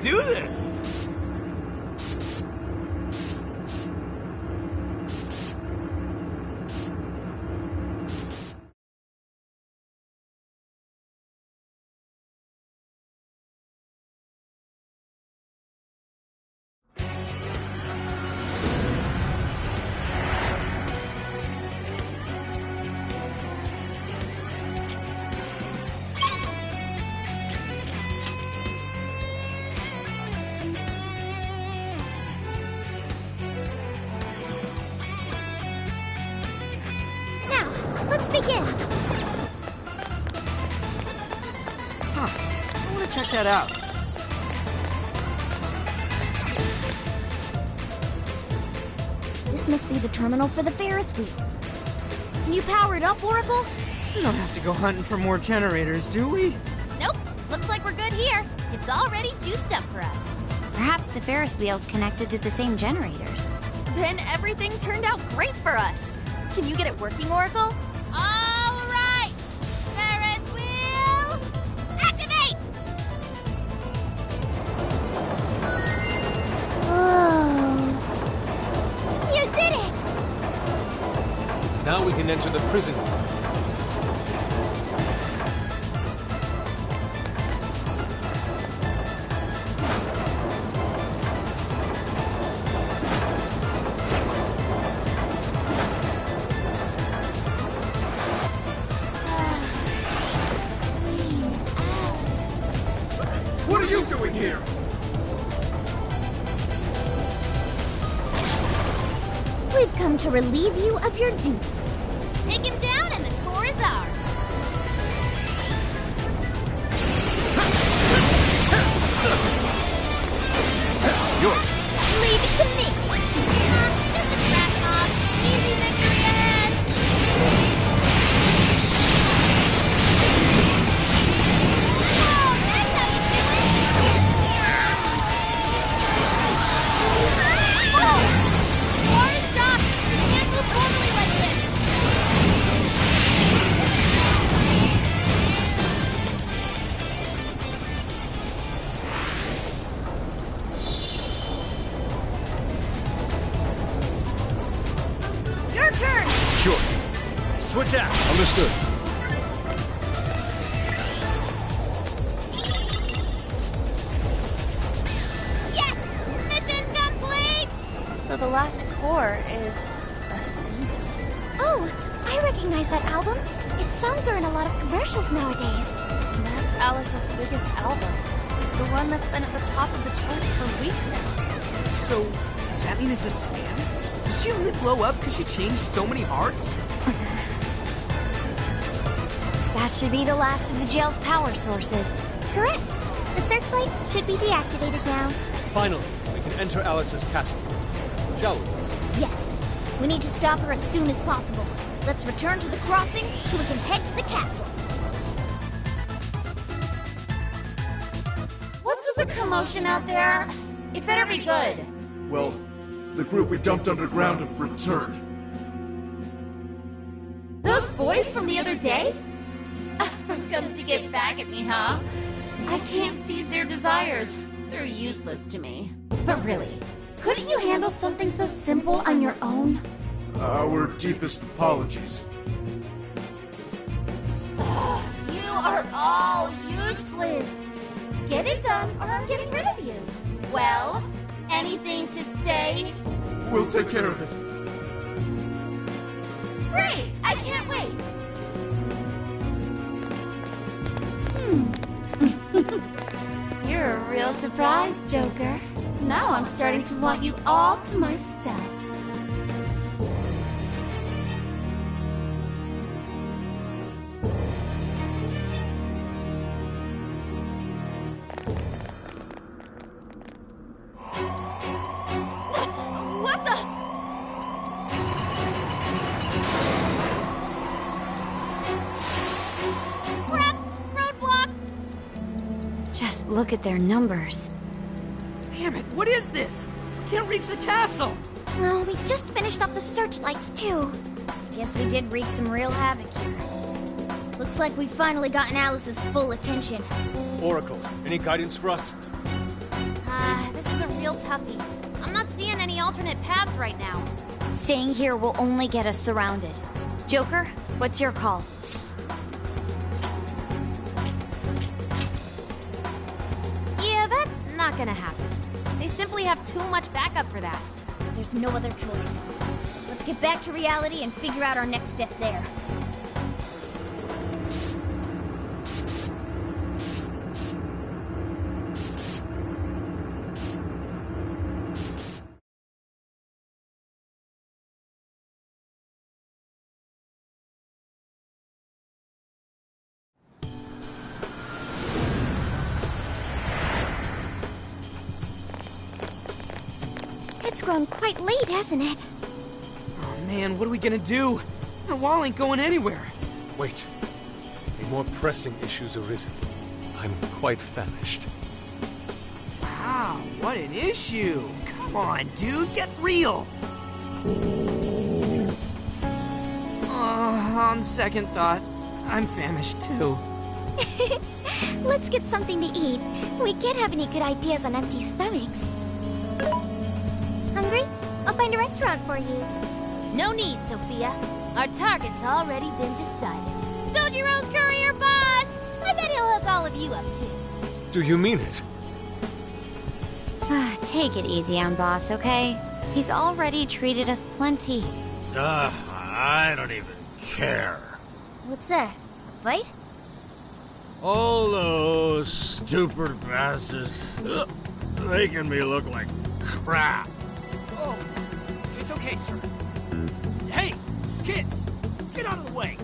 do this! Let's begin. I want to check that out. This must be the terminal for the Ferris wheel. Can you power it up, Oracle? We don't have to go hunting for more generators, do we? Nope. Looks like we're good here. It's already juiced up for us. Perhaps the Ferris wheel's connected to the same generators. Then everything turned out great for us. Can you get it working, Oracle? All right! Ferris wheel, activate! Whoa. You did it! Now we can enter the prison. What are you doing here? We've come to relieve you of your duties. Take him down and the core is ours. Yours. Leave it to me. Just a crack mob. Easy victory ahead. Oh, that's how you do it. Whoa! War is stopped. We can't move formally like this. Your turn! Sure. Switch out. Understood. Yes! Mission complete! So the last core is a CD. Oh, I recognize that album. Its songs are in a lot of commercials nowadays. And that's Alice's biggest album. The one that's been at the top of the charts for weeks now. So, does that mean it's a scam? Did she really blow up because she changed so many hearts? That should be the last of the jail's power sources. Correct. The searchlights should be deactivated now. Finally, we can enter Alice's castle. Shall we? Yes. We need to stop her as soon as possible. Let's return to the crossing so we can head to the castle. What's with the commotion out there? It better be good. Well, the group we dumped underground have returned. Those boys from the other day? Come to get back at me, huh? I can't seize their desires. They're useless to me. But really, couldn't you handle something so simple on your own? Our deepest apologies. You are all useless. Get it done or I'm getting rid of you. Well, anything to say? We'll take care of it. Great! I can't wait. You're a real surprise, Joker. Now I'm starting to want you all to myself. What the? Crap! Roadblock! Just look at their numbers. Damn it, what is this? Can't reach the castle! No, we just finished up the searchlights, too. Guess we did wreak some real havoc here. Looks like we've finally gotten Alice's full attention. Oracle, any guidance for us? is a real toughie. I'm not seeing any alternate paths right now. Staying here will only get us surrounded. Joker, what's your call? Yeah, that's not gonna happen. They simply have too much backup for that. There's no other choice. Let's get back to reality and figure out our next step there. It's grown quite late, hasn't it? Oh man, what are we gonna do? The wall ain't going anywhere. Wait. A more pressing issue's arisen. I'm quite famished. Wow, what an issue. Come on, dude, get real. On second thought, I'm famished too. Let's get something to eat. We can't have any good ideas on empty stomachs. Hungry? I'll find a restaurant for you. No need, Sophia. Our target's already been decided. Sojiro's courier boss! I bet he'll hook all of you up too. Do you mean it? Take it easy on Boss, okay? He's already treated us plenty. I don't even care. What's that? A fight? All those stupid bastards making me look like crap. Oh, it's okay, sir. Hey, kids, get out of the way.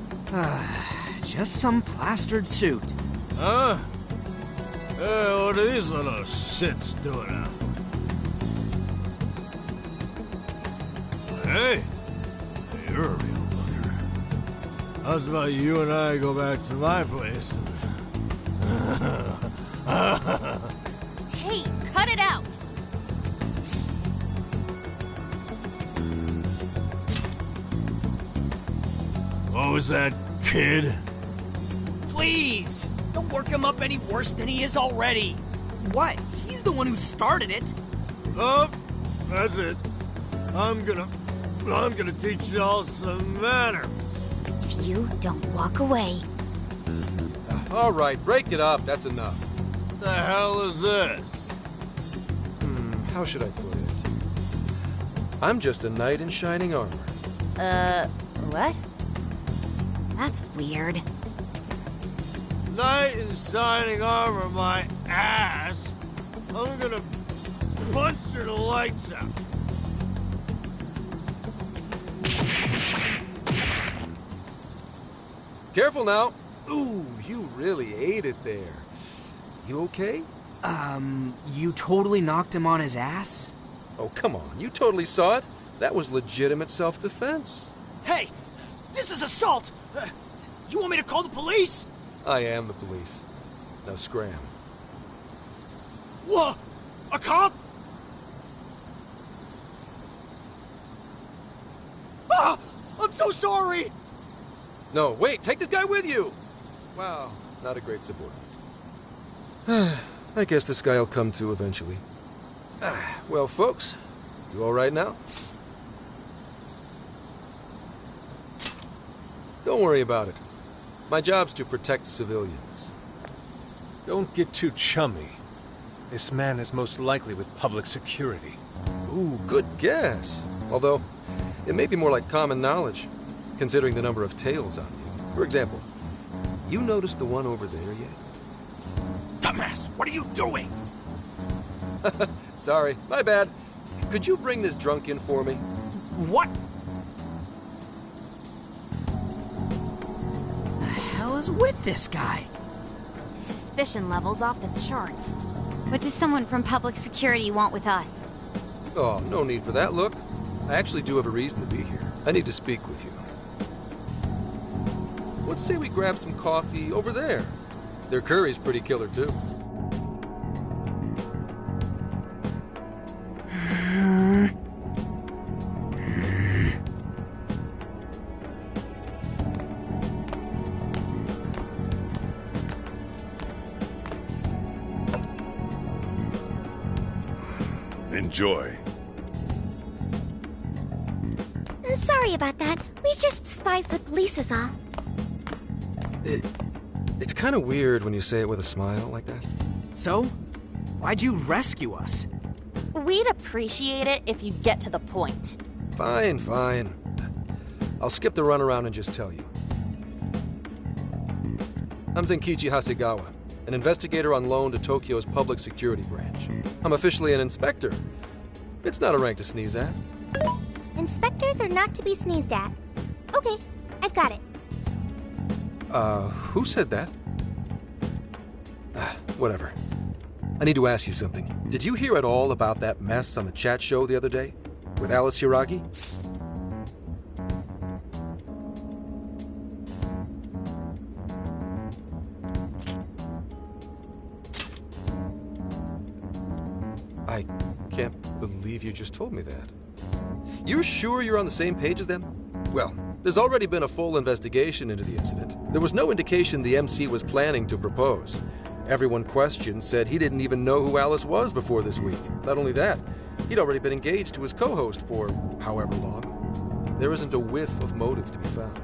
Just some plastered suit. Huh? What are these little shits doing now? Hey, you're a real bugger. How's about you and I go back to my place? Hey, cut it out! What was that, kid? Please, don't work him up any worse than he is already. What? He's the one who started it. Oh, that's it. I'm gonna teach y'all some manners. If you don't walk away. All right, break it up. That's enough. The hell is this? How should I put it? I'm just a knight in shining armor. What? That's weird. Knight in shining armor, my ass. I'm gonna punch your lights out. Careful now. Ooh, you really ate it there. You okay? You totally knocked him on his ass? Oh, come on. You totally saw it. That was legitimate self-defense. Hey, this is assault! You want me to call the police? I am the police. Now scram. What? A cop? Ah! I'm so sorry! No, wait, take this guy with you! Wow, not a great subordinate. I guess this guy will come to eventually. Well, folks, you all right now? Don't worry about it. My job's to protect civilians. Don't get too chummy. This man is most likely with public security. Ooh, good guess. Although, it may be more like common knowledge, considering the number of tails on you. For example, you noticed the one over there yet? Dumbass, what are you doing? Sorry, my bad. Could you bring this drunk in for me? What? The hell is with this guy? Suspicion levels off the charts. What does someone from public security want with us? Oh, no need for that. Look, I actually do have a reason to be here. I need to speak with you. Let's say we grab some coffee over there. Their curry's pretty killer, too. Enjoy. Sorry about that. We just spies the police is all. It's kind of weird when you say it with a smile like that. So, why'd you rescue us? We'd appreciate it if you'd get to the point. Fine, fine. I'll skip the runaround and just tell you. I'm Zenkichi Hasegawa, an investigator on loan to Tokyo's public security branch. I'm officially an inspector. It's not a rank to sneeze at. Inspectors are not to be sneezed at. Okay, I've got it. Who said that? Whatever. I need to ask you something. Did you hear at all about that mess on the chat show the other day? With Alice Hiragi? I can't believe you just told me that. You're sure you're on the same page as them? Well, there's already been a full investigation into the incident. There was no indication the MC was planning to propose. Everyone questioned said he didn't even know who Alice was before this week. Not only that, he'd already been engaged to his co-host for however long. There isn't a whiff of motive to be found.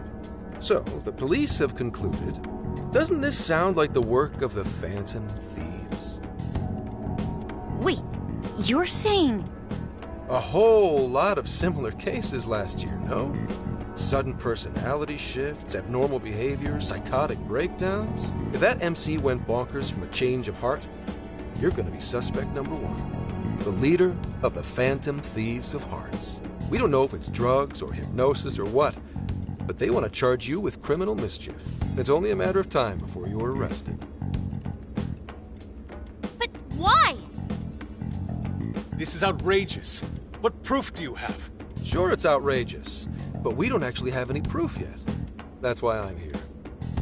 So, the police have concluded, doesn't this sound like the work of the Phantom Thieves? Wait, you're saying... A whole lot of similar cases last year, no? Sudden personality shifts, abnormal behavior, psychotic breakdowns. If that MC went bonkers from a change of heart, you're gonna be suspect number one. The leader of the Phantom Thieves of Hearts. We don't know if it's drugs or hypnosis or what, but they want to charge you with criminal mischief. It's only a matter of time before you're arrested. But why? This is outrageous. What proof do you have? Sure, it's outrageous, but we don't actually have any proof yet. That's why I'm here.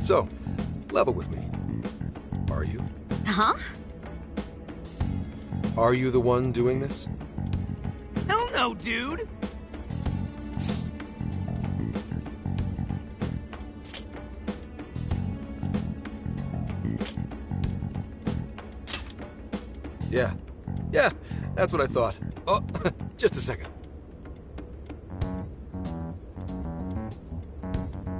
So, level with me. Are you? Huh? Are you the one doing this? Hell no, dude! Yeah, that's what I thought. Oh, just a second.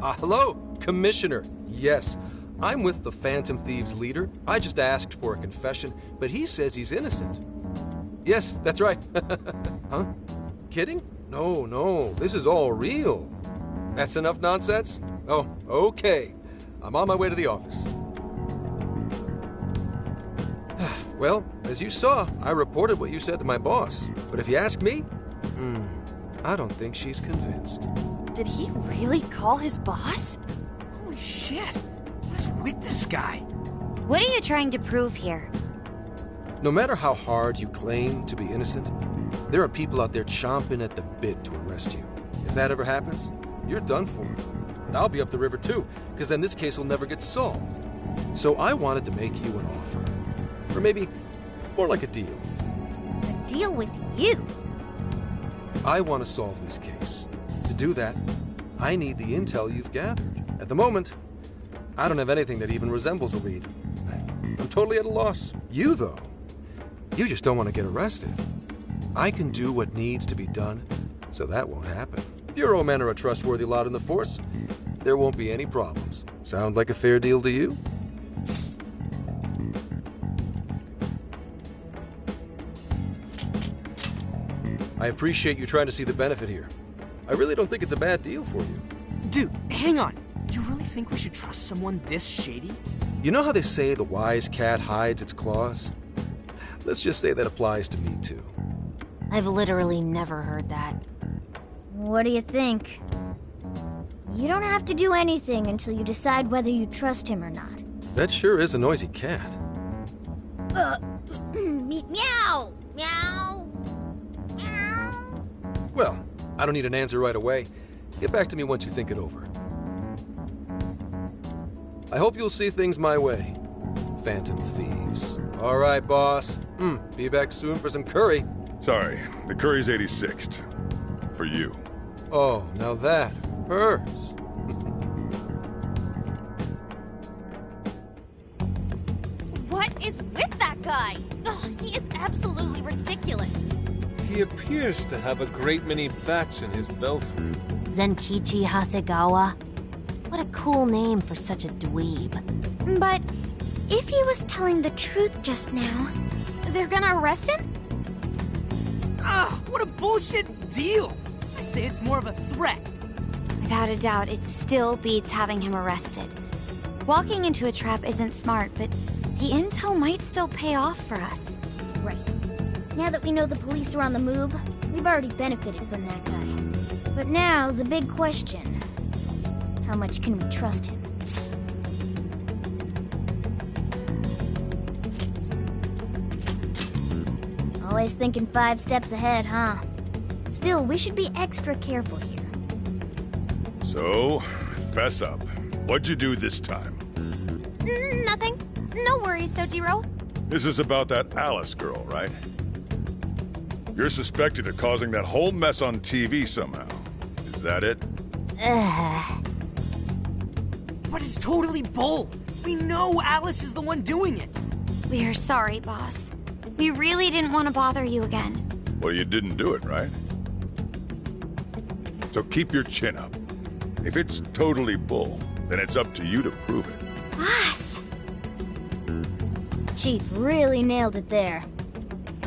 Hello, Commissioner. Yes, I'm with the Phantom Thieves leader. I just asked for a confession, but he says he's innocent. Yes, that's right. Huh? Kidding? No, this is all real. That's enough nonsense? Oh, okay. I'm on my way to the office. Well, as you saw, I reported what you said to my boss. But if you ask me, I don't think she's convinced. Did he really call his boss? Holy shit! What is with this guy? What are you trying to prove here? No matter how hard you claim to be innocent, there are people out there chomping at the bit to arrest you. If that ever happens, you're done for. And I'll be up the river too, because then this case will never get solved. So I wanted to make you an offer. Or maybe more like a deal. A deal with you? I want to solve this case. To do that, I need the intel you've gathered. At the moment, I don't have anything that even resembles a lead. I'm totally at a loss. You, though, you just don't want to get arrested. I can do what needs to be done, so that won't happen. Bureau men are a trustworthy lot in the force. There won't be any problems. Sound like a fair deal to you? I appreciate you trying to see the benefit here. I really don't think it's a bad deal for you. Dude, hang on. You really think we should trust someone this shady? You know how they say the wise cat hides its claws? Let's just say that applies to me, too. I've literally never heard that. What do you think? You don't have to do anything until you decide whether you trust him or not. That sure is a noisy cat. Meow! Meow! Meow! Well, I don't need an answer right away. Get back to me once you think it over. I hope you'll see things my way, Phantom Thieves. All right, boss. Be back soon for some curry. Sorry, the curry's 86th. For you. Oh, now that hurts. What is with that guy? Ugh, he is absolutely ridiculous. He appears to have a great many bats in his belfry. Zenkichi Hasegawa. What a cool name for such a dweeb. But if he was telling the truth just now, They're gonna arrest him? Ah, what a bullshit deal! I say it's more of a threat. without a doubt, it still beats having him arrested. Walking into a trap isn't smart, but the intel might still pay off for us. Right. Now that we know the police are on the move, we've already benefited from that guy. But now, the big question. How much can we trust him? Always thinking 5 steps ahead, huh? Still, we should be extra careful here. So, fess up. What'd you do this time? Nothing. No worries, Sojiro. This is about that Alice girl, right? You're suspected of causing that whole mess on TV somehow. Is that it? But it's totally bull. We know Alice is the one doing it. We're sorry, boss. We really didn't want to bother you again. Well, you didn't do it, right? So keep your chin up. If it's totally bull, then it's up to you to prove it. Boss! Chief really nailed it there.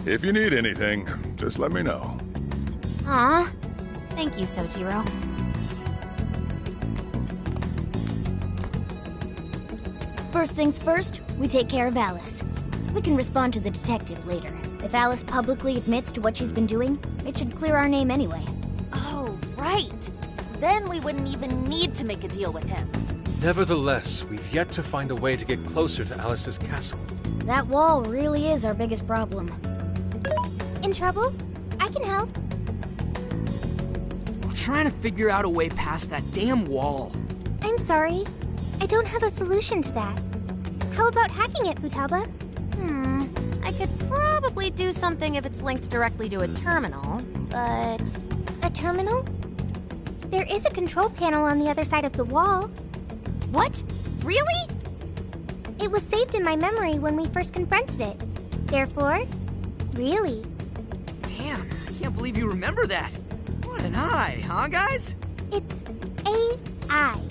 If you need anything, just let me know. Aw. Thank you, Sojiro. First things first, we take care of Alice. We can respond to the detective later. If Alice publicly admits to what she's been doing, it should clear our name anyway. Oh, right. Then we wouldn't even need to make a deal with him. Nevertheless, we've yet to find a way to get closer to Alice's castle. That wall really is our biggest problem. In trouble? I can help. We're trying to figure out a way past that damn wall. I'm sorry. I don't have a solution to that. How about hacking it, Futaba? I could probably do something if it's linked directly to a terminal, but... A terminal? There is a control panel on the other side of the wall. What? Really? It was saved in my memory when we first confronted it. Therefore, really. Damn, I can't believe you remember that. What an eye, huh, guys? It's AI.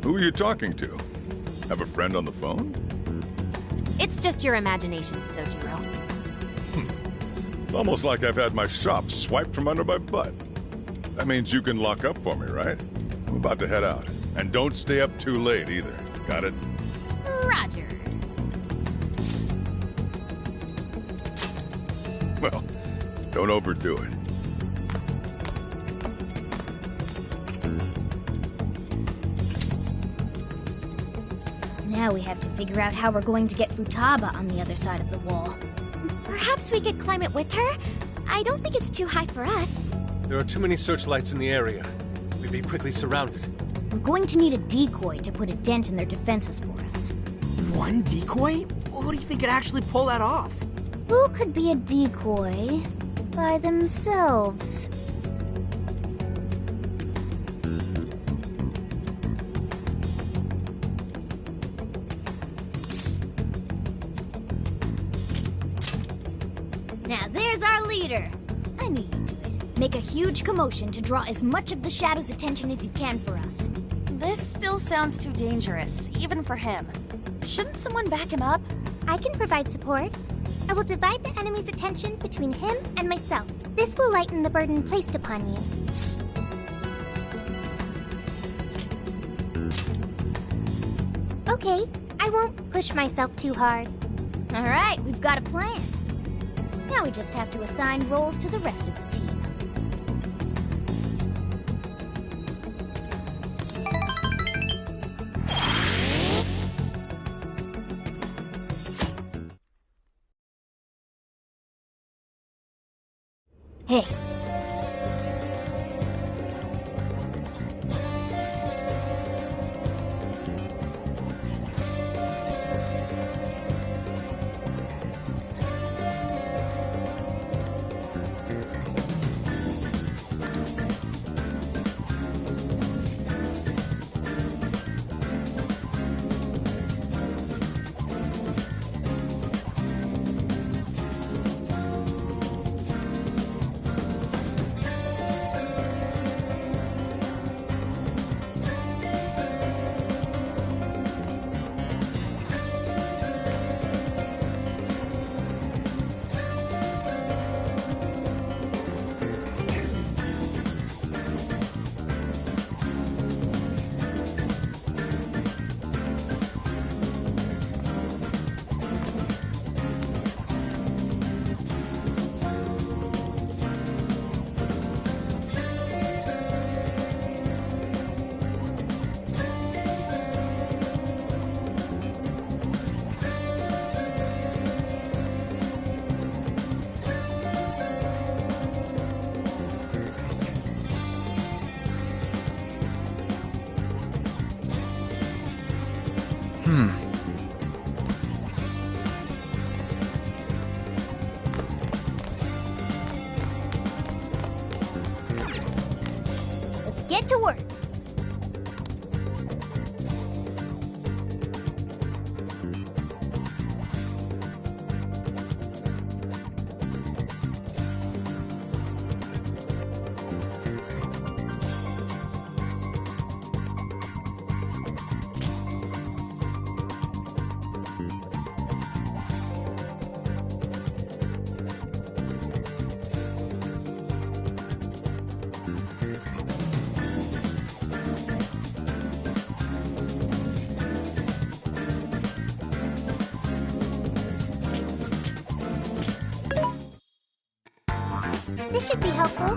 Who are you talking to? Have a friend on the phone? It's just your imagination, Sojiro. It's almost like I've had my shop swiped from under my butt. That means you can lock up for me, right? I'm about to head out. And don't stay up too late either. Got it? Roger. Well, don't overdo it. Now we have to figure out how we're going to get Futaba on the other side of the wall. Perhaps we could climb it with her? I don't think it's too high for us. There are too many searchlights in the area. We'd be quickly surrounded. We're going to need a decoy to put a dent in their defenses for us. One decoy? What do you think could actually pull that off? Who could be a decoy by themselves? Now there's our leader. I knew you'd do it. Make a huge commotion to draw as much of the Shadow's attention as you can for us. This still sounds too dangerous, even for him. Shouldn't someone back him up? I can provide support. I will divide the enemy's attention between him and myself. This will lighten the burden placed upon you. Okay, I won't push myself too hard. All right, we've got a plan. Now we just have to assign roles to the rest of the team. Hey. get to work. This should be helpful.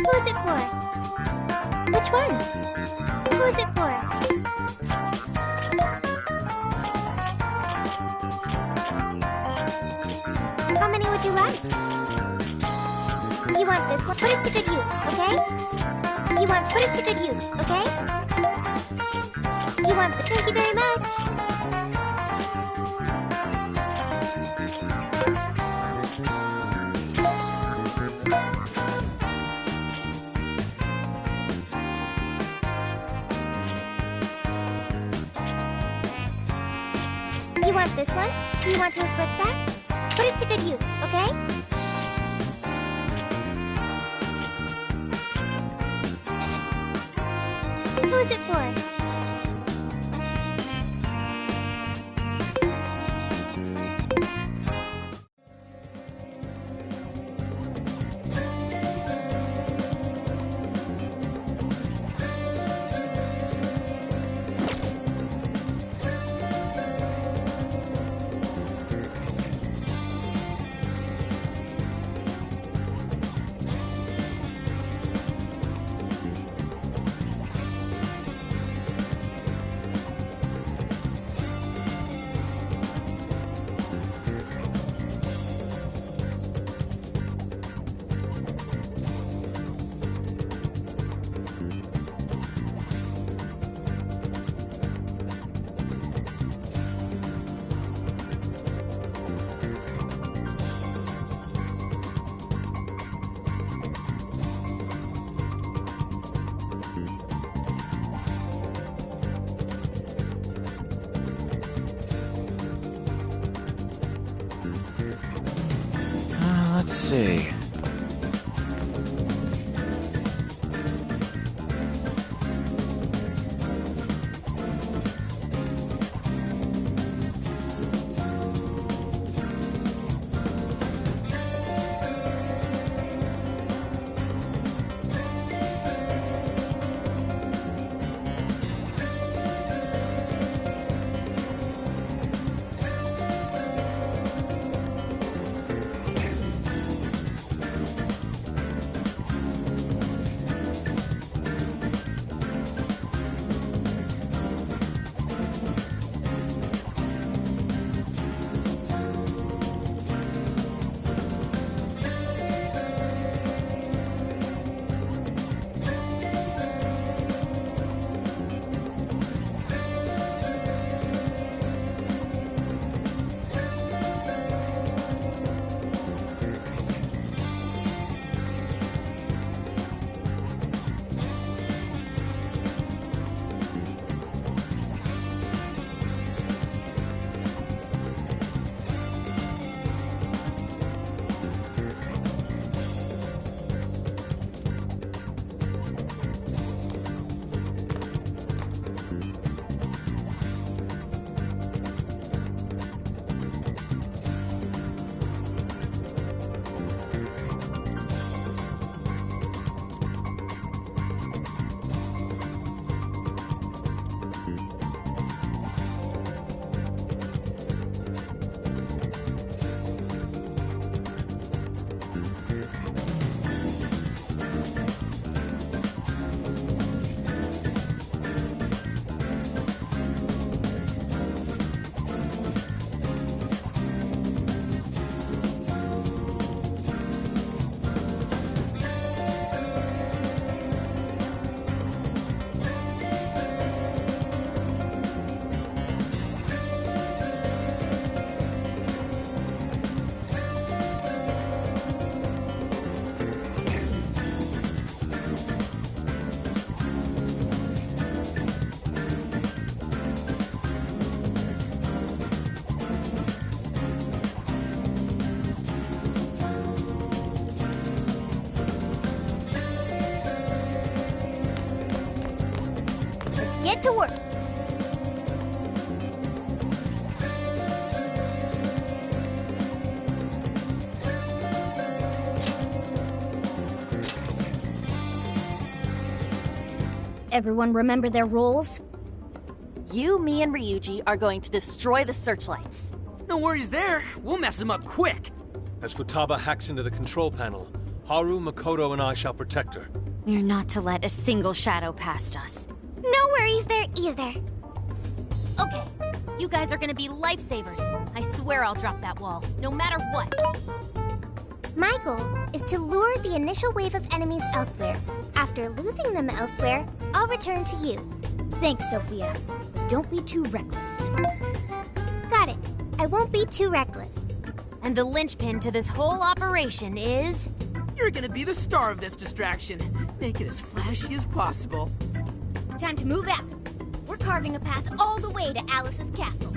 Who's it for? Which one? Who's it for? How many would you like? You want this one? Put it to good use, okay? You want put it to good use, okay? You want the thank you very much. You want this one? Do you want to equip that? Put it to good use, okay? Who's it for? Let's see. Get to work. Everyone remember their roles? You, me, and Ryuji are going to destroy the searchlights. No worries there. We'll mess them up quick. As Futaba hacks into the control panel, Haru, Makoto, and I shall protect her. We're not to let a single shadow past us. No worries there either. Okay, you guys are gonna be lifesavers. I swear I'll drop that wall, no matter what. My goal is to lure the initial wave of enemies elsewhere. After losing them elsewhere, I'll return to you. Thanks, Sophia. But don't be too reckless. Got it. I won't be too reckless. And the linchpin to this whole operation is... You're gonna be the star of this distraction. Make it as flashy as possible. Time to move out. We're carving a path all the way to Alice's castle.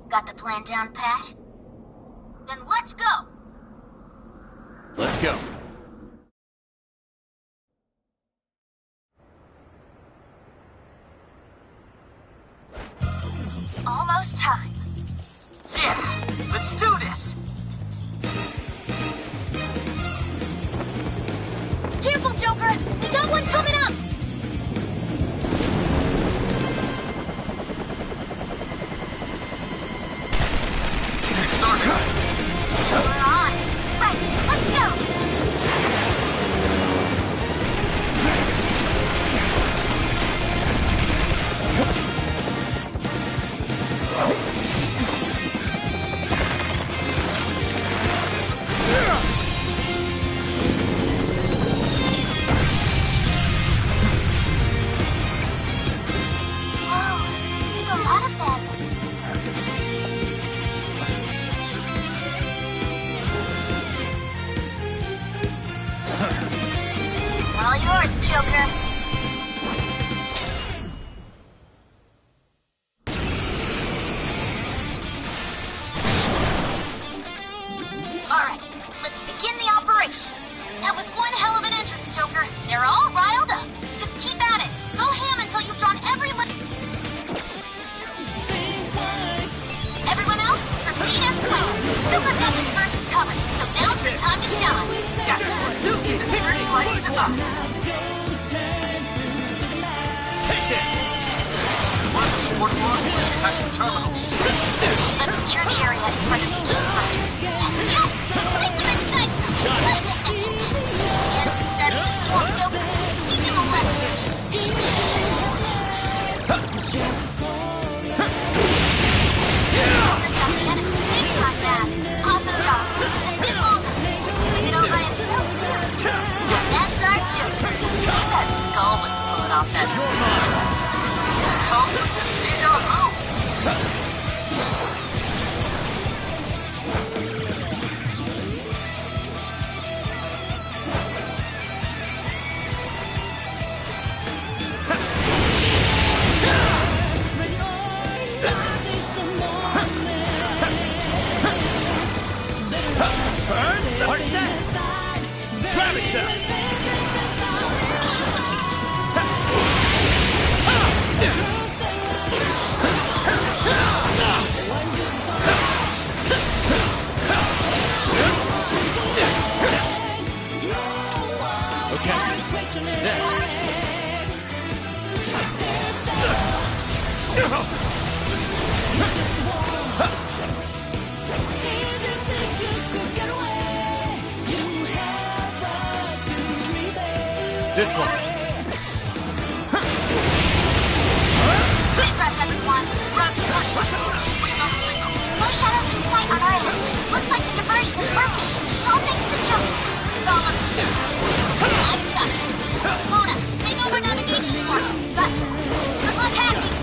Got the plan down, Pat? Then let's go! Let's go. Almost time. Yeah! Let's do this! Careful, Joker! We got one coming up! We're on. Right, let's go! Whoa, there's a lot of them. All yours, Joker. Alright, let's begin the operation. That was one hell of an entrance, Joker. They're all riled up. Just keep at it. Go ham until you've drawn every Everyone else, proceed as planned. Joker's got the diversion covered, so now's your time to shine. That's Suzuki, the searchlights to us. Take this! Let's secure the area in front of the gate first. Yes! Slice him and dice him! And starting to swamp Joker. Teach him a lesson. Joker's got the enemy big time bad. Awesome job. Just a bit longer. He's doing it all by himself, too. That's our Joker. That skull would pull it off that Hard set! Grab it, Seth! This one. Deep breath, everyone. No shadows in sight on our end. Looks like the diversion is working. All thanks to Joker. It's all up to you. I've got it. over navigation for me. Gotcha. Good luck hacking.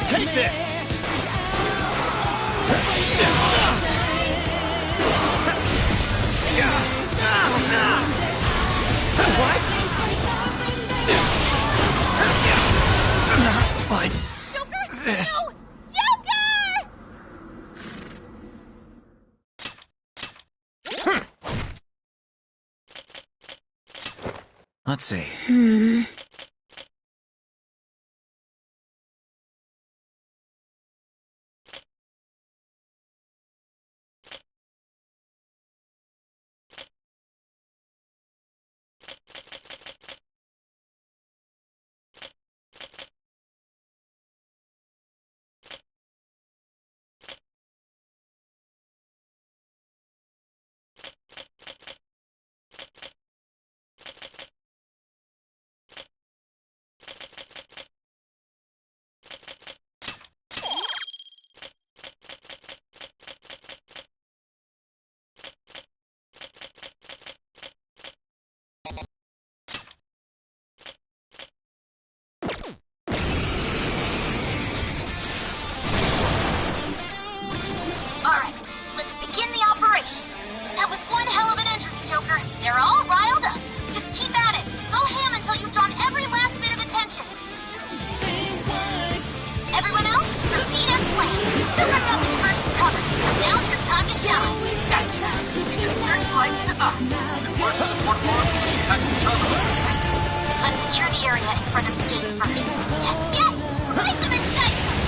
Take this! What? Not like this. No! Joker! Let's see. Alright, let's begin the operation. That was one hell of an entrance, Joker. They're all riled up. Just keep at it. Go ham until you've drawn every last bit of attention. Everyone else, proceed as planned. Joker got the diversion covered, so now's your time to shine. Gotcha. The searchlights to us. Report to support more before she hacks the terminal. Right. Let's secure the area in front of the gate first. Yes, yes! Slice them and dice them!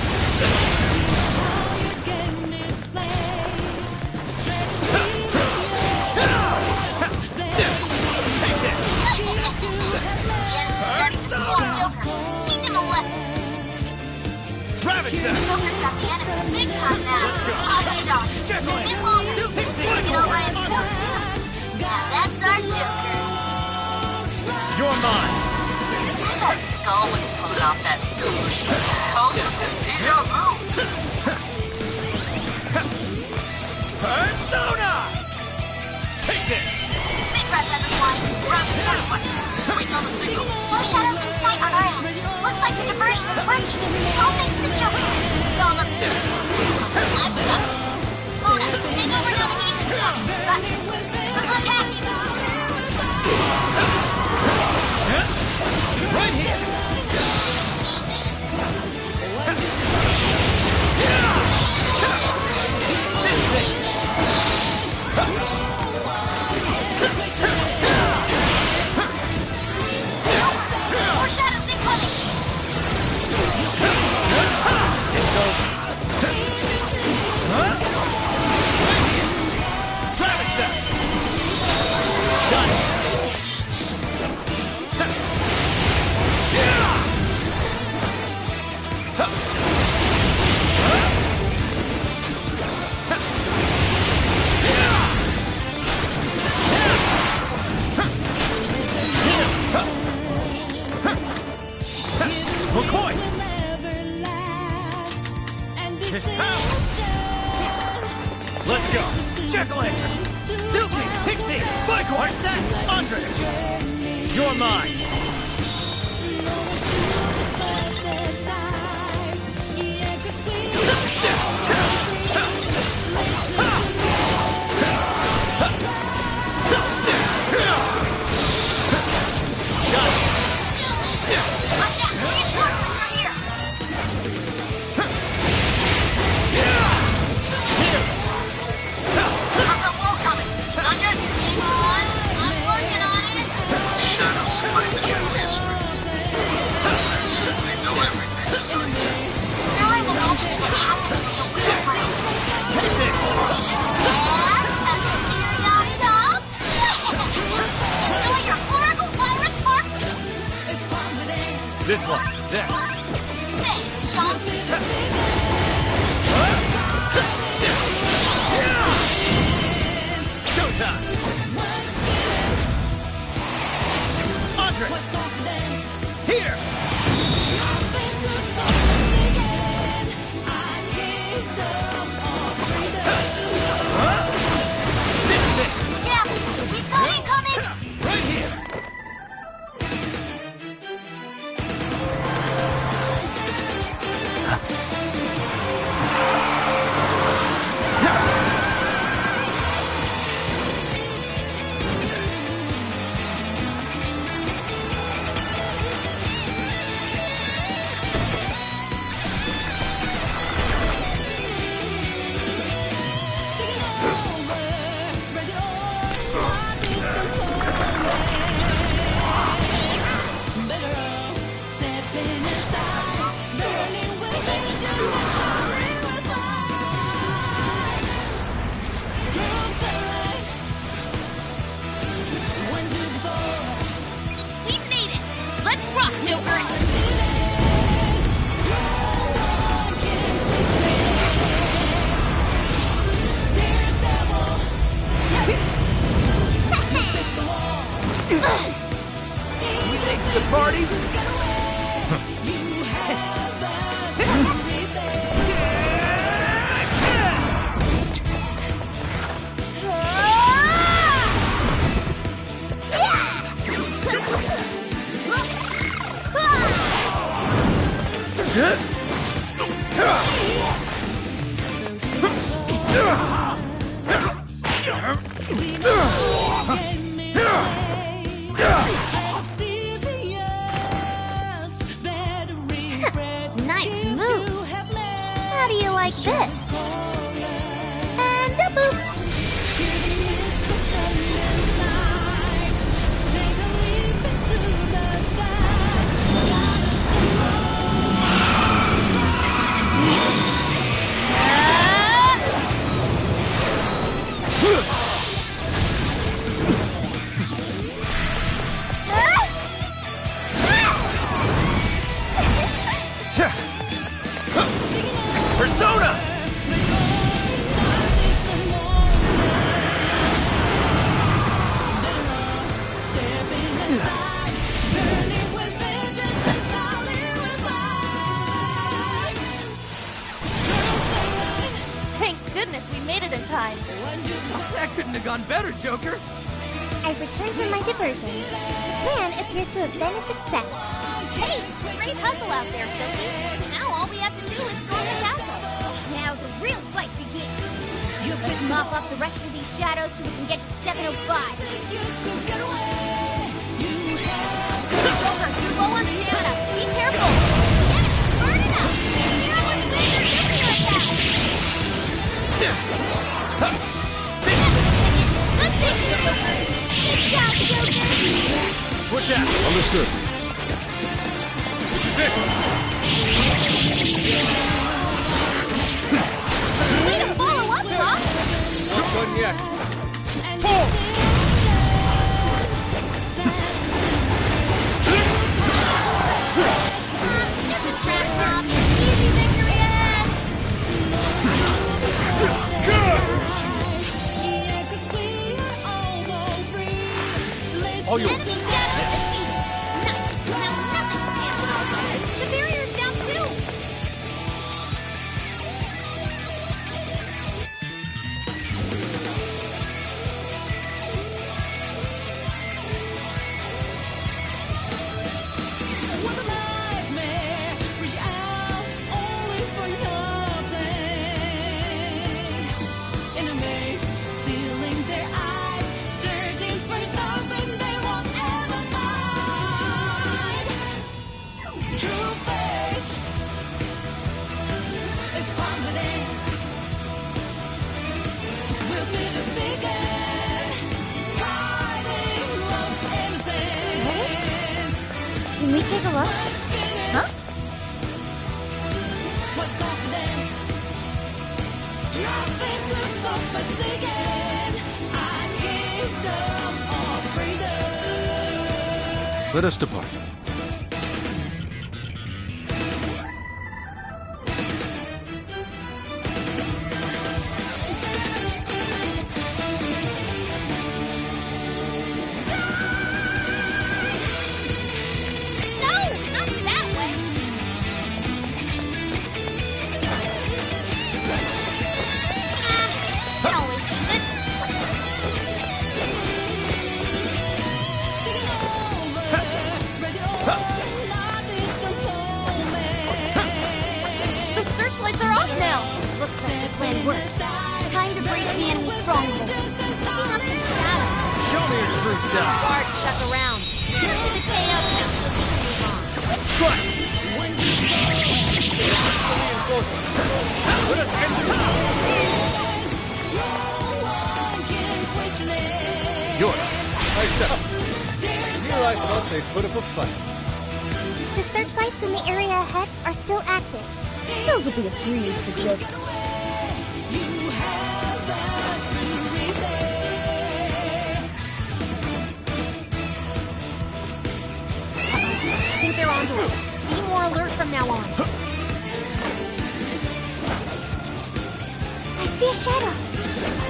Teach him a lesson. Ravage them! Joker's got the enemy big time now. Awesome job. Just a bit longer. Taking over in zone 2. Now that's our Joker. You're mine! That skull when pulling off that skull. Calls with this deja vu. Persona! Take this! Big breath, everyone. Grab the searchlights. Waiting on the signal. No shadows in sight on our end. Looks like the diversion is working. All thanks to Joker. It's all up to you. I've got it. Mona, take over navigation for me. Gotcha. Good luck hacking. Right here! This is it! More shadows incoming. It's over. Ravage them! Done! McCoy! His power! Let's go! Jack-o'-lantern! Silky! Pixie! Michael! Arsene! Andres! You're mine! Hang on, I'm working on it. Shadows, This one. There. Thanks, Sean. Showtime! Andres! Here! Yeah, keep going, coming! Right here! We made it! Let's rock, New Earth! We late to the party? Nice moves. How do you like this? And a boop. Persona! Thank goodness we made it in time. That couldn't have gone better, Joker. I've returned from my diversion. The plan appears to have been a success. Hey, great hustle out there, Sophie. Now all we have to do is storm the castle. Now the real fight begins. Let's mop up the rest of these shadows so we can get to 705. Joker, you're low on stamina. Be careful. The enemy's burning up. Here with laser nuclear attack. Good thing you Good job, Joker. Switch out! Understood. This is it! Way to follow up, Rock. Not done yet. Just a trap top. Easy victory ahead. All yours. Enemy shadow defeated. Nice. Now nothing stands in our way. The barrier's down too. Can we take a look? Huh? Let us depart. Looks like the plan worked. Time to breach the enemy stronghold. Show me your true self. Guard stuck around. Get to the KO count so we can move on. Strike! Let us end this! Yours. I accept. Here I thought they'd put up a fight. The searchlights in the area ahead are still active. Those will be a breeze for Jake. I think they're onto us. Be more alert from now on. I see a shadow.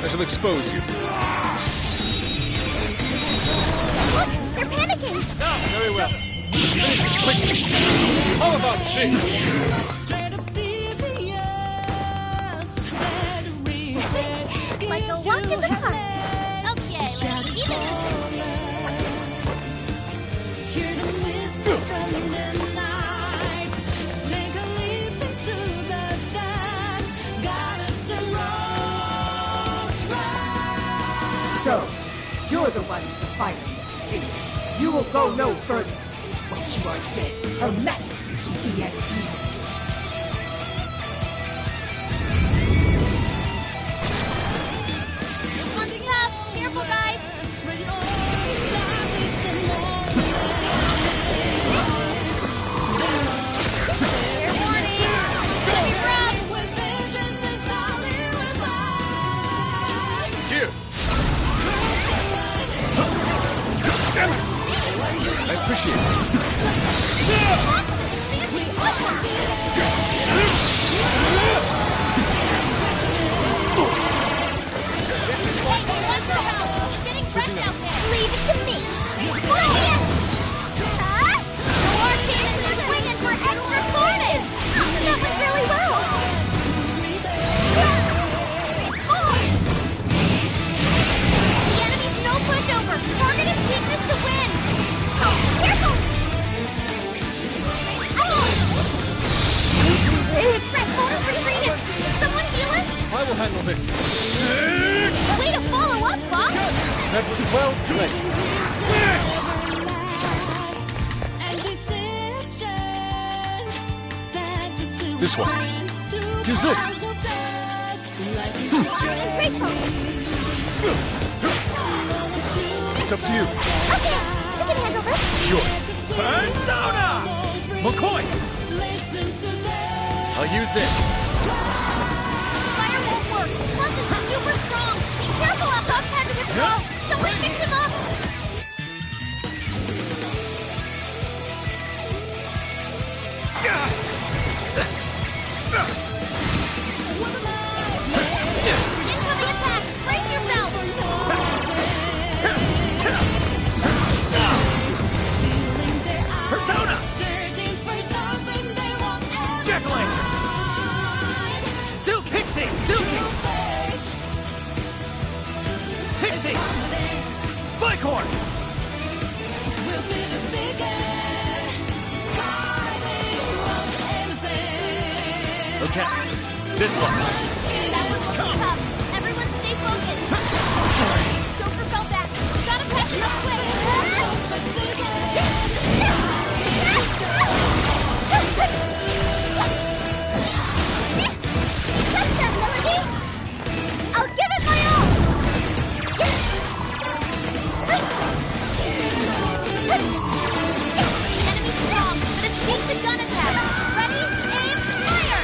I shall expose you. Look, they're panicking. Very well. Finish this quickly. How about this? Like a walk in the park. Okay, let's keep it moving. So, you're the ones to fight Mrs. King. You will go no further. Once you are dead, Her Majesty will be at ease. This one's tough. Careful, guys. Fair warning. It's gonna be rough. Here. Damn it! I appreciate it. Getting trapped out there. Leave it to me. Quiet! Huh? The war demons are swinging for extra carnage. That went really well. It's full. The enemy's no pushover. Targeted weakness to wind. Oh, careful! Red Phone's retreated. Someone heal it? I will handle this. Way to follow up, Bob. That was well played. This one. Use this. It's up to you. Okay, I can handle this. Sure. Persona! McCoy! I'll use this. Fire won't work. Plus, it's super strong. Be careful, Up had to withdraw. Someone fix him up. Incoming attack. Brace yourself. Persona! Jack-o'-lantern! Silk Hixie! Silky! Pixie! Bicorn! Okay, this one. That was looking tough. Everyone stay focused. Sorry. Joker fell back. Gotta patch him up quick. Touch that, Melody. I'll give it my all. Enemy's strong, but it's weak to gun attack. Ready, aim, fire!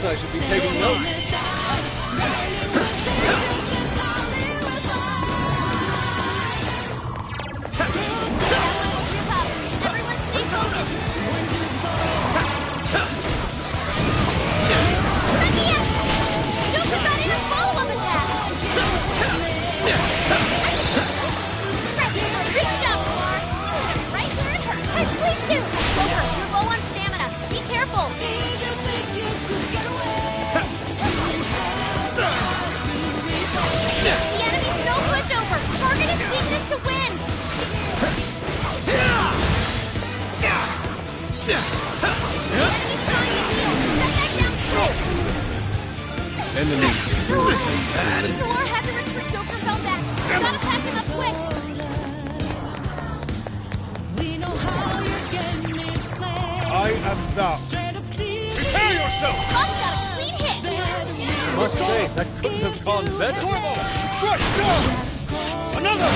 I should be taking notes. Everyone stay focused. Joker's got in a follow-up attack. Good job, Scar. Right where it hurts. Hey, please do. Joker, you're low on stamina. Be careful. The enemy's no pushover. Target his weakness to wind. The enemy's trying to heal. Shut that down quick. Enemies. This is bad. Thor had to retreat. Joker fell back. Gotta patch him up quick. I am thou. Prepare yourself! Buck's got a clean hit. Must say, that couldn't have gone better. Turbo! Strike! Another!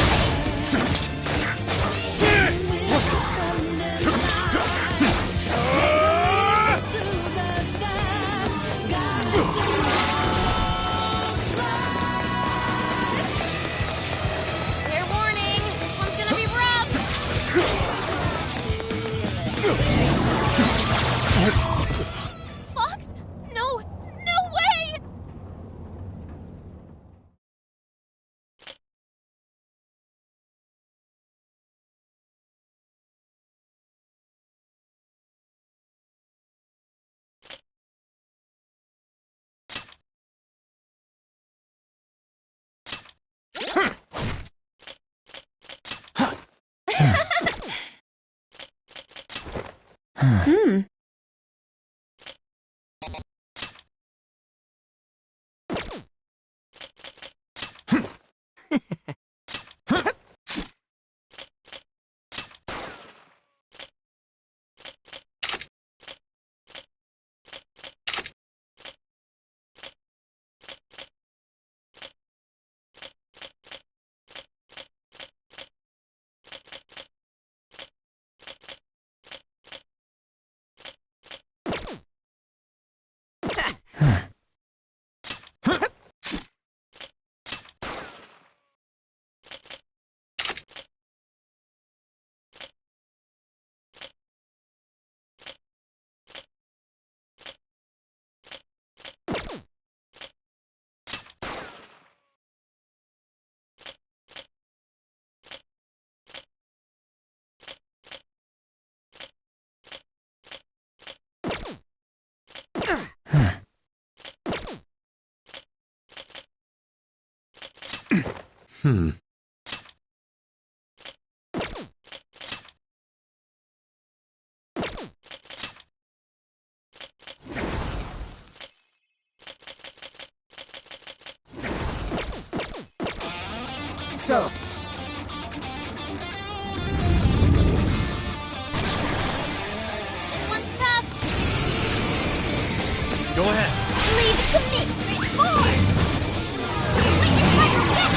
Fair warning. This one's gonna be rough. Fox? No! No way! So, This one's tough. Go ahead. Leave it to me. Forward. Lightning Spider, yes!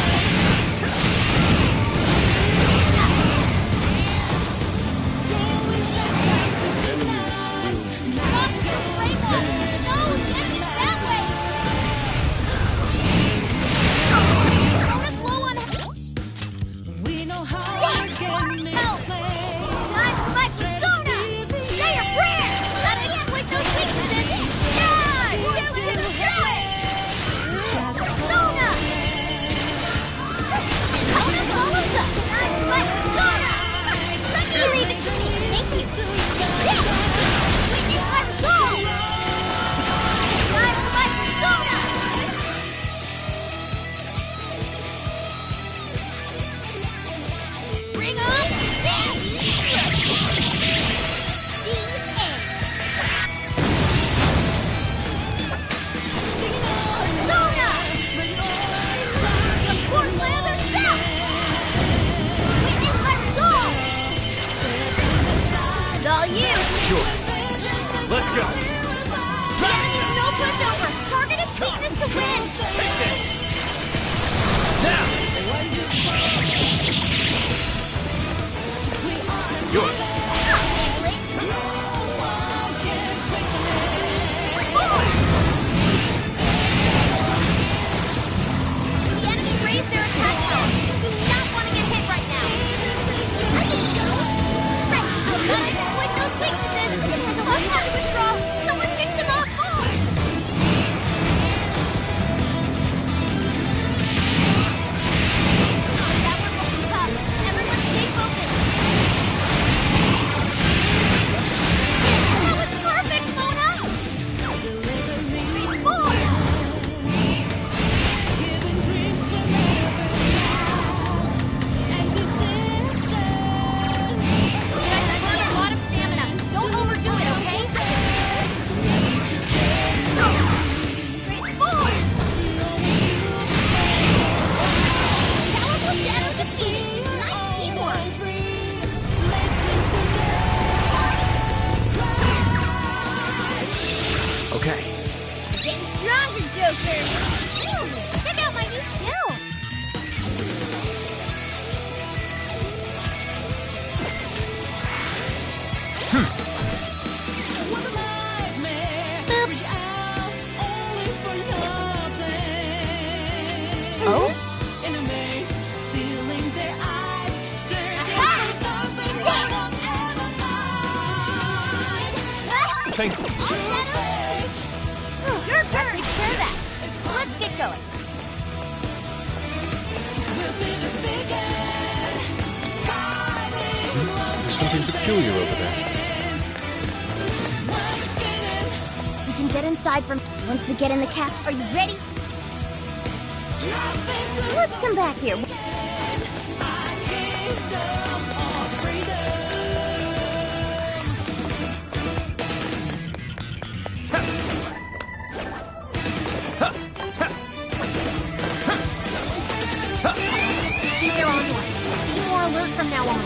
Fox, the Rainbow. No, the enemy's that way. Bonus low on Joker! Ooh, check out my new skill! Oh? Thank you. Your turn. That takes care of that. Let's get going. There's something peculiar over there. We can get inside from... Once we get in the cast, are you ready? Let's come back here. I think they're on to us. Be more alert from now on.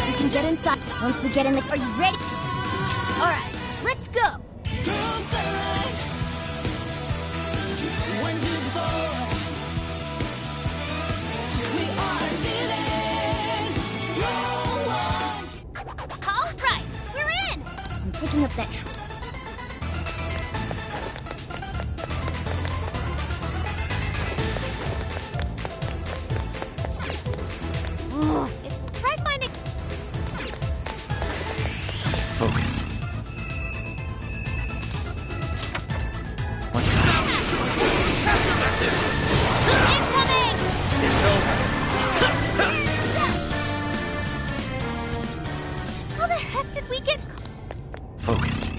We can get inside. Once we get in the... Are you ready? Alright, let's go! Alright, we're in! I'm picking up that... Ugh, it's try finding... Focus. What's that? Incoming! It's over. How the heck did we get... Focus.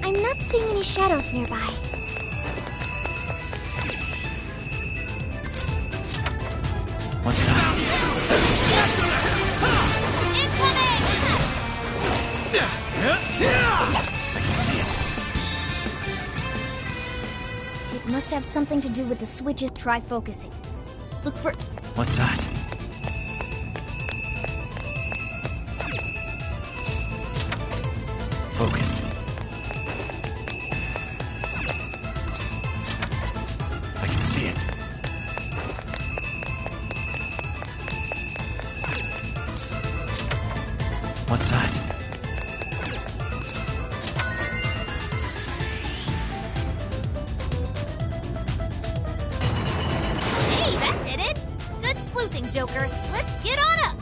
I'm not seeing any shadows nearby. What's that? I can see it. It must have something to do with the switches. Try focusing. Look for... What's that? Focus. I can see it. What's that? Hey, that did it! Good sleuthing, Joker. Let's get on up!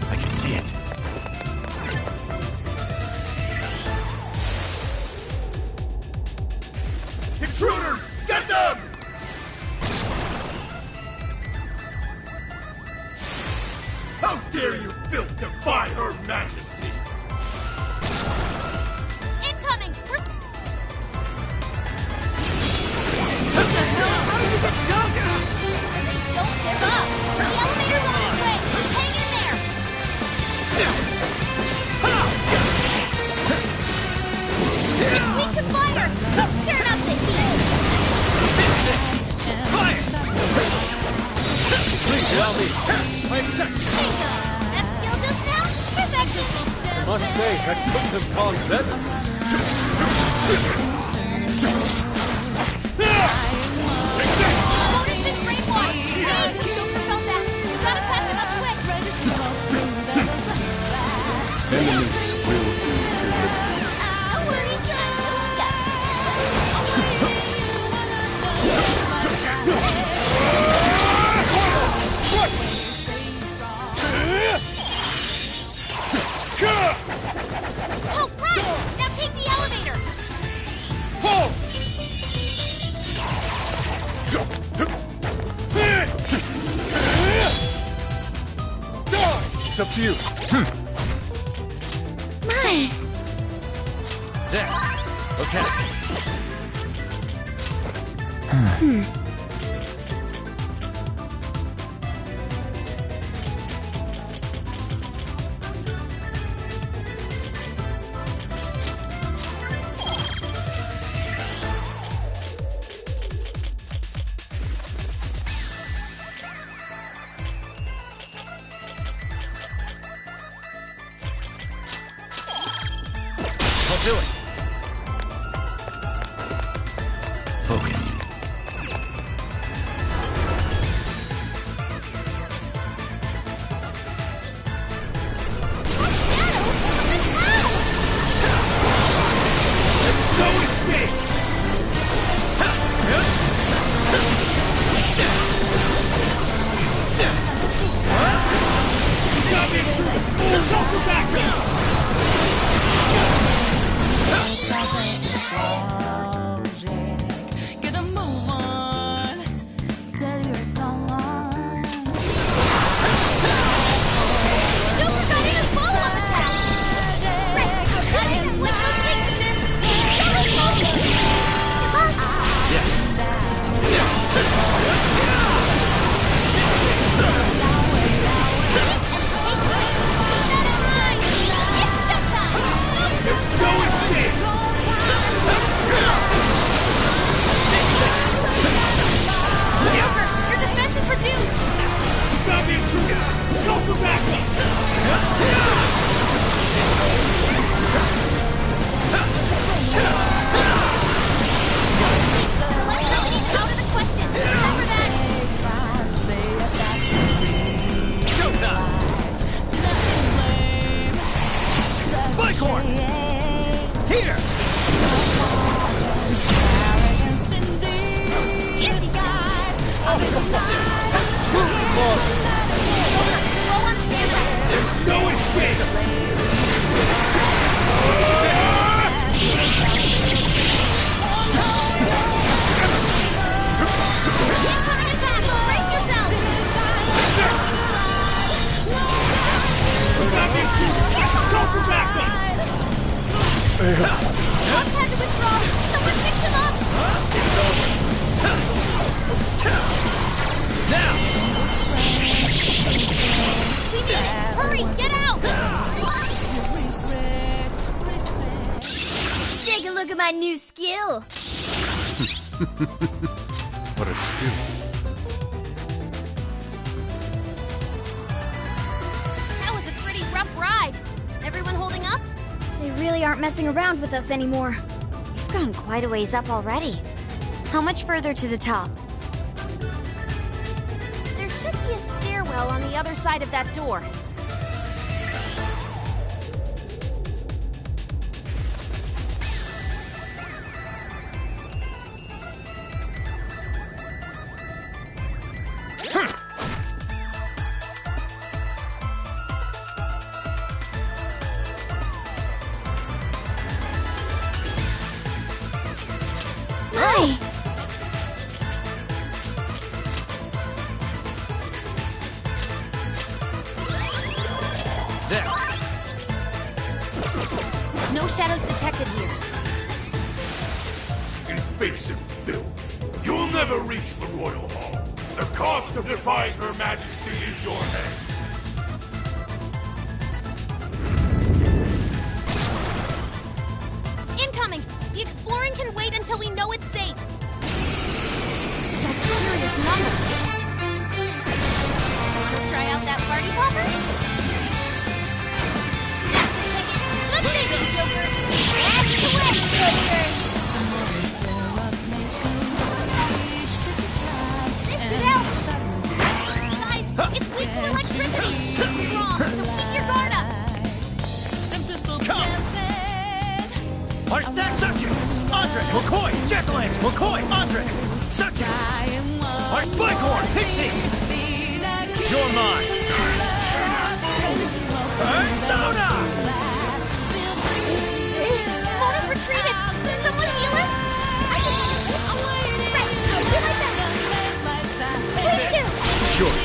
I can see it. Intruders! Get them! How dare you filth defy Her Majesty! Incoming! We're... Don't give up! The elevator's on its way! Hang in there! We can fire! Don't stir up the heat! Please allow me. I accept. Bingo! That skill just now? Perfection! I must say, that couldn't have gone better. Bonus been brainwashed! Hey, Joker fell back! You gotta patch him up quick! Enemies will be delivered. Don't worry, I'm doing that. Oh, right! Now After you. My. There. Okay. I'll do it. Focus. Get a move on. Daddy, you're gone. Super got in a follow-up attack! Right, gotta exploit those weaknesses! Double focus! Your defense is reduced! Stop the intruders! Go for backup! Let's not leave out of the question! Remember that! Showtime! Bighorn! Here! Roll on standby! There's no escape! Incoming attack! Brace yourself! Stop the intruders! Go for backup! Hawk had to withdraw! Someone pick him up! It's over. Now! We need it! Hurry! Get out! Take a look at my new skill. What a skill. That was a pretty rough ride. Everyone holding up? They really aren't messing around with us anymore. You've gone quite a ways up already. How much further to the top? There should be a stairwell on the other side of that door. My! There. No shadows detected here. Invasive filth. You'll never reach the Royal Hall. The cost of defying Her Majesty is your heads. Incoming! The exploring can wait until we know it's safe. That serious number. Wanna try out that party popper? That's the ticket. Good thinking, Joker. That's the way, Joker. This should help. Guys, it's weak to electricity. It's strong, so keep your guard up. Arsat Succubus! Andres! McCoy! Jackalance! McCoy! Andres! Succubus! Our Spikehorn! Pixie! You're mine! Persona! Mona's retreated! Someone heal her? I can do this. Right, I'll do my best. Please do! Sure.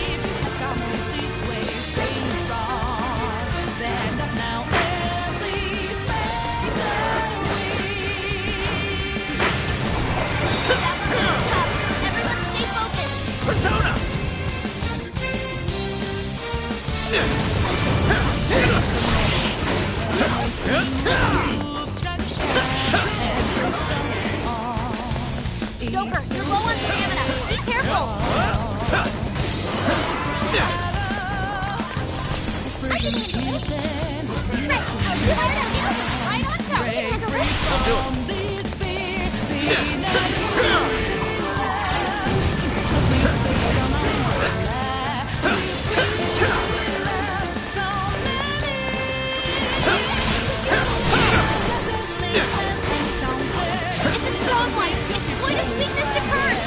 It's a strong one! Exploit its weakness to curse!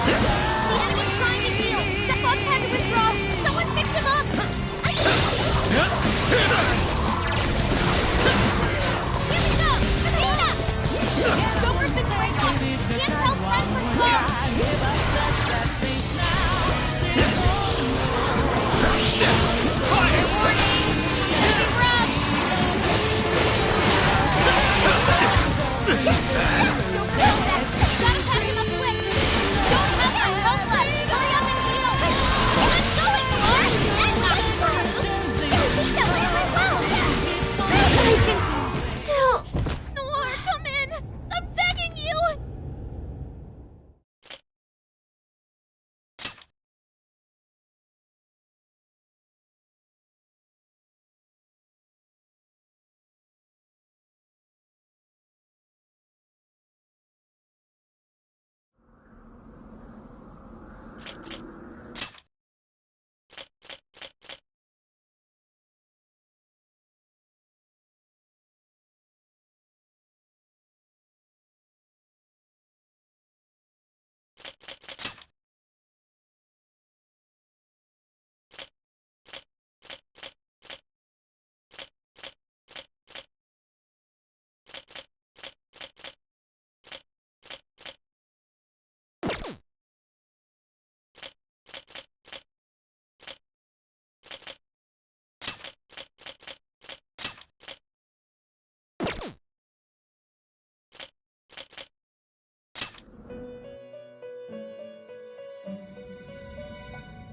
The enemy's trying to heal! Stepbox had to withdraw! Someone fix him up! Here we go! Athena! Joker's been brainwashed! Can't tell friend from foe!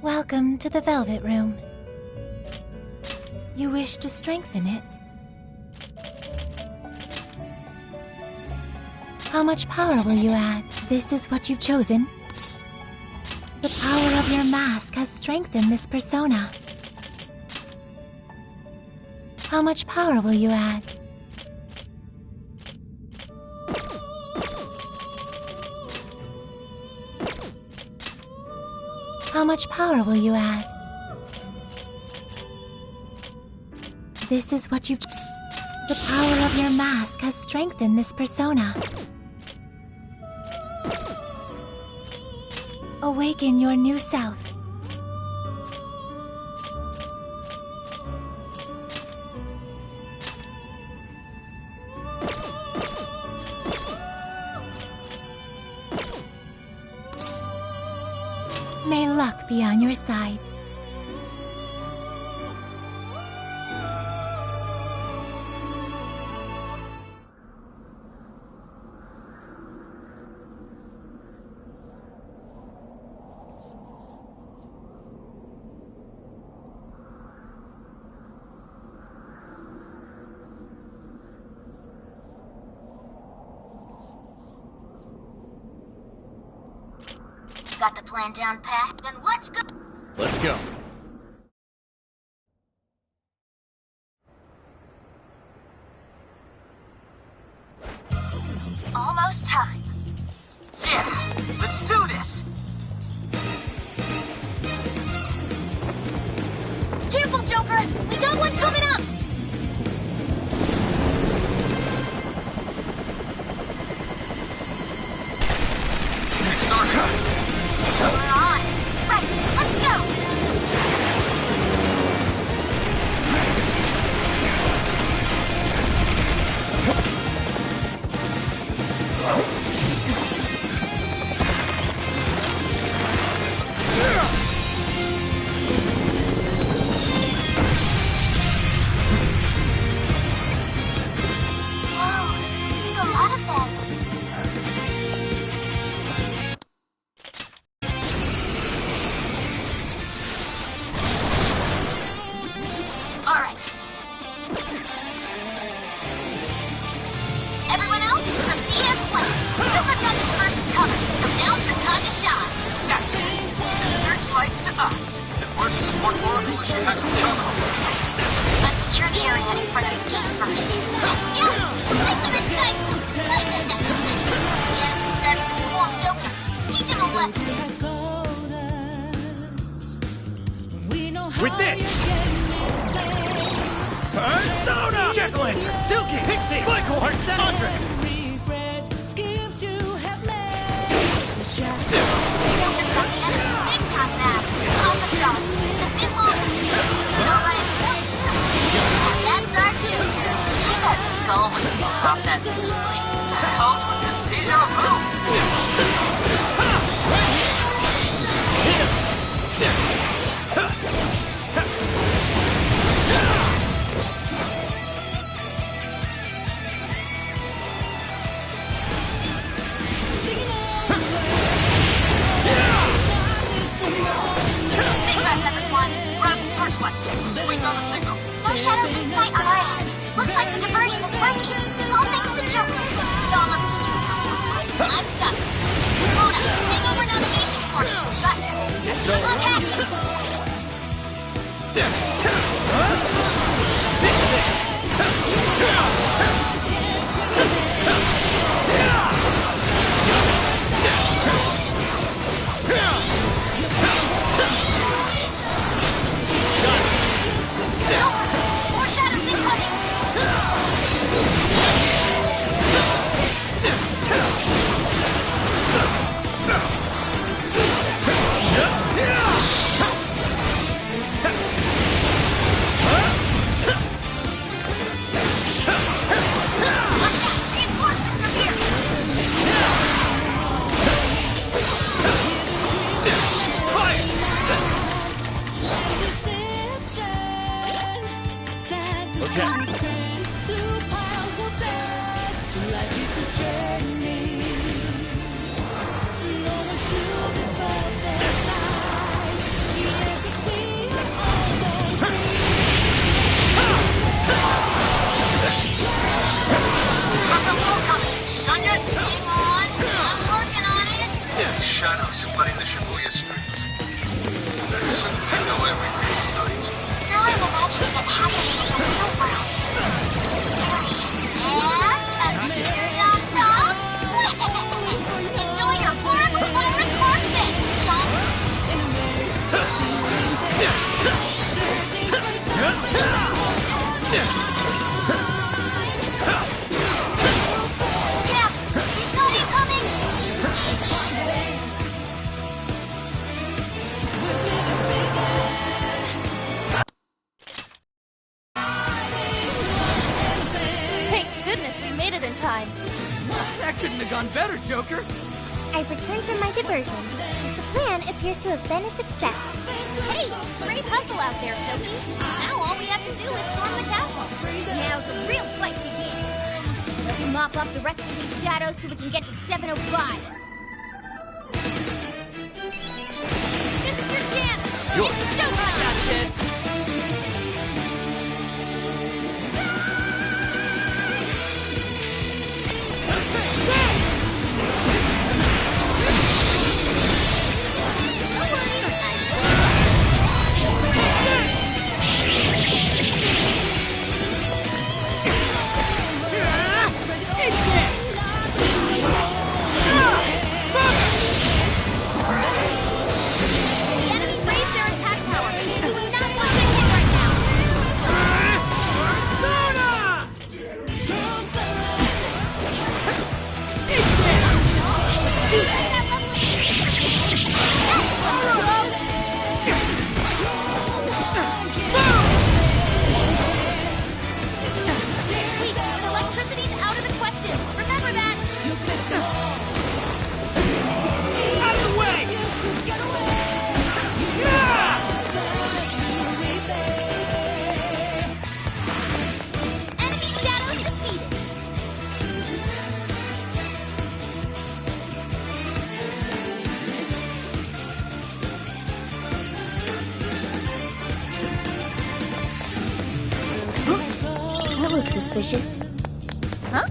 Welcome to the Velvet Room. You wish to strengthen it? How much power will you add? This is what you've chosen. The power of your mask has strengthened this persona. How much power will you add? How much power will you add? This is what you've... The power of your mask has strengthened this persona. Awaken your new self. May luck be on your side. Got the plan down pat? Then let's go! Let's go. Almost time. Yeah, let's do this! Careful, Joker! We got one coming up! It's started. We're on! Right, let's go! Whoa, there's a lot of them. Alright. Everyone else, proceed as planned. Joker's got the diversions covered, so now's your time to shine. That's it. The searchlight's to us. Then where's the support oracle as she hacks the terminal? Let's secure the area in front of the gate first. Yeah, slice them and dice them. Yeah, starting to swarm Joker. Teach him a lesson. With this! Spike-Horn! Andres! Joker's got the enemy big time mad. Awesome job. It's a bit longer. It's doing it all by itself, too. And that's our Joker. I bet Skull would pull off that ceiling. The hell's with this deja vu? Just waiting on the signal. No shadows in sight on our end. Looks like the diversion is working. All thanks to Joker. It's all up to you. I've got it. Mona, take over navigation for me. Gotcha. Good luck hacking. More shadows incoming! Shadows flooding the Shibuya streets. That certainly no everyday sight. Now I'm imagining it happening in the real world. Scary. And as a cherry on top, enjoy your horrible pirate parfait, chump. Yeah, he's not incoming. Thank goodness we made it in time. That couldn't have gone better, Joker. I've returned from my diversion. The plan appears to have been a success. Hey, great hustle out there, Sophie. Now all we have to do is storm the castle. Now the real fight begins. Let's mop up the rest of these shadows so we can get to 705. This is your chance. It's showtime. Kids. That looks suspicious. Huh?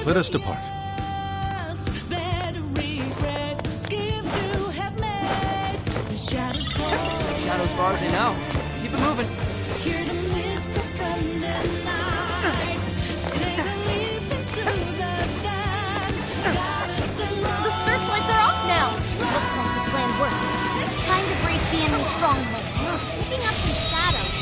Let us depart. Shadows far as they know. Keep it moving. The searchlights are off now. Looks like the plan worked. Time to breach the enemy's stronghold. Picking up some shadows.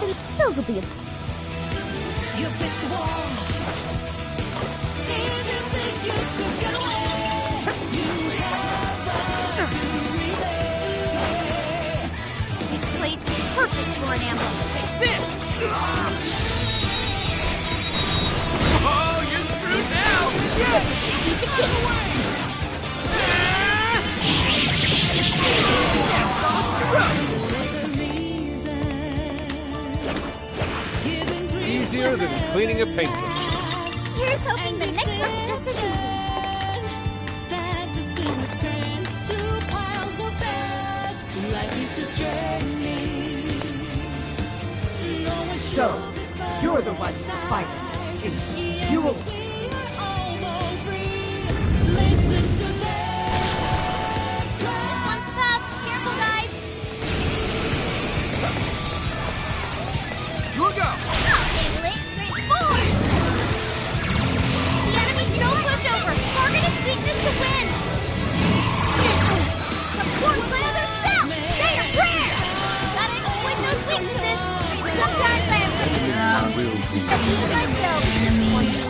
and those will be a... You pick the wall. If you think you could get away, you have us to relay. This place is perfect for an ambush. Take this! Oh, you're screwed now! Yes! He's a king! Easier than cleaning a paintbrush. Here's hoping the next one's just as easy. So, you're the ones to fight in this game. You will... This one's tough. Careful, guys. You'll go! The enemy's no pushover. Target its weakness to win. Support my other self. Say a prayer. Gotta exploit those weaknesses. Sometimes I have weaknesses. But even myself, this one's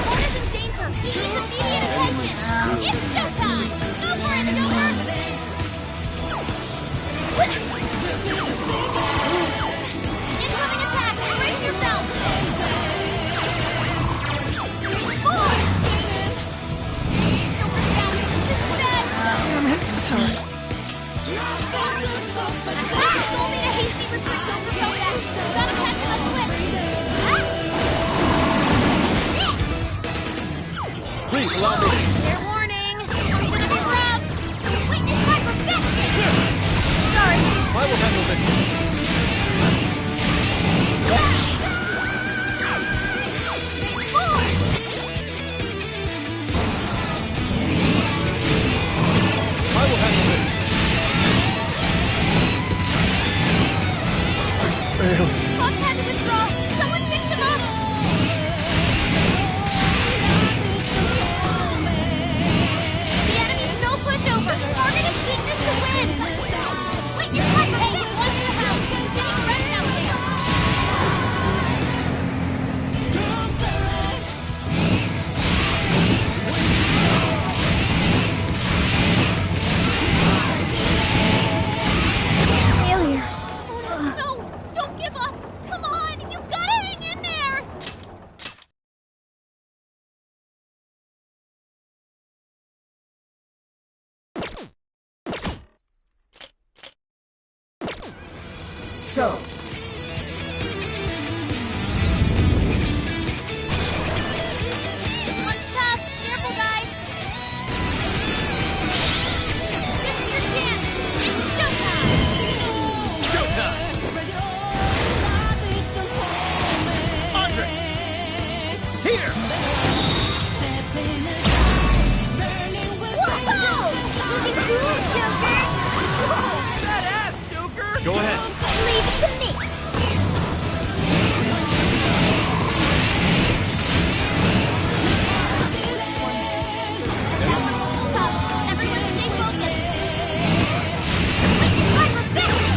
Horn is in danger. He needs immediate attention. It's showtime. Go for it, Joker. Incoming attack! Brace yourself! Damn it, sorry. Stole me a hasty retreat, don't go back. Gotta catch him up quick. Please allow me. Fair warning. It's gonna be rough. Witness my perfection! Sorry. I will handle this. I will handle this. Fox had to withdraw. Someone fix him up. The enemy's no pushover. Target its weakness to win. Witness my perfection. Watch the house. Getting rest out there. Failure. No, don't give up. Come on, you've got to hang in there. So, This one's tough. Careful, guys. This is your chance. It's showtime. Showtime! Andres! Here! Whoa! Looking cool, Joker. Badass, Joker! Go ahead. Leave it to me. That one's a little tough. Everyone stay focused. Witness my perfection.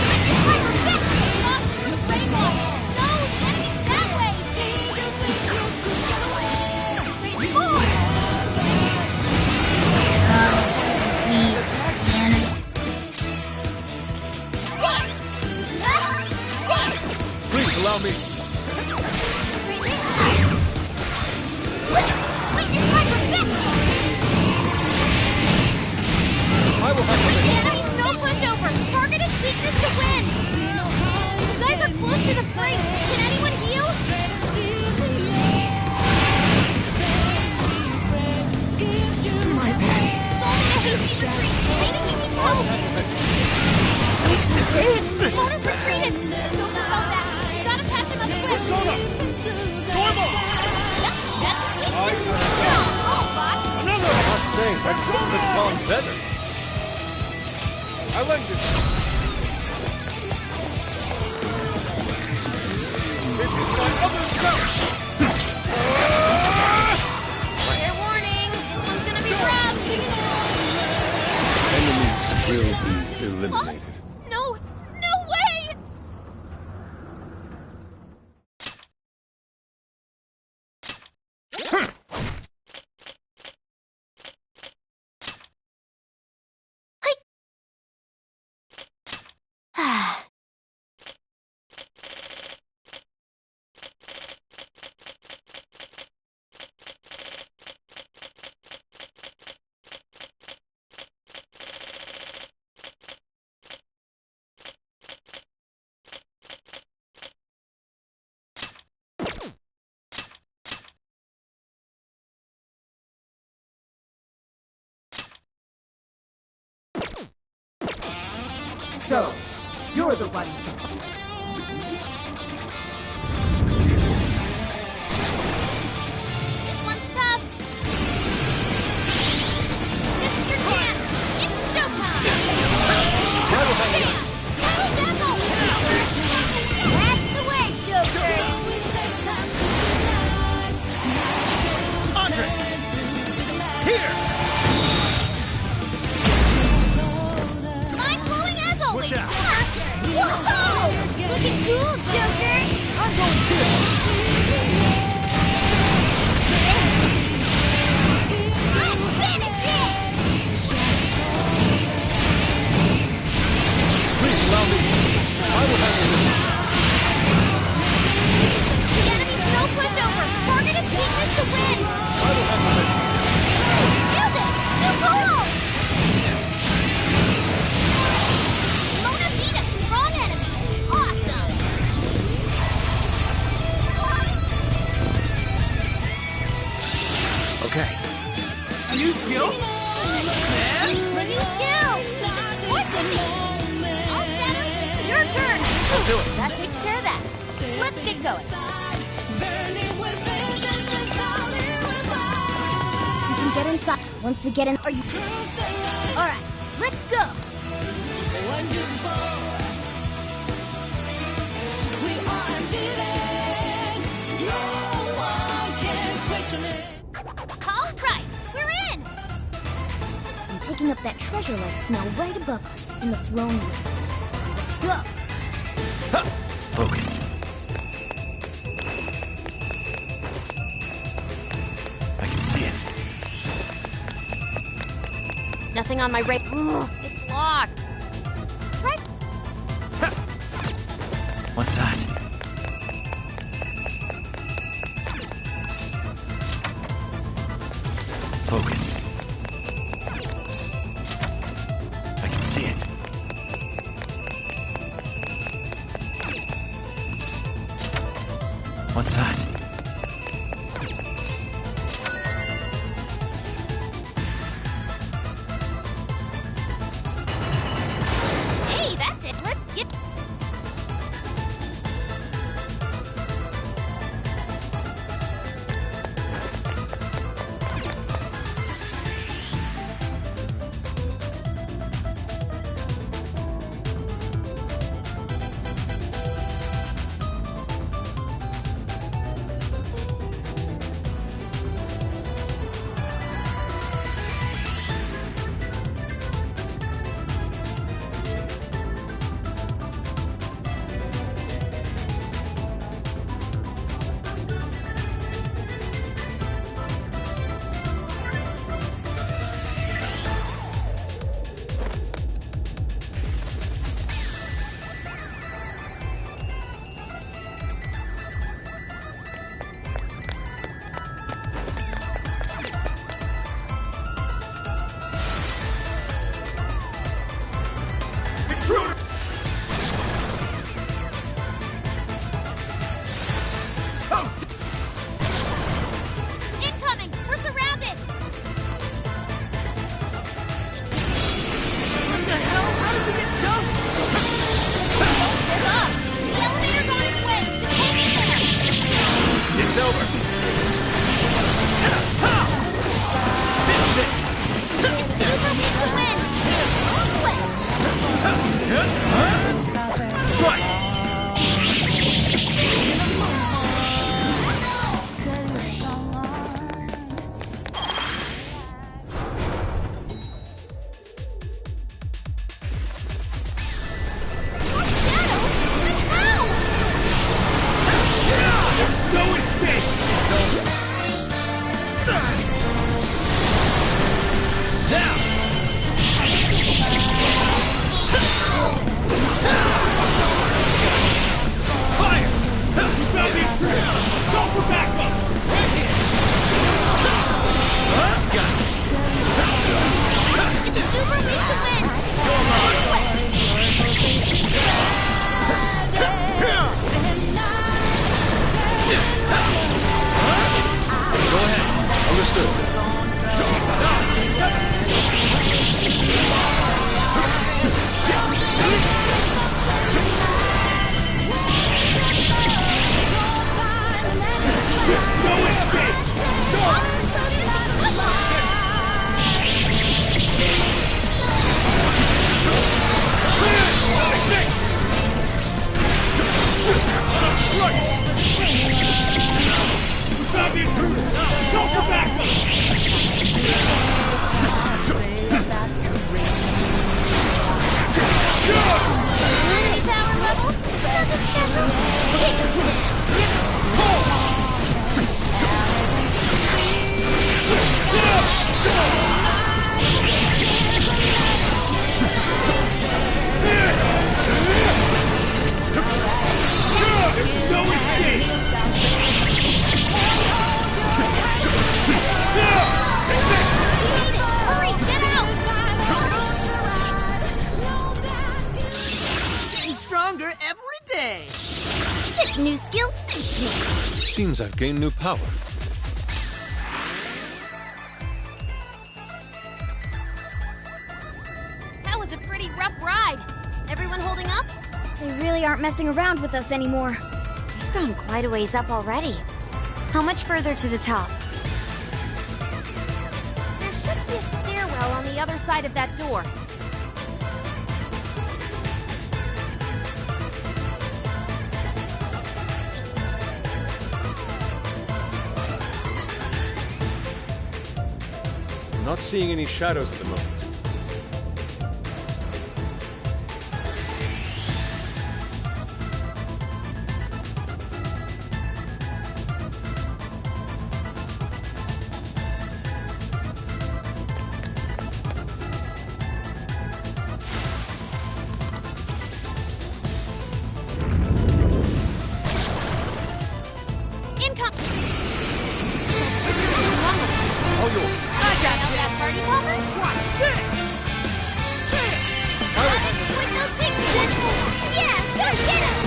Witness my perfection. Lost through the brainwash. No, the enemy's that way. Phase 4. Please allow me. Witness my perfection. I will handle The this. enemy's no pushover. Target its weakness to win. You guys are close to the brink. Can anyone heal? My bad. Stole me a hasty retreat. Maybe he needs help. Mona's retreated. Don't know about that. Gotta patch him up quick. Persona! Normal! Yep, that's his weakness. You're on call, Fox. Another! I must say, that couldn't have gone better. I like this. This is my other self! Fair warning. This one's gonna be rough. will be eliminated. No! No way! So, you're the ones to... This one's tough. This is your chance. It's showtime. Bam! Little Dazzle! That's the way, Joker. Andres! Here! Mind-blowing as always. Switch out. Whoa! Looking cool, Joker. I'm going to. I'm finished! Please allow me. I will handle this. The enemy's no pushover. Target his weakness to win. I will handle this. Nailed it! Too cool! Mona Zeta, strong enemy. Awesome! Okay. New skill? New skill! Make a support to me! All set. Your turn! I'll do it. That takes care of that. Let's get going. We can get inside. Once we get in... Are you... Alright, let's go! Alright, we're in! I'm picking up that treasure-like smell right above us, in the throne room. Let's go! Focus. I can see it. Nothing on my radar. It's locked. Right? What's that? Focus. I can see it. What's that? Hey, that's it. Let's get... This new skill suits me. Seems I've gained new power. That was a pretty rough ride. Everyone holding up? They really aren't messing around with us anymore. We've gone quite a ways up already. How much further to the top? There should be a stairwell on the other side of that door. Not seeing any shadows at the moment. All yours. Party popper? With those pictures! Yeah, go get him!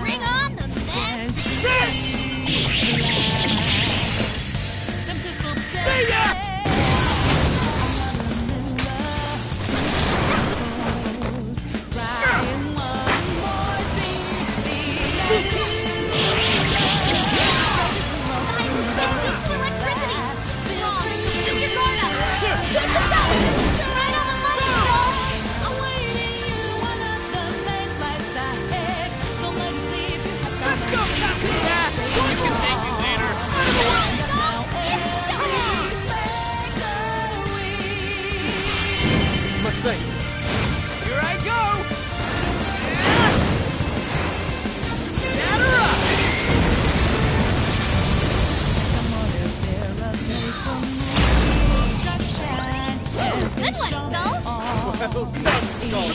Bring on the Much thanks. Here I go! Batter up! Good one, Skull! Well done, Skull.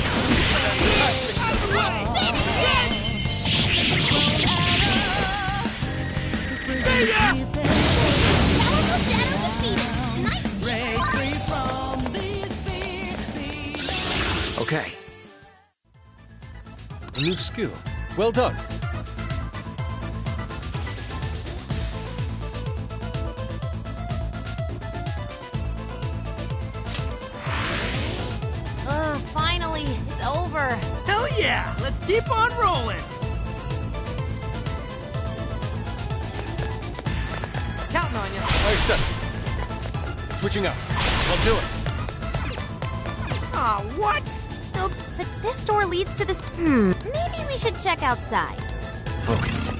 Okay. A new skill. Well done. Finally, it's over. Hell yeah! Let's keep on rolling! Counting on you. I accept. Switching out. I'll do it. Aw, what? No, but this door leads to this. Maybe we should check outside. Focus.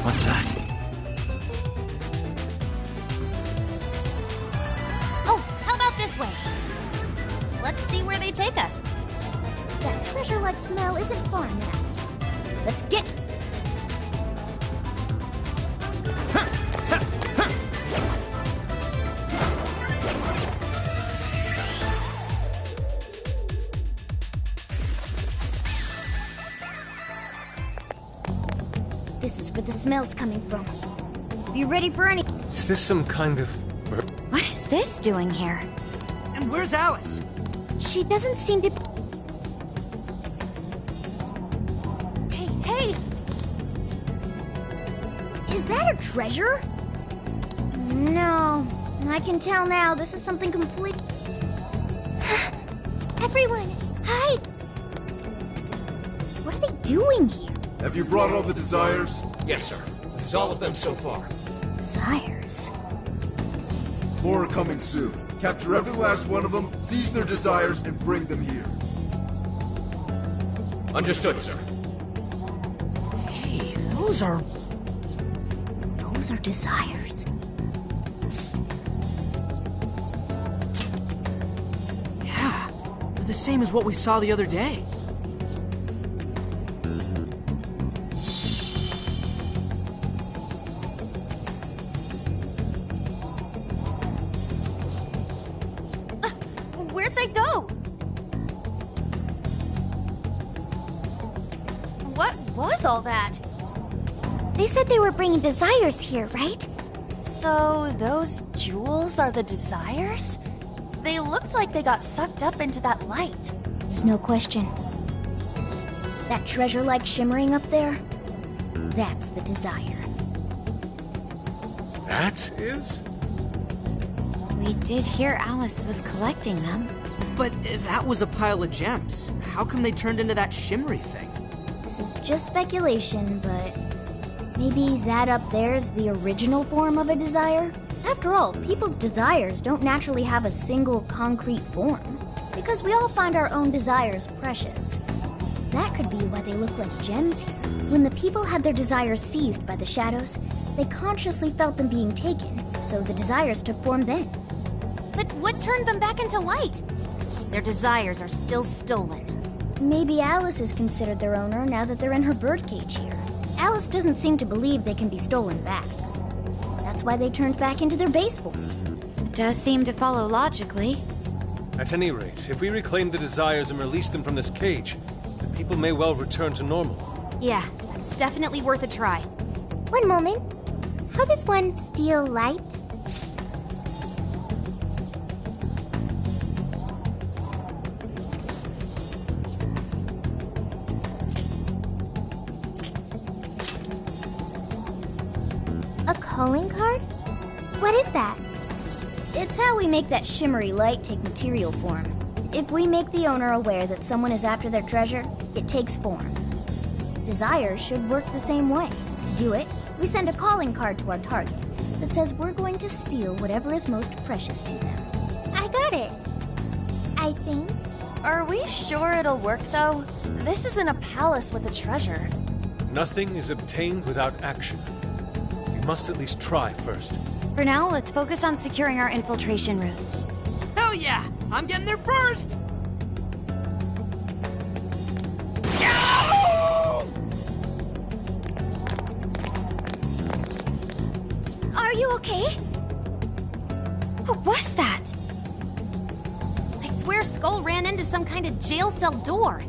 What's that? Oh, how about this way? Let's see where they take us. That treasure-like smell isn't far now. Let's get. This is where the smell's coming from. Be ready for any. Is this some kind of... What is this doing here? And where's Alice? She doesn't seem to. Hey! Is that a treasure? No. I can tell now this is something complete. Everyone, hide! What are they doing here? Have you brought all the desires? Yes, sir. This is all of them so far. Desires? More are coming soon. Capture every last one of them, seize their desires, and bring them here. Understood, sir. Hey, those are desires. Yeah, they're the same as what we saw the other day. Where'd they go? all that? They said they were bringing desires here, right? So those jewels are the desires? They looked like they got sucked up into that light. There's no question. That treasure-like shimmering up there, that's the desire. That is? We did hear Alice was collecting them. But that was a pile of gems. How come they turned into that shimmery thing? This is just speculation, but maybe that up there's the original form of a desire? After all, people's desires don't naturally have a single concrete form, because we all find our own desires precious. That could be why they look like gems here. When the people had their desires seized by the shadows, they consciously felt them being taken, so the desires took form then. But what turned them back into light? Their desires are still stolen. Maybe Alice is considered their owner now that they're in her birdcage here. Alice doesn't seem to believe they can be stolen back. That's why they turned back into their base form. It does seem to follow logically. At any rate, if we reclaim the desires and release them from this cage, the people may well return to normal. Yeah, that's definitely worth a try. One moment. How does one steal light? A calling card? What is that? It's how we make that shimmery light take material form. If we make the owner aware that someone is after their treasure, it takes form. Desires should work the same way. To do it, we send a calling card to our target that says we're going to steal whatever is most precious to them. I got it. I think. Are we sure it'll work, though? This isn't a palace with a treasure. Nothing is obtained without action. We must at least try first. For now, let's focus on securing our infiltration route. Hell yeah! I'm getting there first! Are you okay? What was that? I swear Skull ran into some kind of jail cell door.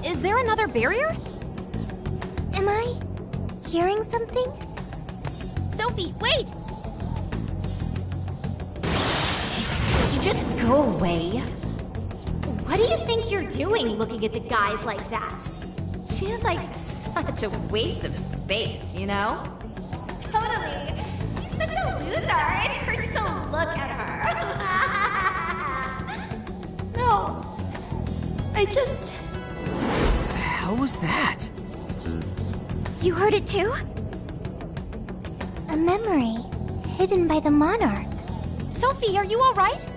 Is there another barrier? Am I hearing something? Sophie, wait! You just go away. What do you think you're doing looking at the guys like that? She's like such a waste of space, you know? Totally. She's such a loser. It hurts to look at her. No. I just... What the hell was that? You heard it too? A memory hidden by the monarch. Sophie, are you all right?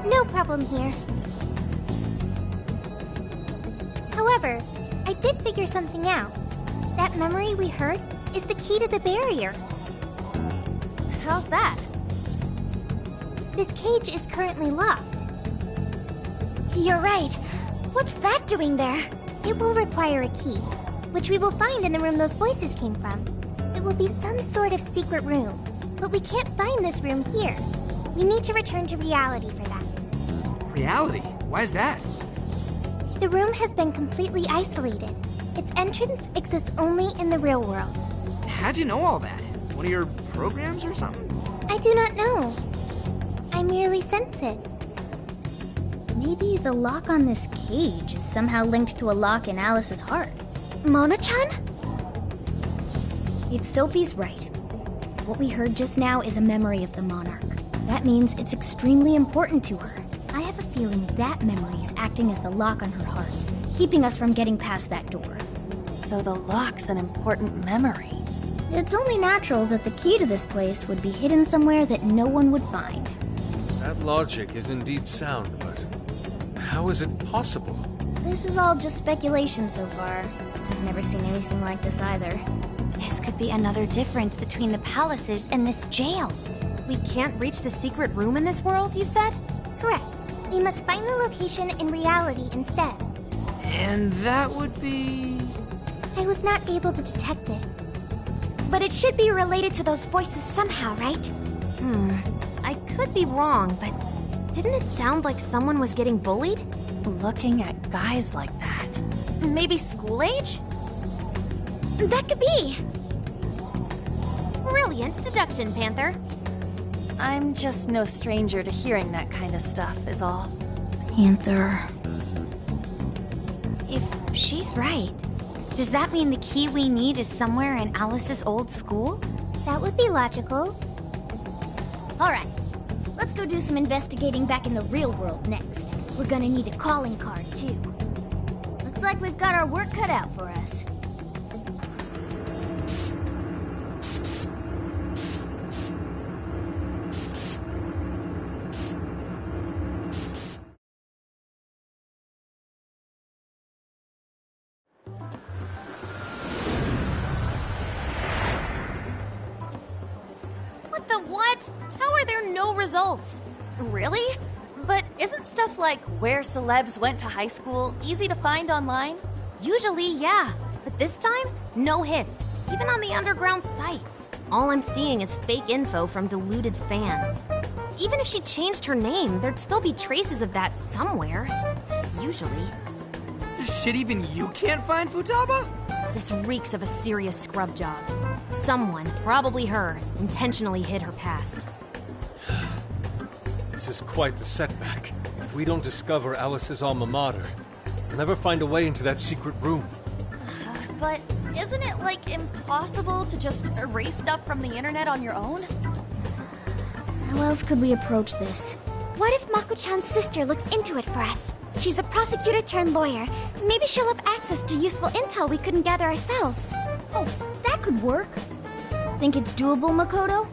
No problem here. However, I did figure something out. That memory we heard is the key to the barrier. How's that? This cage is currently locked. You're right. What's that doing there? It will require a key, which we will find in the room those voices came from. It will be some sort of secret room, but we can't find this room here. We need to return to reality for that. Reality? Why is that? The room has been completely isolated. Its entrance exists only in the real world. How'd you know all that? One of your programs or something? I do not know. I merely sense it. Maybe the lock on this cage is somehow linked to a lock in Alice's heart. Mona-chan? If Sophie's right, what we heard just now is a memory of the monarch. That means it's extremely important to her. I have a feeling that memory is acting as the lock on her heart, keeping us from getting past that door. So the lock's an important memory. It's only natural that the key to this place would be hidden somewhere that no one would find. That logic is indeed sound, but how is it possible? This is all just speculation so far. I've never seen anything like this either. This could be another difference between the palaces and this jail. We can't reach the secret room in this world, you said? Correct. We must find the location in reality instead. And that would be... I was not able to detect it. But it should be related to those voices somehow, right? I could be wrong, but didn't it sound like someone was getting bullied? Looking at guys like that. Maybe school age? That could be. Brilliant deduction, Panther. I'm just no stranger to hearing that kind of stuff, is all. Panther. If she's right, does that mean the key we need is somewhere in Alice's old school? That would be logical. Alright, let's go do some investigating back in the real world next. We're gonna need a calling card, too. Looks like we've got our work cut out for us. What the what? How are there no results? Really? But isn't stuff like where celebs went to high school easy to find online? Usually, yeah. But this time, no hits, even on the underground sites. All I'm seeing is fake info from deluded fans. Even if she changed her name, there'd still be traces of that somewhere. Usually. Shit, even you can't find Futaba? This reeks of a serious scrub job. Someone, probably her, intentionally hid her past. This is quite the setback. If we don't discover Alice's alma mater, we'll never find a way into that secret room. But isn't it, like, impossible to just erase stuff from the internet on your own? How else could we approach this? What if Mako-chan's sister looks into it for us? She's a prosecutor turned lawyer. Maybe she'll have access to useful intel we couldn't gather ourselves. Oh, that could work. Think it's doable, Makoto?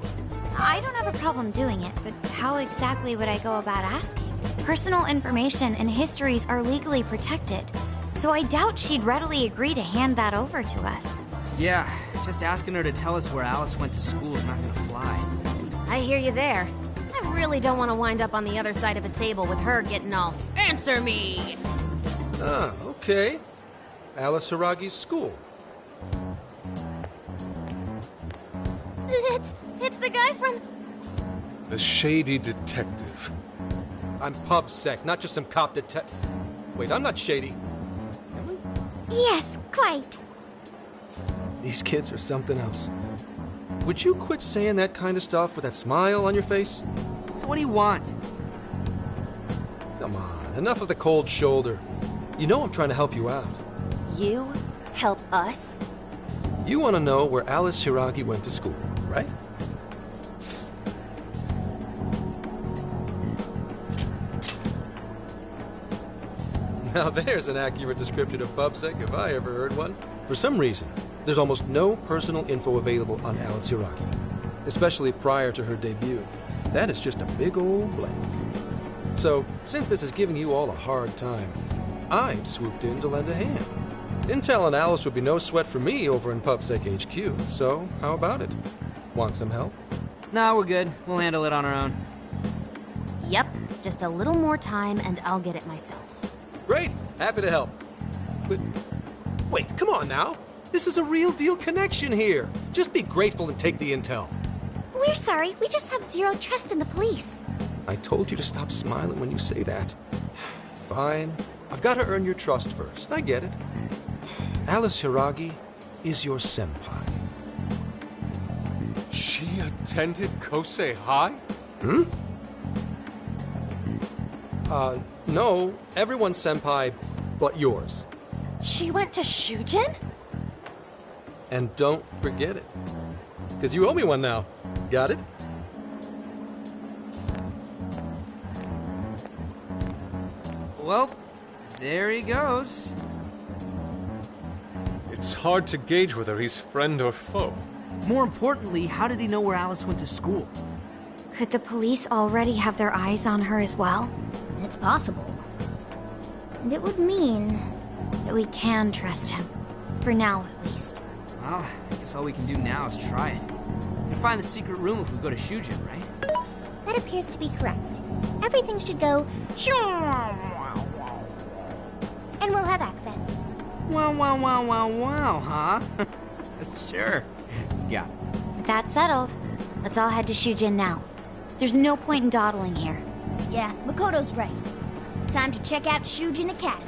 I don't have a problem doing it, but how exactly would I go about asking? Personal information and histories are legally protected, so I doubt she'd readily agree to hand that over to us. Yeah, just asking her to tell us where Alice went to school is not gonna fly. I hear you there. I really don't want to wind up on the other side of a table with her getting all, "Answer me!" Ah, okay. Alice Hiragi's school. It's the guy from... The shady detective. I'm PubSec, not just some cop detective. Wait, I'm not shady. Yes, quite. These kids are something else. Would you quit saying that kind of stuff with that smile on your face? So what do you want? Come on, enough of the cold shoulder. You know I'm trying to help you out. You help us? You want to know where Alice Hiragi went to school, right? Now there's an accurate description of PubSec if I ever heard one. For some reason, there's almost no personal info available on Alice Hiragi, especially prior to her debut. That is just a big old blank. So, since this is giving you all a hard time, I've swooped in to lend a hand. Intel on Alice would be no sweat for me over in PubSec HQ, so how about it? Want some help? Nah, we're good. We'll handle it on our own. Yep, just a little more time and I'll get it myself. Great! Happy to help. But, wait, come on now. This is a real deal connection here. Just be grateful and take the intel. We're sorry, we just have zero trust in the police. I told you to stop smiling when you say that. Fine. I've got to earn your trust first. I get it. Alice Hiragi is your senpai. She attended Kosei High? Hmm? No. Everyone's senpai but yours. She went to Shujin? And don't forget it. Because you owe me one now. Got it? Well, there he goes. It's hard to gauge whether he's friend or foe. More importantly, how did he know where Alice went to school? Could the police already have their eyes on her as well? It's possible. And it would mean that we can trust him. For now, at least. Well, I guess all we can do now is try it. We can find the secret room if we go to Shujin, right? That appears to be correct. Everything should go... and we'll have access. Wow, wow, wow, wow, wow, huh? Sure. Yeah. With that settled, let's all head to Shujin now. There's no point in dawdling here. Yeah, Makoto's right. Time to check out Shujin Academy.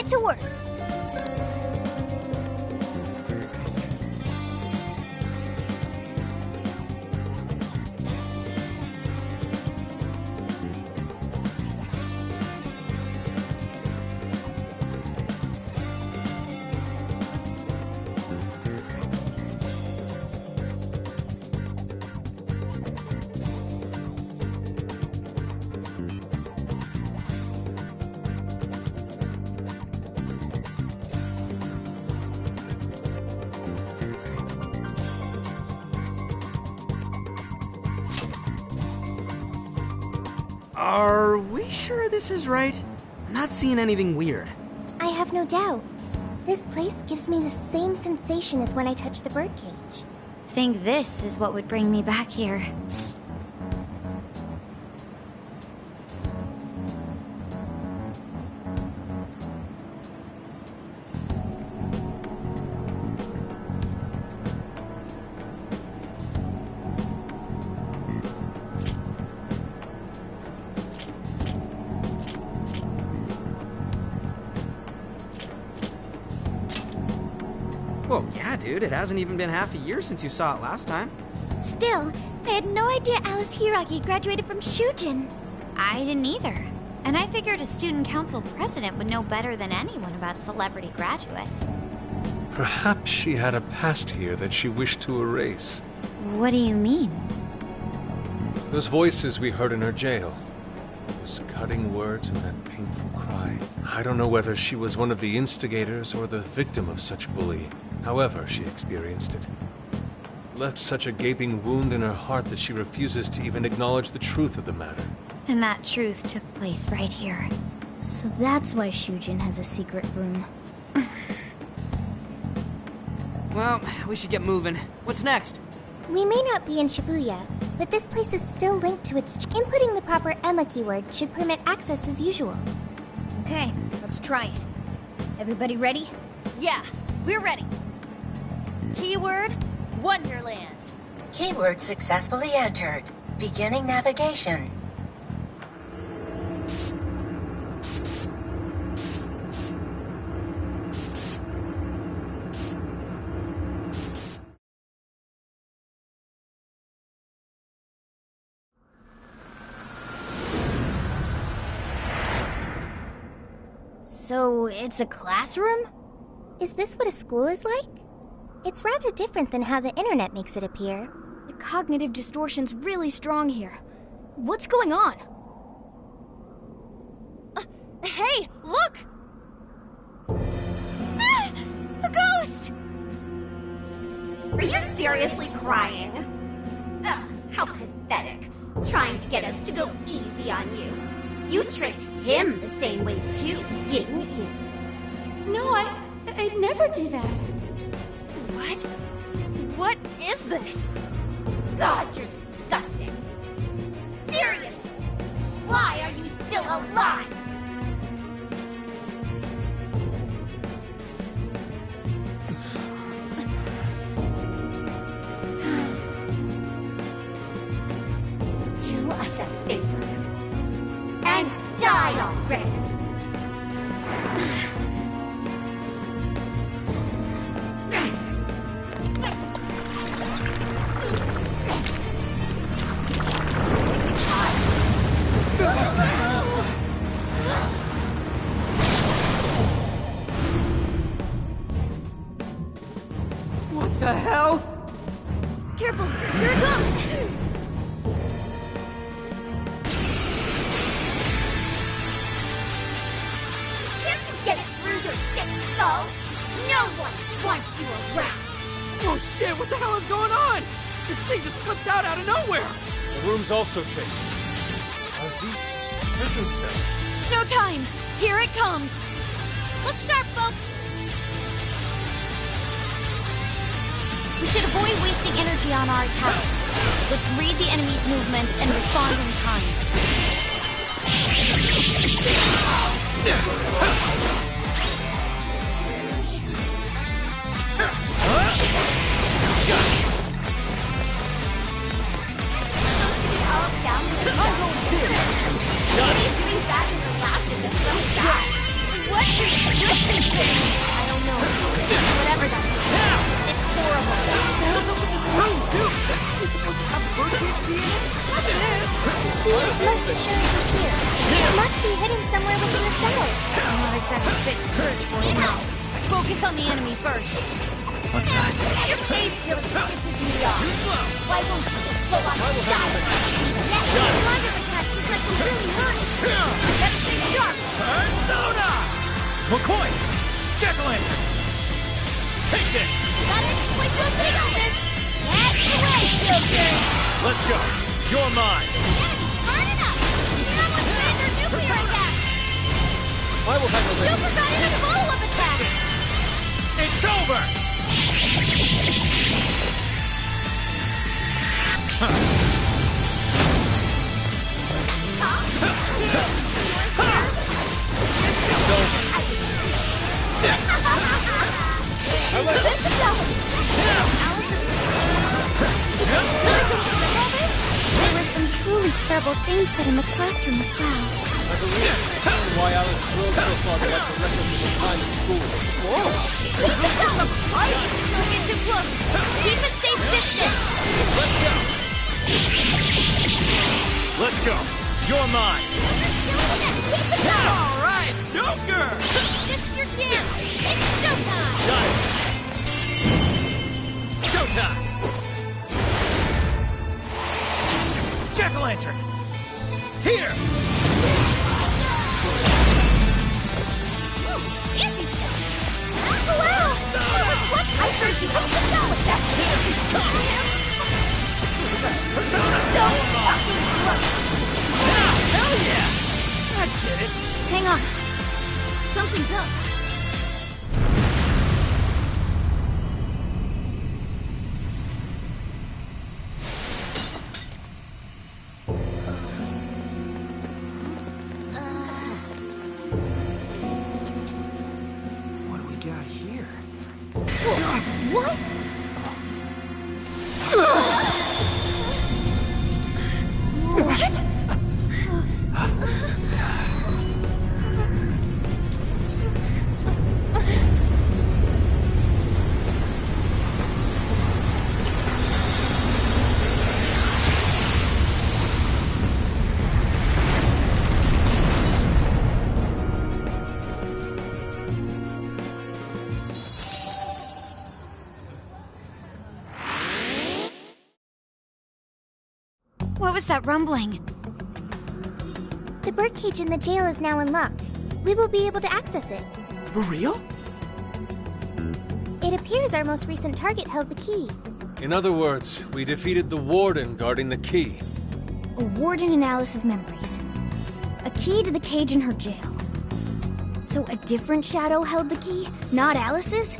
to work. Are we sure this is right? I'm not seeing anything weird. I have no doubt. This place gives me the same sensation as when I touched the birdcage. Think this is what would bring me back here. Well, yeah, dude, it hasn't even been half a year since you saw it last time. Still, I had no idea Alice Hiragi graduated from Shujin. I didn't either. And I figured a student council president would know better than anyone about celebrity graduates. Perhaps she had a past here that she wished to erase. What do you mean? Those voices we heard in her jail. Those cutting words and that painful cry. I don't know whether she was one of the instigators or the victim of such bullying. However she experienced it. It left such a gaping wound in her heart that she refuses to even acknowledge the truth of the matter. And that truth took place right here. So that's why Shujin has a secret room. Well, we should get moving. What's next? We may not be in Shibuya, but this place is still linked to its... Inputting the proper Emma keyword should permit access as usual. Okay, let's try it. Everybody ready? Yeah, we're ready. Keyword, Wonderland. Keyword successfully entered. Beginning navigation. So, it's a classroom? Is this what a school is like? It's rather different than how the internet makes it appear. The cognitive distortion's really strong here. What's going on? Hey, look! Ah, a ghost! Are you seriously crying? Ugh, how pathetic. Trying to get us to go easy on you. You tricked him the same way too, didn't you? No, I'd never do that. What? What is this? God, you're disgusting. Seriously, why are you still alive? Do us a favor and die already. What the hell? Careful, here it comes! Can't you get it through your thick skull? No one wants you around. Oh shit, what the hell is going on? This thing just flipped out of nowhere! The room's also changed. Are these prison cells? No time! Here it comes! Look sharp, folks! We should avoid wasting energy on our attacks. Let's read the enemy's movements and respond in kind. What is with Focus on the enemy first. What's that? Your face really pisses me off. Why won't you just go on and die? That wonder attack seems like we're really hurting. Better stay sharp. Persona! McCoy! Jack-o'-lantern! Take this! Gotta exploit those weaknesses. That's the way, Joker. Let's go. You're mine. Burning up. You're on with standard nuclear attack. I will handle this. Joker got in a follow-up attack. It's over! It's over. This is There were some truly terrible things said in the classroom as well. I believe it's why Alice drove so far to let the records of the time in school. Don't get too close. Keep a safe distance. Let's go. You're mine. All right, Joker! This is your chance. It's showtime. Got it. Showtime. Jack-o'-lantern. Here. Easy stuff. Wow! What? I heard you have to go with that. Don't fucking close. Hell yeah! I did it! Hang on. Something's up. What do we got here? What? What? What was that rumbling? The birdcage in the jail is now unlocked. We will be able to access it. For real? It appears our most recent target held the key. In other words, we defeated the warden guarding the key. A warden in Alice's memories. A key to the cage in her jail. So a different shadow held the key, not Alice's?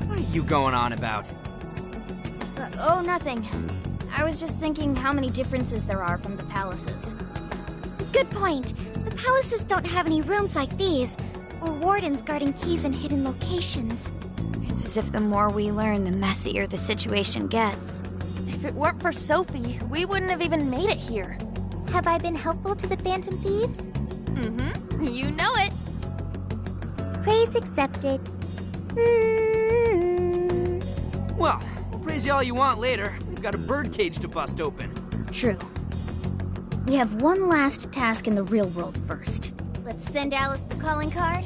What are you going on about? Oh, nothing. I was just thinking how many differences there are from the palaces. Good point. The palaces don't have any rooms like these, or wardens guarding keys in hidden locations. It's as if the more we learn, the messier the situation gets. If it weren't for Sophie, we wouldn't have even made it here. Have I been helpful to the Phantom Thieves? Mm-hmm. You know it. Praise accepted. Well, we'll praise you all you want later. We've got a birdcage to bust open. True. We have one last task in the real world first. Let's send Alice the calling card.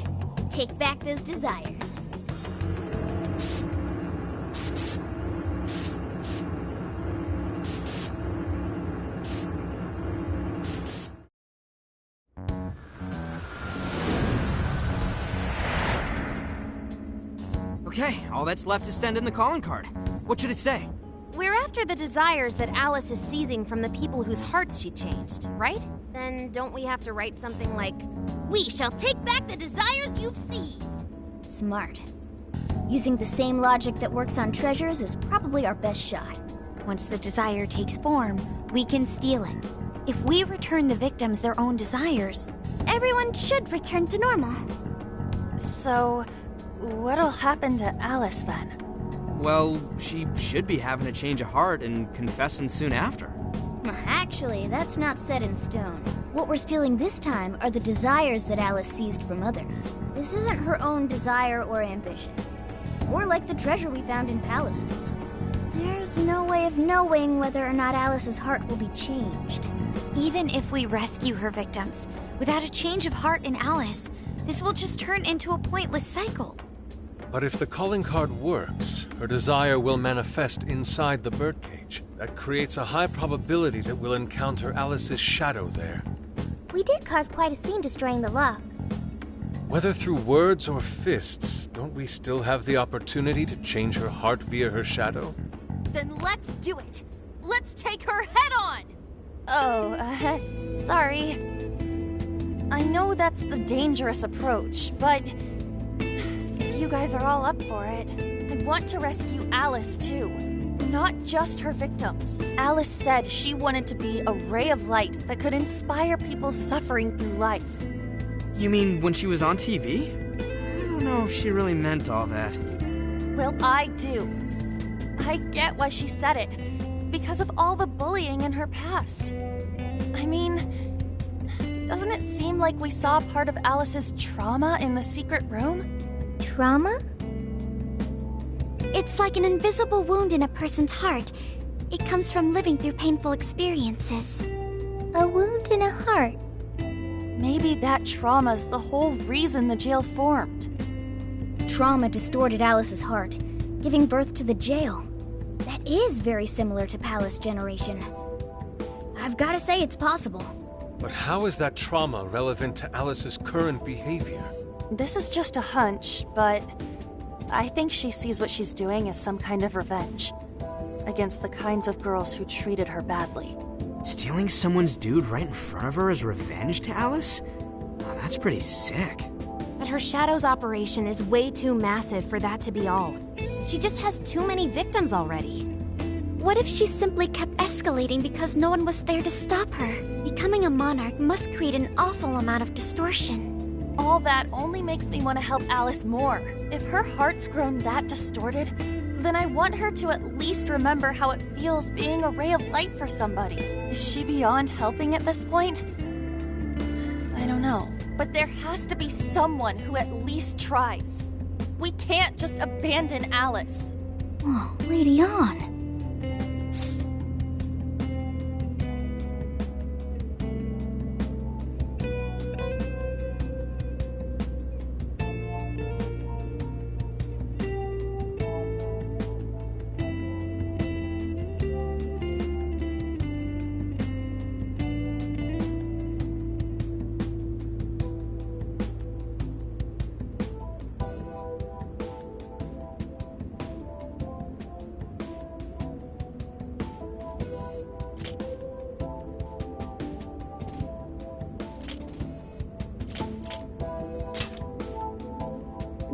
Take back those desires. Okay, all that's left is send in the calling card. What should it say? We're after the desires that Alice is seizing from the people whose hearts she changed, right? Then don't we have to write something like, We shall take back the desires you've seized. Smart. Using the same logic that works on treasures is probably our best shot. Once the desire takes form, we can steal it. If we return the victims their own desires, everyone should return to normal. So, what'll happen to Alice then? Well, she should be having a change of heart and confessing soon after. Actually, that's not set in stone. What we're stealing this time are the desires that Alice seized from others. This isn't her own desire or ambition. More like the treasure we found in palaces. There's no way of knowing whether or not Alice's heart will be changed. Even if we rescue her victims, without a change of heart in Alice, this will just turn into a pointless cycle. But if the calling card works, her desire will manifest inside the birdcage. That creates a high probability that we'll encounter Alice's shadow there. We did cause quite a scene destroying the lock. Whether through words or fists, don't we still have the opportunity to change her heart via her shadow? Then let's do it! Let's take her head on! Oh, sorry. I know that's the dangerous approach, but if you guys are all up for it, I want to rescue Alice too. Not just her victims. Alice said she wanted to be a ray of light that could inspire people suffering through life. You mean when she was on TV? I don't know if she really meant all that. Well, I do. I get why she said it, because of all the bullying in her past. I mean, doesn't it seem like we saw part of Alice's trauma in the secret room? Trauma? It's like an invisible wound in a person's heart. It comes from living through painful experiences. A wound in a heart? Maybe that trauma's the whole reason the jail formed. Trauma distorted Alice's heart, giving birth to the jail. That is very similar to Palace Generation. I've gotta say it's possible. But how is that trauma relevant to Alice's current behavior? This is just a hunch, but I think she sees what she's doing as some kind of revenge against the kinds of girls who treated her badly. Stealing someone's dude right in front of her as revenge to Alice? Oh, that's pretty sick. But her Shadow's operation is way too massive for that to be all. She just has too many victims already. What if she simply kept escalating because no one was there to stop her? Becoming a monarch must create an awful amount of distortion. All that only makes me want to help Alice more. If her heart's grown that distorted, then I want her to at least remember how it feels being a ray of light for somebody. Is she beyond helping at this point? I don't know. But there has to be someone who at least tries. We can't just abandon Alice. Oh, Lady Ann.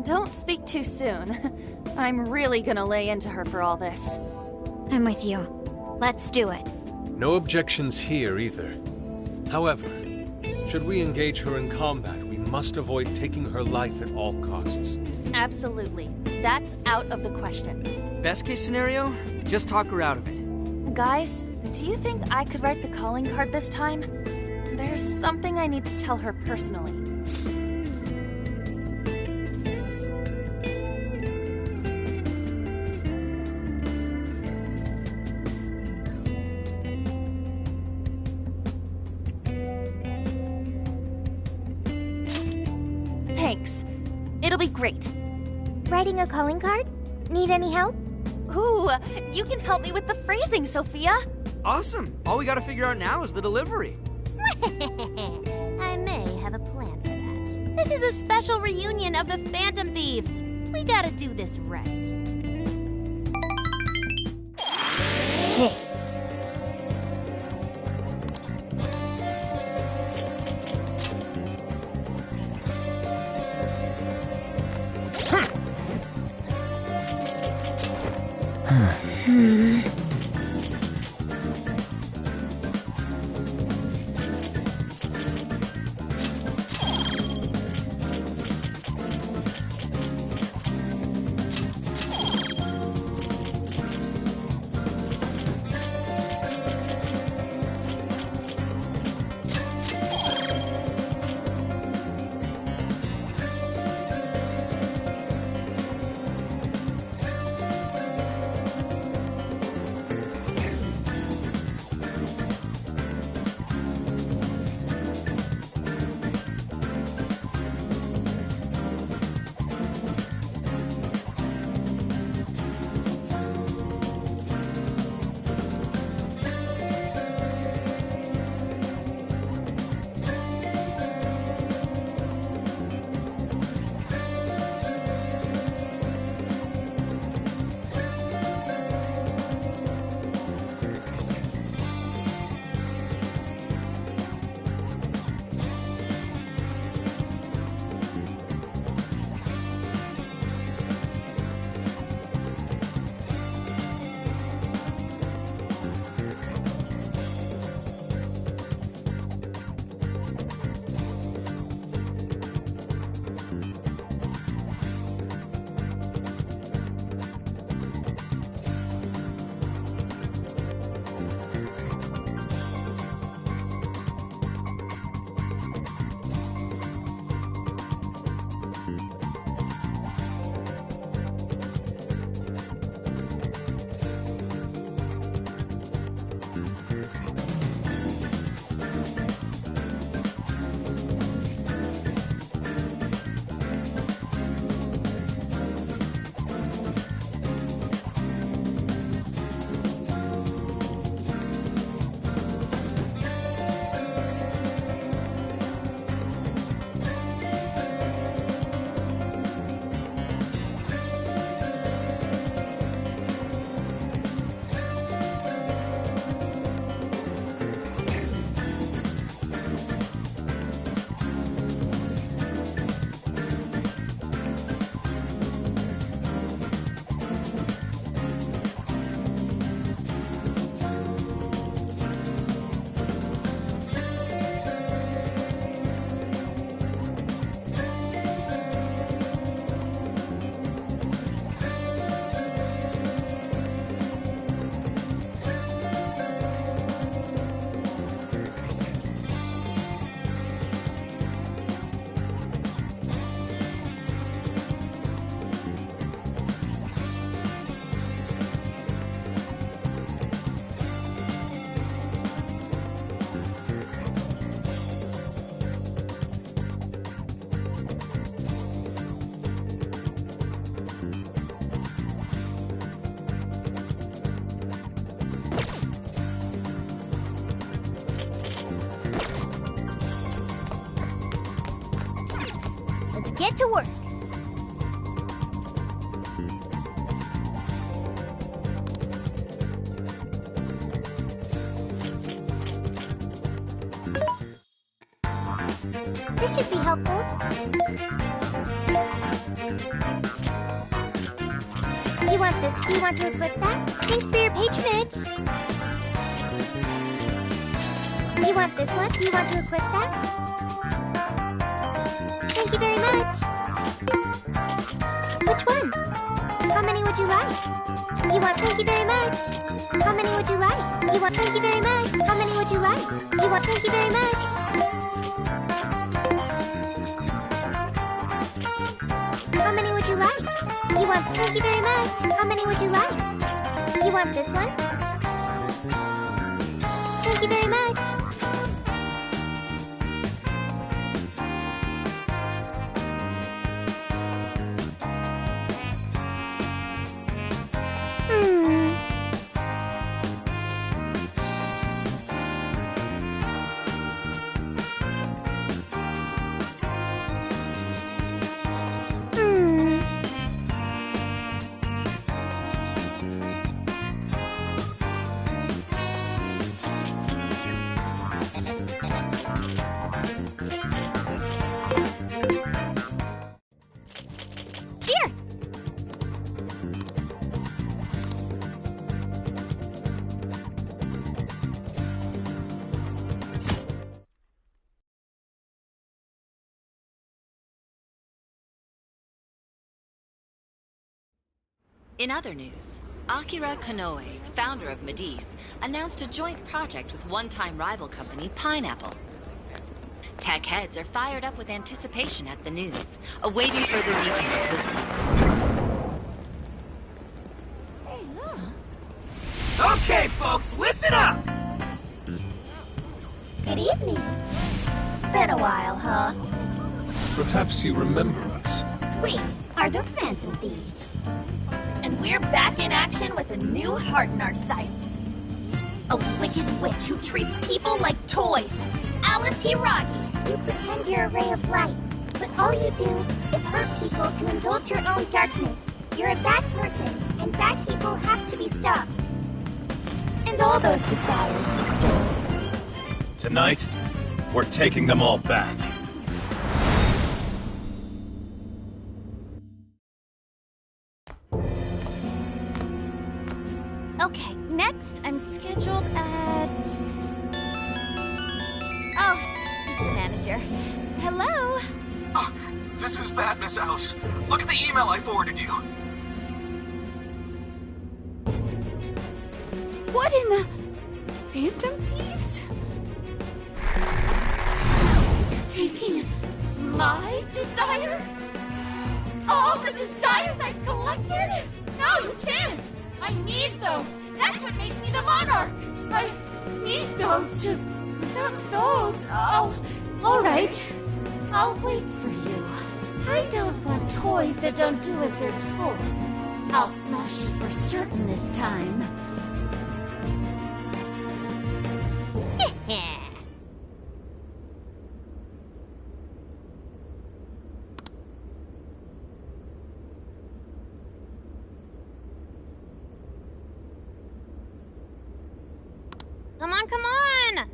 Don't speak too soon. I'm really gonna lay into her for all this. I'm with you. Let's do it. No objections here either. However, should we engage her in combat, we must avoid taking her life at all costs. Absolutely. That's out of the question. Best case scenario, just talk her out of it. Guys, do you think I could write the calling card this time? There's something I need to tell her personally. Thanks. It'll be great. Writing a calling card? Need any help? Ooh, you can help me with the phrasing, Sophia. Awesome. All we gotta figure out now is the delivery. I may have a plan for that. This is a special reunion of the Phantom Thieves. We gotta do this right. Hey. get to work. This should be helpful. You want this? Do you want to equip that? Thanks for your patronage. You want this one? Do you want to equip that? Thank you very much. Which one? How many would you like? You want thank you very much. How many would you like? You want thank you very much. How many would you like? You want thank you very much. How many would you like? You want thank you very much. How many would you like? You want this one? Thank you very much. In other news, Akira Konoe, founder of Medice, announced a joint project with one-time rival company Pineapple. Tech heads are fired up with anticipation at the news, awaiting further details with Hey, look. Okay, folks, listen up! Good evening. Been a while, huh? Perhaps you remember us. We are the Phantom Thieves. And we're back in action with a new heart in our sights. A wicked witch who treats people like toys. Alice Hiragi. You pretend you're a ray of light, but all you do is hurt people to indulge your own darkness. You're a bad person, and bad people have to be stopped. And all those desires you stole. Tonight, we're taking them all back. Okay, next I'm scheduled at... Oh, it's the manager. Hello? Oh, this is bad, Miss Alice. Look at the email I forwarded you. What in the... Phantom Thieves? Taking my desire? All the desires I've collected? No, you can't! I need those! That's what makes me the monarch! I need those to... Without those, alright. I'll wait for you. I don't want toys that don't do as they're told. I'll smash it for certain this time. Come on, come on!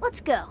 Let's go.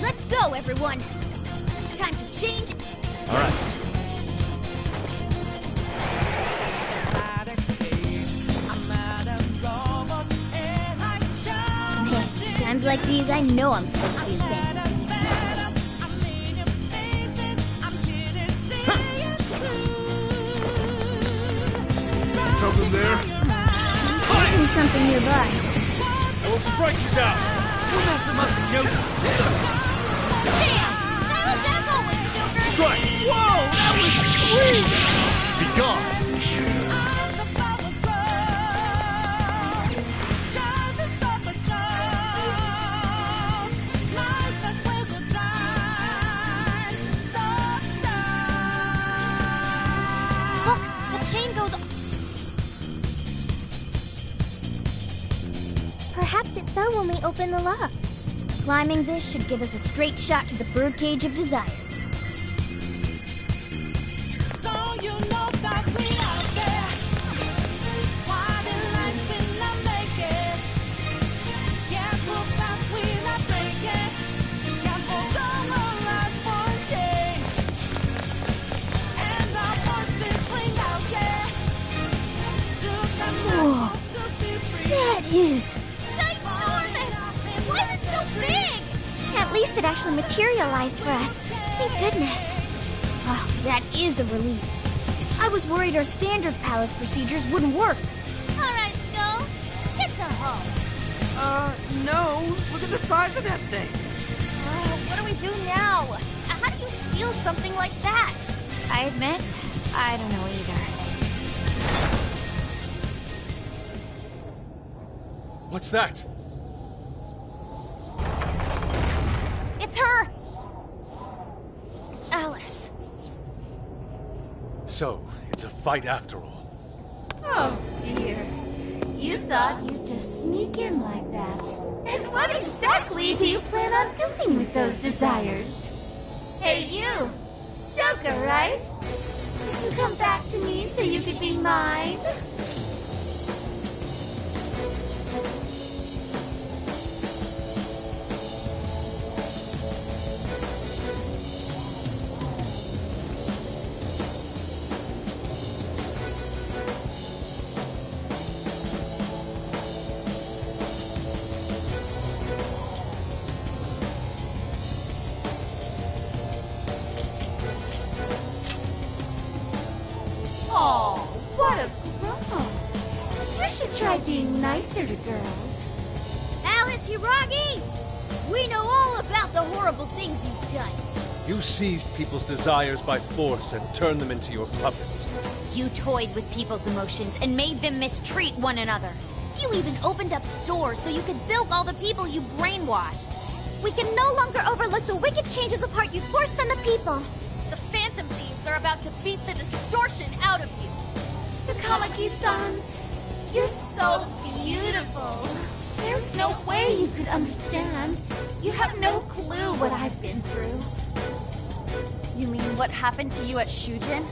Let's go, everyone! time to change. All right. Man, times like these, I know I'm supposed to be in Phantom. Something there? Seeing something nearby. I will strike you down. We'll mess him up and kill him. Damn! Stylish as always, Joker! Strike! Whoa, that was sweet! Be gone! Look, the chain goes... Perhaps it fell when we opened the lock. Climbing this should give us a straight shot to the birdcage of desires. Whoa, that is... ginormous! Why is it so big? At least it actually materialized for us. Thank goodness. Oh, that is a relief. I was worried our standard palace procedures wouldn't work. All right, Skull. Get to home. No. Look at the size of that thing. What do we do now? How do you steal something like that? I admit, I don't know either. What's that? It's her! Alice. So, it's a fight after all. Oh, dear. You thought you'd just sneak in like that. And what exactly do you plan on doing with those desires? Hey, you! Joker, right? Did you come back to me so you could be mine? Oh, what a grown. You should try being nicer to girls. Alice Hiragi! We know all about the horrible things you've done. You seized people's desires by force and turned them into your puppets. You toyed with people's emotions and made them mistreat one another. You even opened up stores so you could bilk all the people you brainwashed. We can no longer overlook the wicked changes of heart you forced on the people. The Phantom Thieves are about to beat the distortion out of you. Takamaki-san, you're so beautiful. There's no way you could understand. You have no clue what I've been through. You mean what happened to you at Shujin?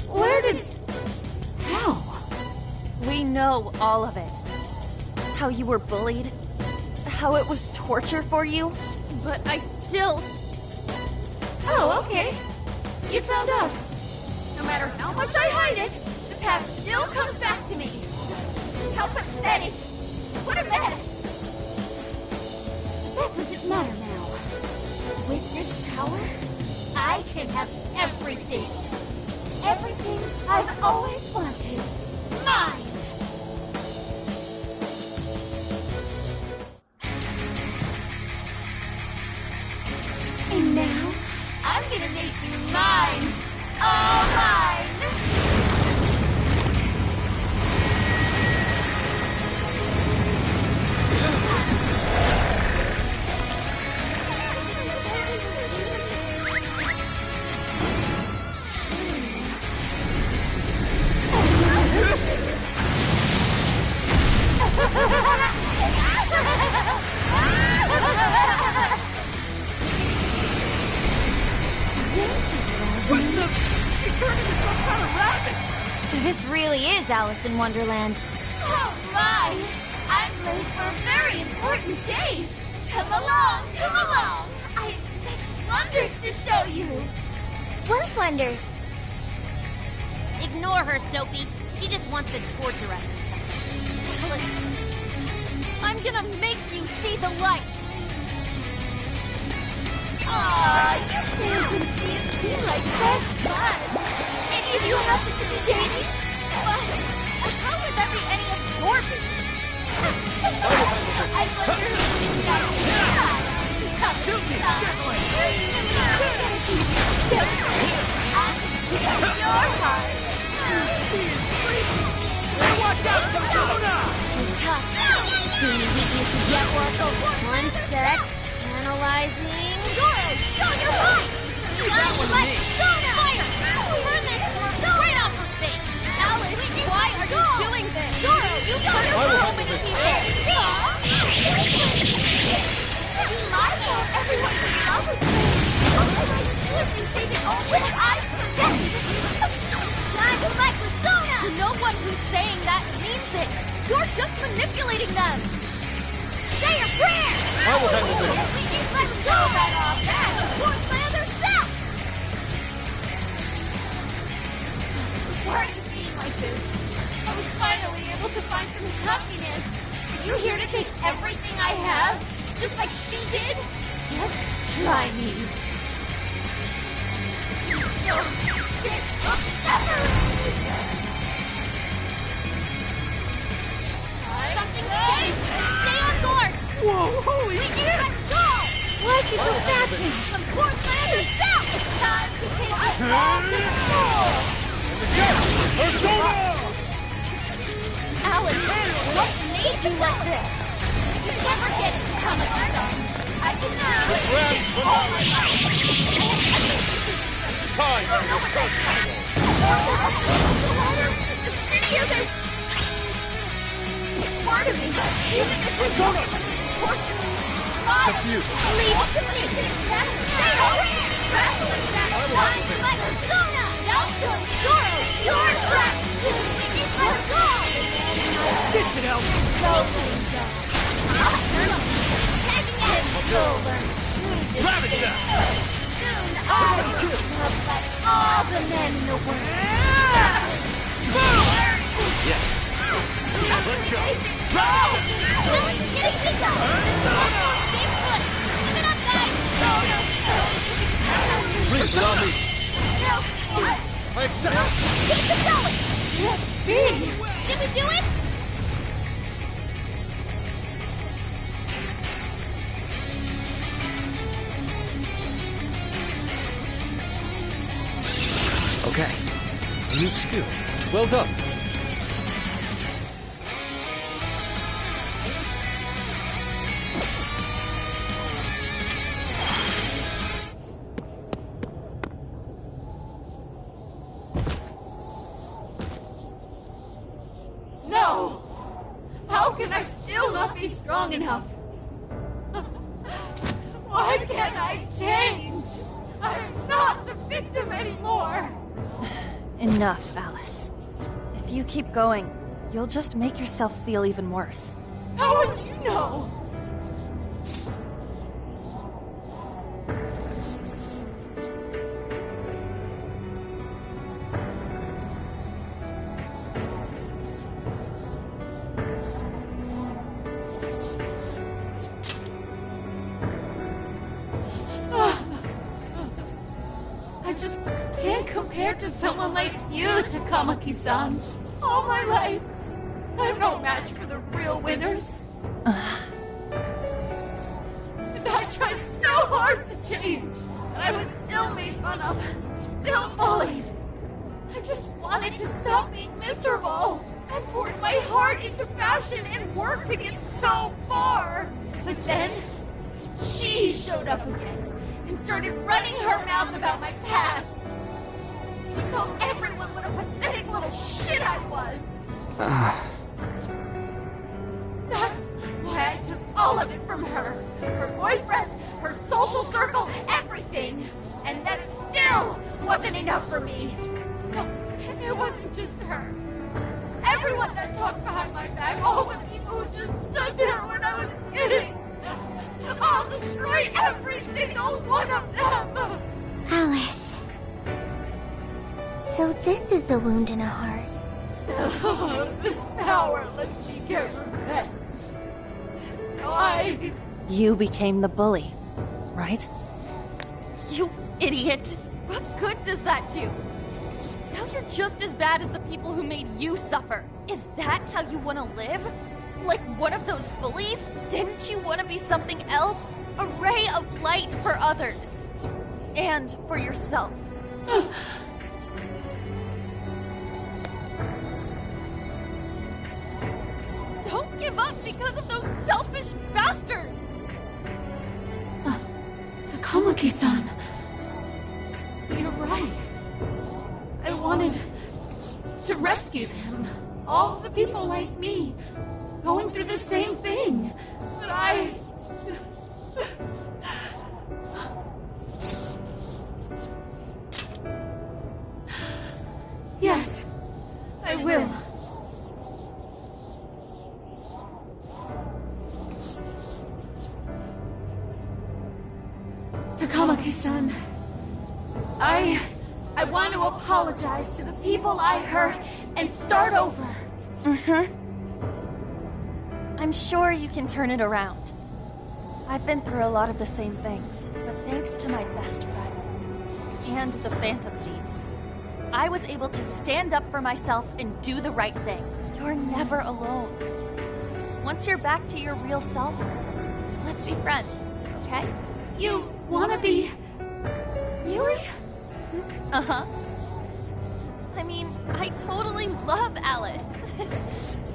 Where did... How? We know all of it. How you were bullied. How it was torture for you. But I still... Oh, okay. You found out. No matter how much I hide it, the past still comes back to me. How pathetic. What a mess. That doesn't matter now. With this power, I can have everything. Everything I've always wanted. Mine! And now, I'm gonna make you mine! All mine! What the? She turned into some kind of rabbit! So this really is Alice in Wonderland. Oh my! I'm late for a very important date! Come along, come along! I have such wonders to show you! What wonders? Ignore her, Sophie. She just wants to torture us with something. Alice, I'm gonna make you see the light! Aw, you Phantom Thieves seem like best buds. Any of you happen to be dating? How would that be any of your business? I wonder who you guys are. Sylvie, gentlemen! Your heart. Watch out, Persona! She's tough. See any weaknesses yet, Oracle? One sec. Analyzing. Zoro, show your height! Shining like Persona! Fire! Burn that smirk right off her face! Alice, why are you doing this? Zoro, you You've hurt so many people! I thought everyone was in love with me. What would I do if you say the only I forget? Time for my persona! No one who's saying that means it! You're just manipulating them! Say your prayer! I will handle this. It's my persona! That supports my other self! Why are you being like this? I was finally able to find some happiness. Are you here to take everything I have? Just like she did? Just try me. So sick of suffering! Something's changed! Stay on guard! Whoa, holy shit! Let's go! Why is she so fast now? Support my other self! It's time to take it all to school! Persona! Alice, what made you like this? You never get it to come at sun. I can see it all my life. Time! I don't know what that's like. The harder, the shittier they... Part of me, even if it's Persona! torture me. It's up to you. Leave it to me. Stay over here. Wrestling that time to my persona. I'll show you. Zoro, your trash too. It is my goal. This should help. Tagging at it. Ravage that! Soon I will let all the men in the world. Yeah. Let's go. Please, allow me. What? I accept. Keep it going. Can't be. Did we do it? Okay. New skill. Well done. No! How can I still not be strong enough? Why can't I change? I'm not the victim anymore! Enough, Alice. If you keep going, you'll just make yourself feel even worse. How would you know? I just can't compare to someone like you, Takamaki-san. All my life, I'm no match for the real winners. And I tried so hard to change, but I was still made fun of, still bullied. I just wanted to stop being miserable. I poured my heart into fashion and worked to get so far. But then, she showed up again and started running her mouth about my past. She told everyone what a pathetic little shit I was. That's why I took all of it from her. Her boyfriend, her social circle, everything. And that still wasn't enough for me. No, it wasn't just her. Everyone that talked behind my back, all the people who just stood there when I was kidding. I'll destroy every single one of them! Alice. So this is a wound in a heart. This power lets me get revenge. So You became the bully, right? You idiot! What good does that do? Now you're just as bad as the people who made you suffer. Is that how you want to live? Like one of those bullies? Didn't you want to be something else? A ray of light for others. And for yourself. Don't give up because of those selfish bastards! Takamaki-san. You're right. I wanted to rescue them. All the people like me, going through the same thing. But Yes, I will. Takamaki-san, I want to apologize to the people I hurt and start over. I'm sure you can turn it around. I've been through a lot of the same things, but thanks to my best friend and the Phantom Thieves, I was able to stand up for myself and do the right thing. You're never alone. Once you're back to your real self, let's be friends, okay? You wanna be... Really? Uh-huh. I mean, I totally love Alice.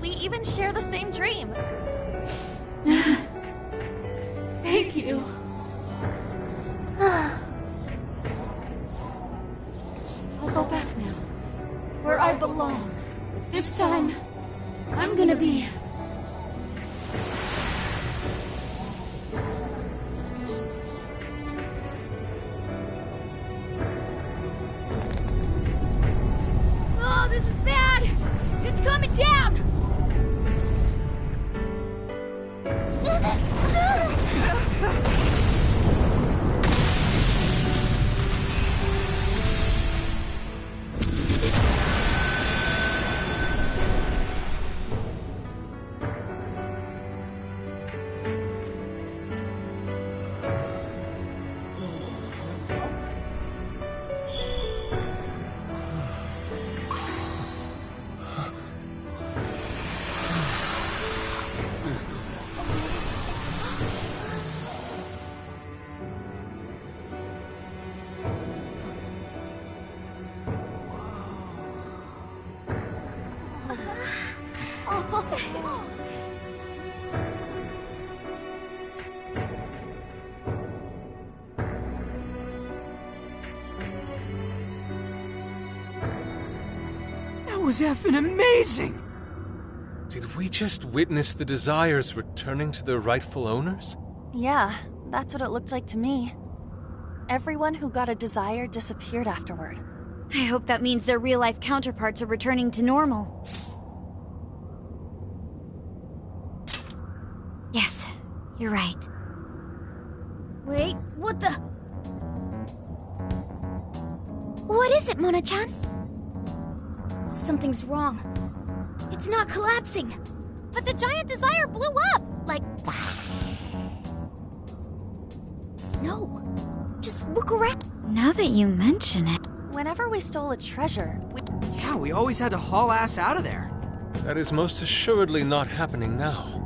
We even share the same dream. Thank you. I'll go back now, where I belong. But this time, I'm gonna be... Oh, this is bad! It's coming down! That was effing amazing! Did we just witness the Desires returning to their rightful owners? Yeah, that's what it looked like to me. Everyone who got a Desire disappeared afterward. I hope that means their real-life counterparts are returning to normal. Yes, you're right. Wait, what the... What is it, Mona-chan? Something's wrong. It's not collapsing. But the giant Desire blew up! Like... No. Just look around. Now that you mention it... Whenever we stole a treasure, Yeah, we always had to haul ass out of there. That is most assuredly not happening now.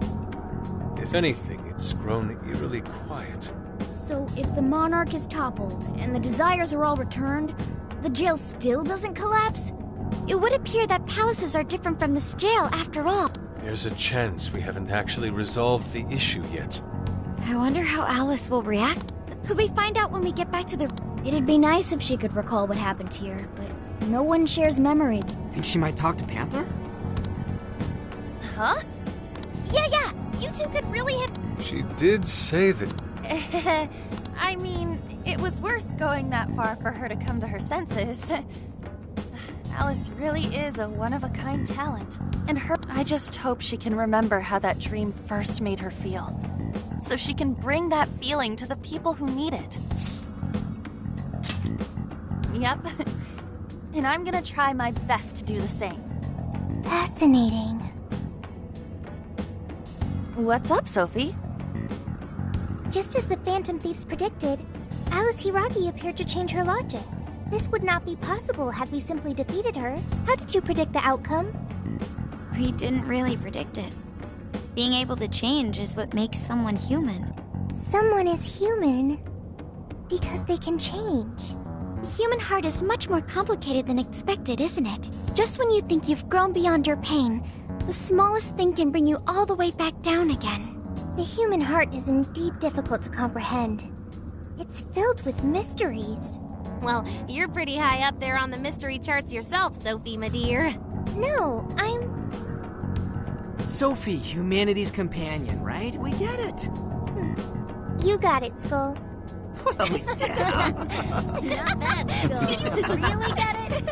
If anything, it's grown eerily quiet. So if the Monarch is toppled and the Desires are all returned, the jail still doesn't collapse? It would appear that palaces are different from this jail after all. There's a chance we haven't actually resolved the issue yet. I wonder how Alice will react. Could we find out when we get back to the... It'd be nice if she could recall what happened here, but no one shares memory. Think she might talk to Panther? Huh? Yeah, you two could really have... She did say that... I mean, it was worth going that far for her to come to her senses. Alice really is a one-of-a-kind talent. And I just hope she can remember how that dream first made her feel. so she can bring that feeling to the people who need it. Yep. And I'm gonna try my best to do the same. Fascinating. What's up, Sophie? Just as the Phantom Thieves predicted, Alice Hiragi appeared to change her logic. This would not be possible had we simply defeated her. How did you predict the outcome? We didn't really predict it. Being able to change is what makes someone human. Someone is human because they can change. The human heart is much more complicated than expected, isn't it? Just when you think you've grown beyond your pain, the smallest thing can bring you all the way back down again. The human heart is indeed difficult to comprehend. It's filled with mysteries. Well, you're pretty high up there on the mystery charts yourself, Sophie, my dear. No, I'm... Sophie, humanity's companion, right? We get it. You got it, Skull. Well, yeah. Not bad, Skull. Do you really get it?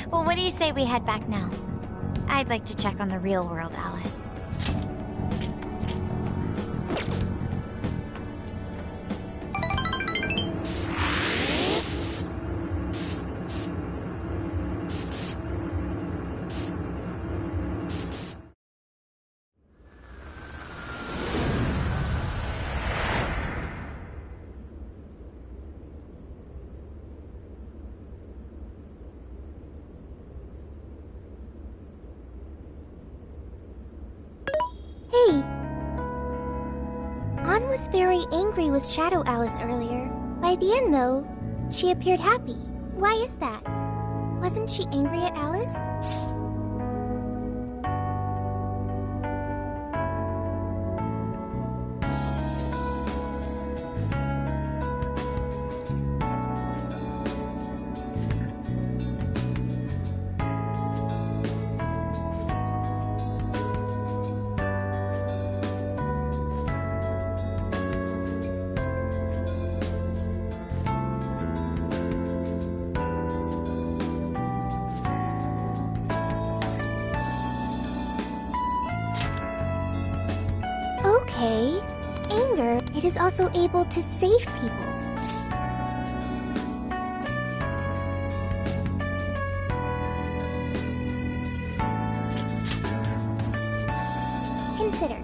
Well, what do you say we head back now? I'd like to check on the real world, Alice. Hey! Ann was very angry with Shadow Alice earlier. By the end, though, she appeared happy. Why is that? Wasn't she angry at Alice? Okay. Anger, it is also able to save people. Consider.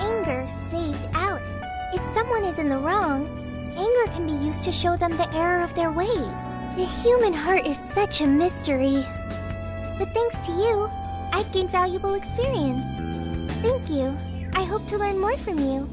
Anger saved Alice. If someone is in the wrong, anger can be used to show them the error of their ways. The human heart is such a mystery. But thanks to you, I've gained valuable experience. Thank you. I hope to learn more from you.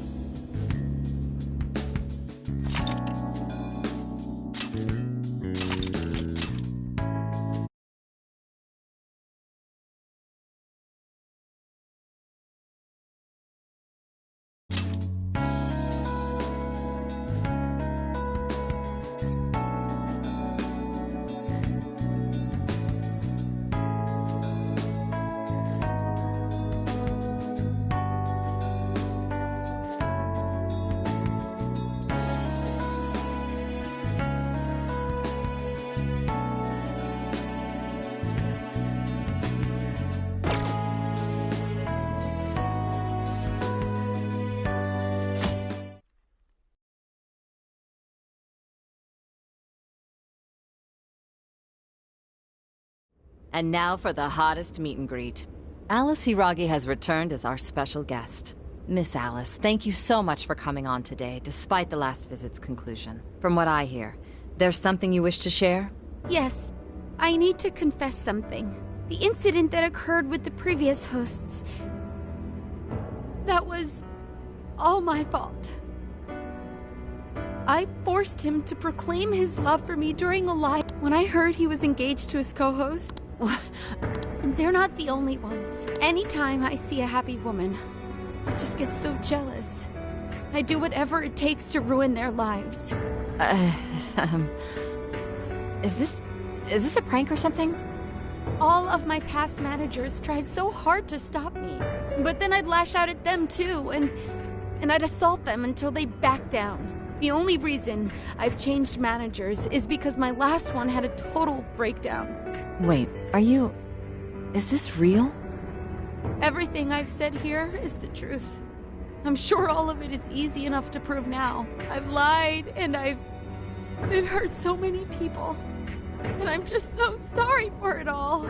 And now for the hottest meet and greet. Alice Hiragi has returned as our special guest. Miss Alice, thank you so much for coming on today, despite the last visit's conclusion. From what I hear, there's something you wish to share? Yes. I need to confess something. The incident that occurred with the previous hosts... that was... all my fault. I forced him to proclaim his love for me during a live... When I heard he was engaged to his co-host... And they're not the only ones. Anytime I see a happy woman, I just get so jealous. I do whatever it takes to ruin their lives. Is this a prank or something? All of my past managers tried so hard to stop me. But then I'd lash out at them too, and I'd assault them until they backed down. The only reason I've changed managers is because my last one had a total breakdown. Wait, are you... Is this real? Everything I've said here is the truth. I'm sure all of it is easy enough to prove now. I've lied, and I've hurt so many people. And I'm just so sorry for it all.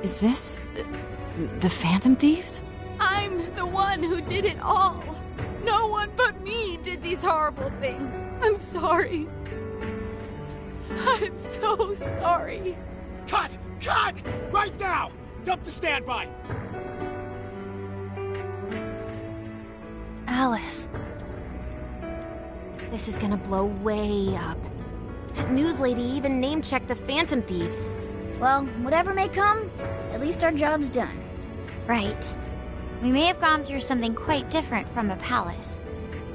Is this... the Phantom Thieves? I'm the one who did it all. No one but me did these horrible things. I'm sorry. I'm so sorry. Cut! Cut! Right now! Dump to standby! Alice. This is gonna blow way up. That news lady even name-checked the Phantom Thieves. Well, whatever may come, at least our job's done. Right. We may have gone through something quite different from a palace.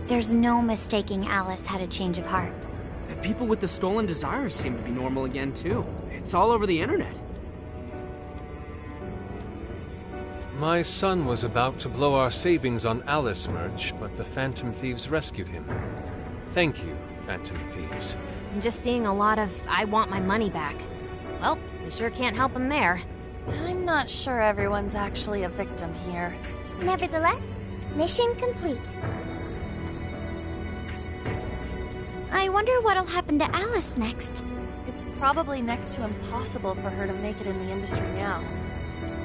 There's no mistaking Alice had a change of heart. The people with the stolen desires seem to be normal again, too. It's all over the internet. My son was about to blow our savings on Alice merch, but the Phantom Thieves rescued him. Thank you, Phantom Thieves. I'm just seeing a lot of I want my money back. Well, we sure can't help him there. I'm not sure everyone's actually a victim here. Nevertheless, mission complete. I wonder what'll happen to Alice next. It's probably next to impossible for her to make it in the industry now.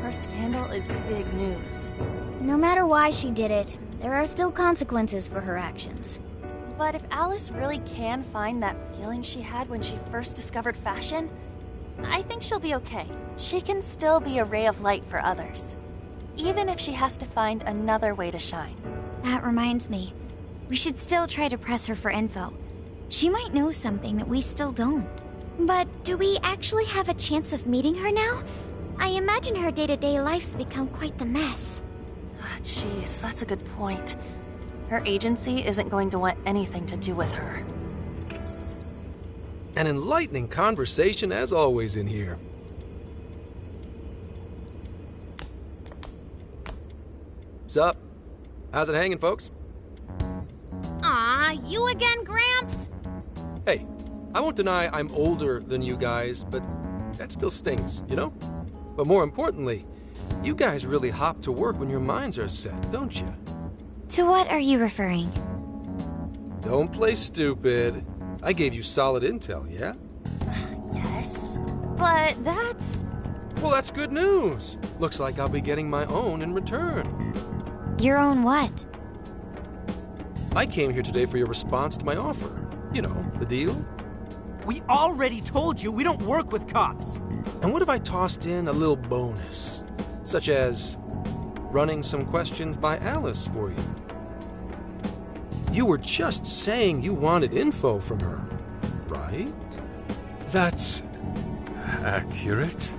Her scandal is big news. No matter why she did it, there are still consequences for her actions. But if Alice really can find that feeling she had when she first discovered fashion, I think she'll be okay. She can still be a ray of light for others, even if she has to find another way to shine. That reminds me, we should still try to press her for info. She might know something that we still don't. But do we actually have a chance of meeting her now? I imagine her day-to-day life's become quite the mess. Jeez, that's a good point. Her agency isn't going to want anything to do with her. An enlightening conversation as always in here. Sup? How's it hanging, folks? Aw, you again, Gramps? Hey, I won't deny I'm older than you guys, but that still stings, you know? But more importantly, you guys really hop to work when your minds are set, don't you? To what are you referring? Don't play stupid. I gave you solid intel, yeah? Yes, but that's... Well, that's good news. Looks like I'll be getting my own in return. Your own what? I came here today for your response to my offer. You know, the deal. We already told you we don't work with cops. And what if I tossed in a little bonus? Such as running some questions by Alice for you. You were just saying you wanted info from her, right? That's... accurate?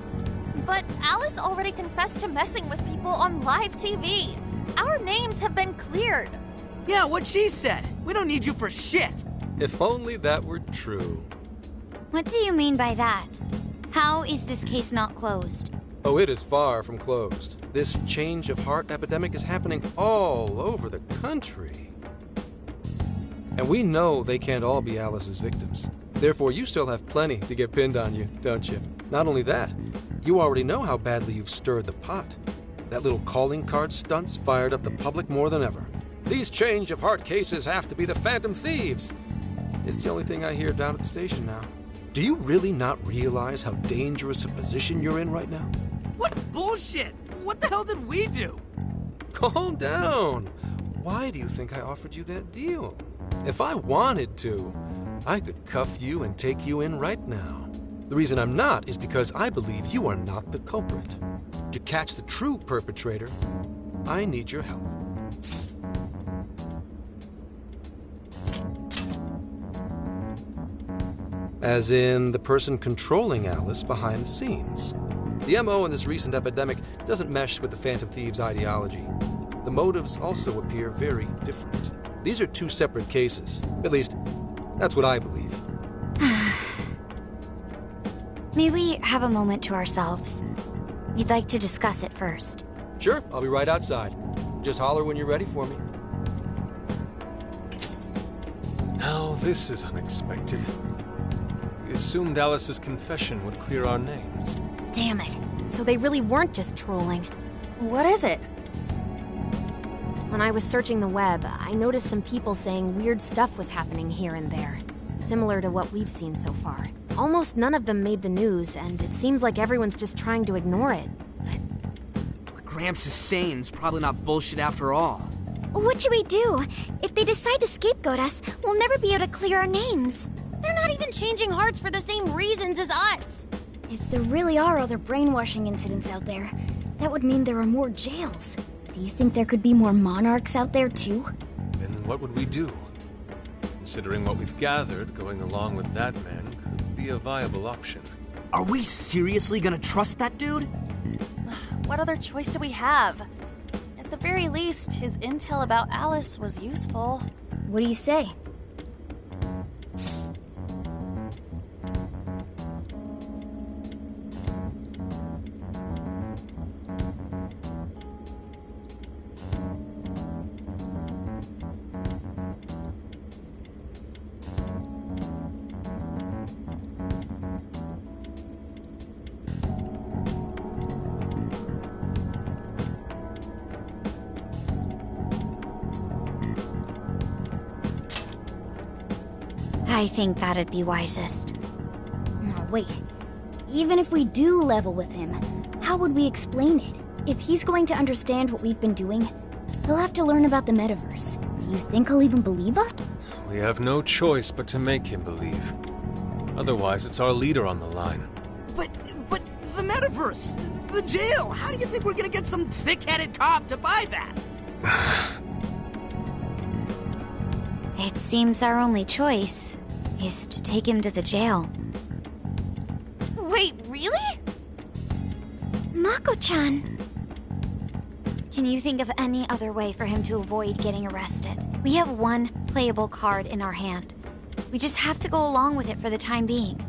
But Alice already confessed to messing with people on live TV. Our names have been cleared. Yeah, what she said. We don't need you for shit. If only that were true. What do you mean by that? How is this case not closed? Oh, it is far from closed. This change of heart epidemic is happening all over the country. And we know they can't all be Alice's victims. Therefore, you still have plenty to get pinned on you, don't you? Not only that, you already know how badly you've stirred the pot. That little calling card stunt's fired up the public more than ever. These change of heart cases have to be the Phantom Thieves. It's the only thing I hear down at the station now. Do you really not realize how dangerous a position you're in right now? What bullshit! What the hell did we do? Calm down. Why do you think I offered you that deal? If I wanted to, I could cuff you and take you in right now. The reason I'm not is because I believe you are not the culprit. To catch the true perpetrator, I need your help. As in the person controlling Alice behind the scenes. The MO in this recent epidemic doesn't mesh with the Phantom Thieves' ideology. The motives also appear very different. These are two separate cases. At least, that's what I believe. May we have a moment to ourselves? We'd like to discuss it first. Sure, I'll be right outside. Just holler when you're ready for me. Now this is unexpected. We assumed Alice's confession would clear our names. Damn it. So they really weren't just trolling. What is it? When I was searching the web, I noticed some people saying weird stuff was happening here and there, similar to what we've seen so far. Almost none of them made the news, and it seems like everyone's just trying to ignore it. What Gramps is saying is probably not bullshit after all. What should we do? If they decide to scapegoat us, we'll never be able to clear our names. They're not even changing hearts for the same reasons as us. If there really are other brainwashing incidents out there, that would mean there are more jails. Do you think there could be more monarchs out there too? Then what would we do? Considering what we've gathered, going along with that man could be a viable option. Are we seriously gonna trust that dude? What other choice do we have? At the very least, his intel about Alice was useful. What do you say? I think that'd be wisest. No, wait. Even if we do level with him, how would we explain it? If he's going to understand what we've been doing, he'll have to learn about the metaverse. Do you think he'll even believe us? We have no choice but to make him believe. Otherwise, it's our leader on the line. But the metaverse, the jail, how do you think we're gonna get some thick-headed cop to buy that? It seems our only choice is to take him to the jail. Wait, really? Mako-chan! Can you think of any other way for him to avoid getting arrested? We have one playable card in our hand. We just have to go along with it for the time being.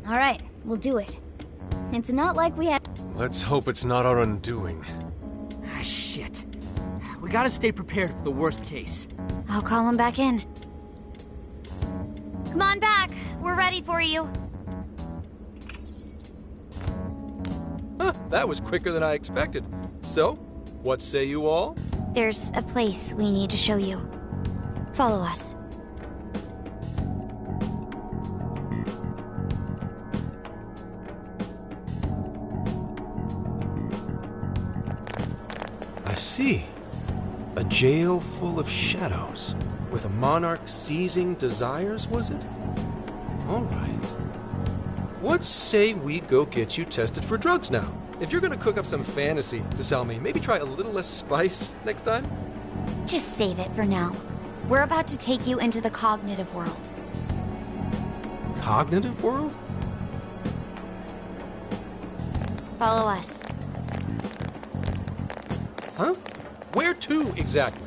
All right, we'll do it. It's not like we have... Let's hope it's not our undoing. Ah, shit. We gotta stay prepared for the worst case. I'll call him back in. Come on back. We're ready for you. Huh, that was quicker than I expected. So, what say you all? There's a place we need to show you. Follow us. I see. A jail full of shadows. With a monarch seizing desires, was it? All right. What say we go get you tested for drugs now? If you're gonna cook up some fantasy to sell me, maybe try a little less spice next time? Just save it for now. We're about to take you into the cognitive world. Cognitive world? Follow us. Huh? Where to, exactly?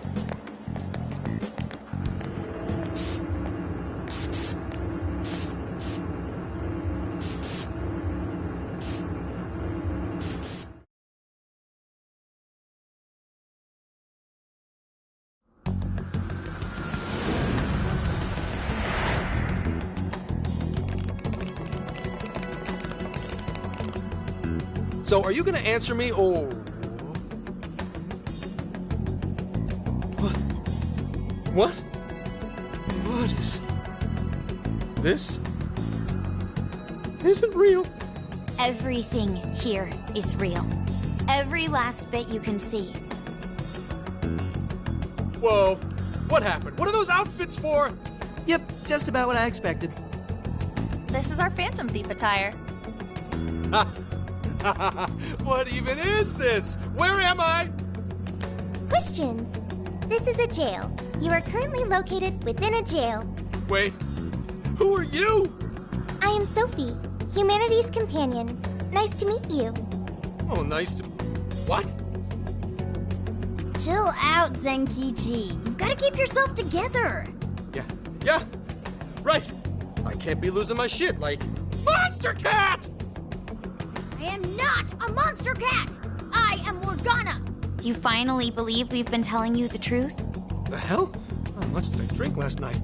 So, are you gonna answer me, or... What? What is... This isn't real. Everything here is real. Every last bit you can see. Whoa. What happened? What are those outfits for? Yep, just about what I expected. This is our Phantom Thief attire. What even is this? Where am I? Questions. This is a jail. You are currently located within a jail. Wait, who are you? I am Sophie. Humanity's companion. Nice to meet you. Oh, nice to... What? Chill out, Zenkichi. You've got to keep yourself together. Yeah, right. I can't be losing my shit like... Monster Cat! I am not a monster cat! I am Morgana! You finally believe we've been telling you the truth? The hell? How much did I drink last night?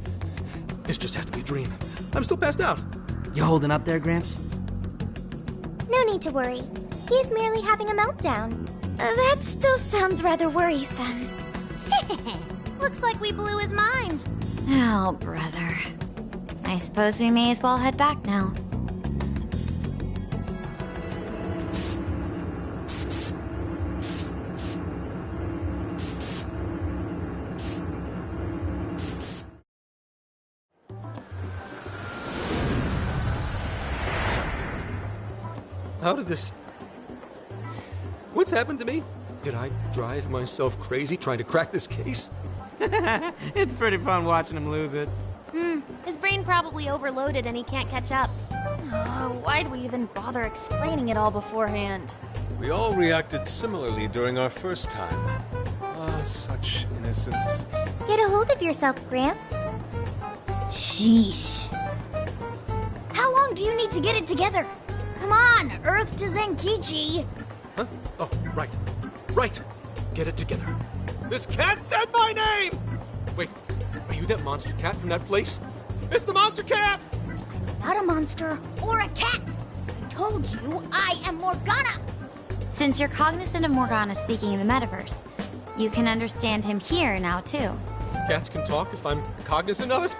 This just had to be a dream. I'm still passed out. You holding up there, Gramps? No need to worry. He's merely having a meltdown. That still sounds rather worrisome. Looks like we blew his mind. Oh, brother. I suppose we may as well head back now. How did this... What's happened to me? Did I drive myself crazy trying to crack this case? It's pretty fun watching him lose it. His brain probably overloaded and he can't catch up. Oh, why'd we even bother explaining it all beforehand? We all reacted similarly during our first time. Ah, such innocence. Get a hold of yourself, Gramps. Sheesh. How long do you need to get it together? Come on, Earth to Zenkichi. Huh? Oh, right. Right. Get it together. This cat said my name! Wait, are you that monster cat from that place? It's the monster cat! I'm not a monster or a cat. I told you I am Morgana. Since you're cognizant of Morgana speaking in the metaverse, you can understand him here now, too. Cats can talk if I'm cognizant of it?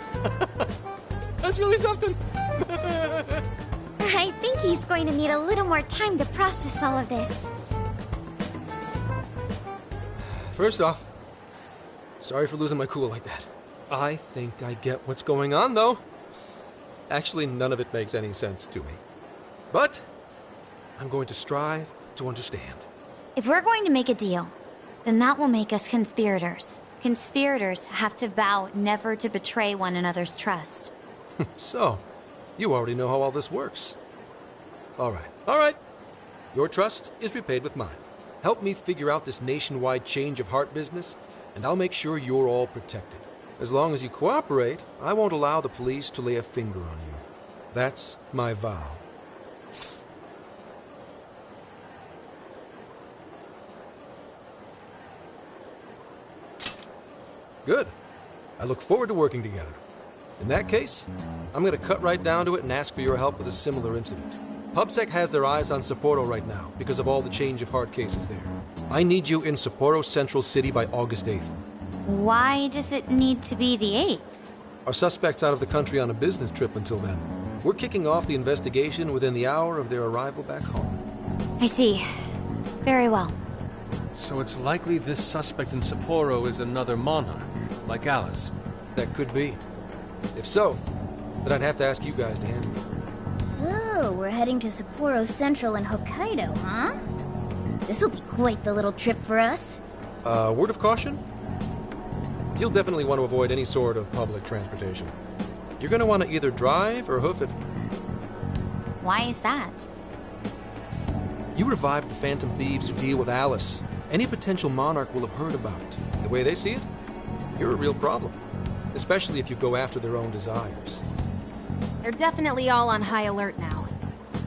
That's really something. I think he's going to need a little more time to process all of this. First off, sorry for losing my cool like that. I think I get what's going on, though. Actually, none of it makes any sense to me. But I'm going to strive to understand. If we're going to make a deal, then that will make us conspirators. Conspirators have to vow never to betray one another's trust. So, you already know how all this works. All right. Your trust is repaid with mine. Help me figure out this nationwide change of heart business, and I'll make sure you're all protected. As long as you cooperate, I won't allow the police to lay a finger on you. That's my vow. Good. I look forward to working together. In that case, I'm going to cut right down to it and ask for your help with a similar incident. PubSec has their eyes on Sapporo right now because of all the change of heart cases there. I need you in Sapporo Central City by August 8th. Why does it need to be the 8th? Our suspect's out of the country on a business trip until then. We're kicking off the investigation within the hour of their arrival back home. I see. Very well. So it's likely this suspect in Sapporo is another monarch, like Alice. That could be. If so, then I'd have to ask you guys to handle it. So, we're heading to Sapporo Central in Hokkaido, huh? This'll be quite the little trip for us. Word of caution? You'll definitely want to avoid any sort of public transportation. You're going to want to either drive or hoof it. Why is that? You revived the Phantom Thieves' deal with Alice. Any potential monarch will have heard about it. The way they see it, you're a real problem. Especially if you go after their own desires. They're definitely all on high alert now.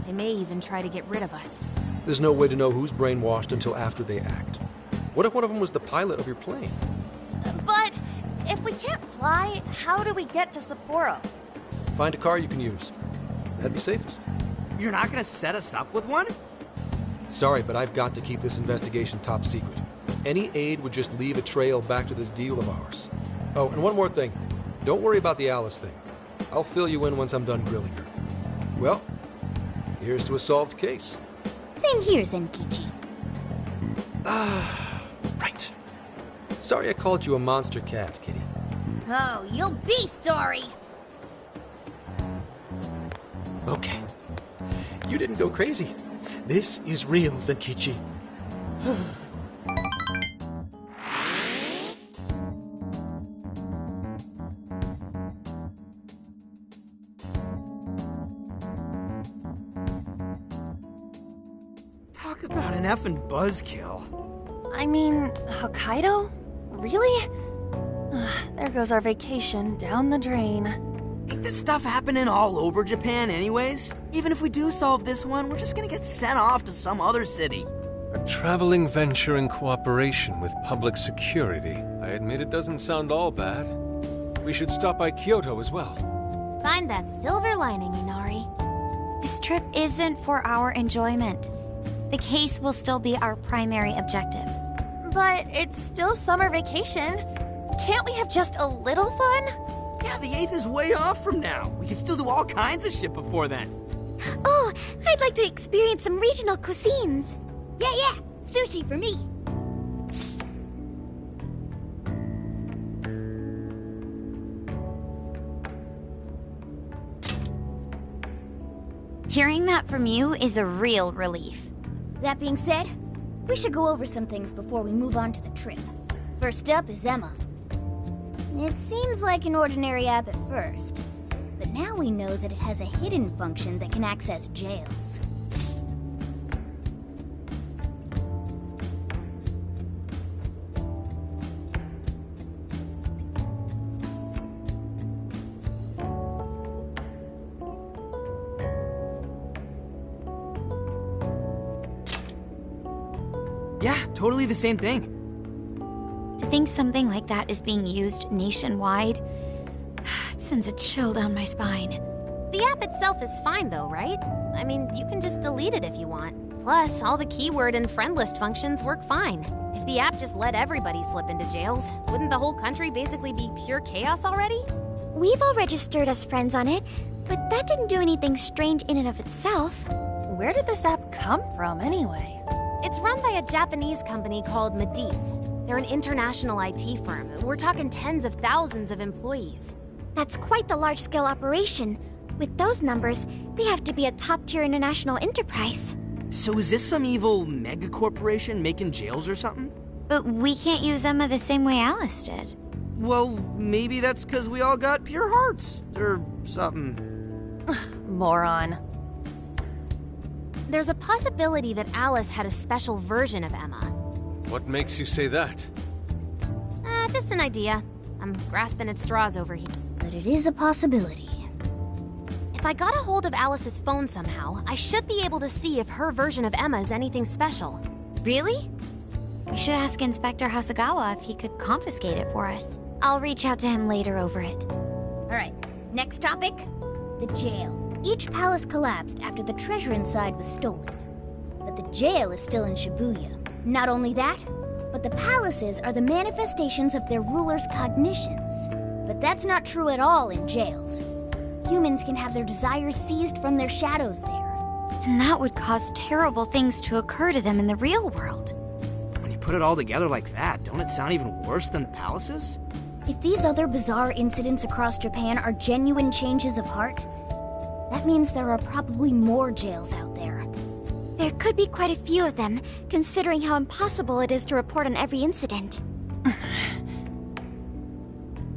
They may even try to get rid of us. There's no way to know who's brainwashed until after they act. What if one of them was the pilot of your plane? But if we can't fly, how do we get to Sapporo? Find a car you can use. That'd be safest. You're not gonna set us up with one? Sorry, but I've got to keep this investigation top secret. Any aid would just leave a trail back to this deal of ours. Oh, and one more thing. Don't worry about the Alice thing. I'll fill you in once I'm done grilling her. Well, here's to a solved case. Same here, Zenkichi. Right. Sorry I called you a monster cat, kitty. Oh, you'll be sorry! Okay. You didn't go crazy. This is real, Zenkichi. about an effing buzzkill. I mean, Hokkaido? Really? There goes our vacation down the drain. Ain't this stuff happening all over Japan anyways? Even if we do solve this one, we're just gonna get sent off to some other city. A traveling venture in cooperation with public security. I admit it doesn't sound all bad. We should stop by Kyoto as well. Find that silver lining, Inari. This trip isn't for our enjoyment. The case will still be our primary objective. But it's still summer vacation. Can't we have just a little fun? Yeah, the 8th is way off from now. We can still do all kinds of shit before then. Oh, I'd like to experience some regional cuisines. Yeah, sushi for me. Hearing that from you is a real relief. That being said, we should go over some things before we move on to the trip. First up is Emma. It seems like an ordinary app at first, but now we know that it has a hidden function that can access jails. Yeah, totally the same thing. To think something like that is being used nationwide, it sends a chill down my spine. The app itself is fine though, right? I mean, you can just delete it if you want. Plus, all the keyword and friend list functions work fine. If the app just let everybody slip into jails, wouldn't the whole country basically be pure chaos already? We've all registered as friends on it, but that didn't do anything strange in and of itself. Where did this app come from anyway? It's run by a Japanese company called Mediz. They're an international IT firm. We're talking tens of thousands of employees. That's quite the large-scale operation. With those numbers, they have to be a top-tier international enterprise. So is this some evil mega corporation making jails or something? But we can't use Emma the same way Alice did. Well, maybe that's because we all got pure hearts, or something. Moron. There's a possibility that Alice had a special version of Emma. What makes you say that? Just an idea. I'm grasping at straws over here. But it is a possibility. If I got a hold of Alice's phone somehow, I should be able to see if her version of Emma is anything special. Really? We should ask Inspector Hasagawa if he could confiscate it for us. I'll reach out to him later over it. Alright, next topic. The jail. Each palace collapsed after the treasure inside was stolen. But the jail is still in Shibuya. Not only that, but the palaces are the manifestations of their rulers' cognitions. But that's not true at all in jails. Humans can have their desires seized from their shadows there. And that would cause terrible things to occur to them in the real world. When you put it all together like that, don't it sound even worse than the palaces? If these other bizarre incidents across Japan are genuine changes of heart, that means there are probably more jails out there. There could be quite a few of them, considering how impossible it is to report on every incident.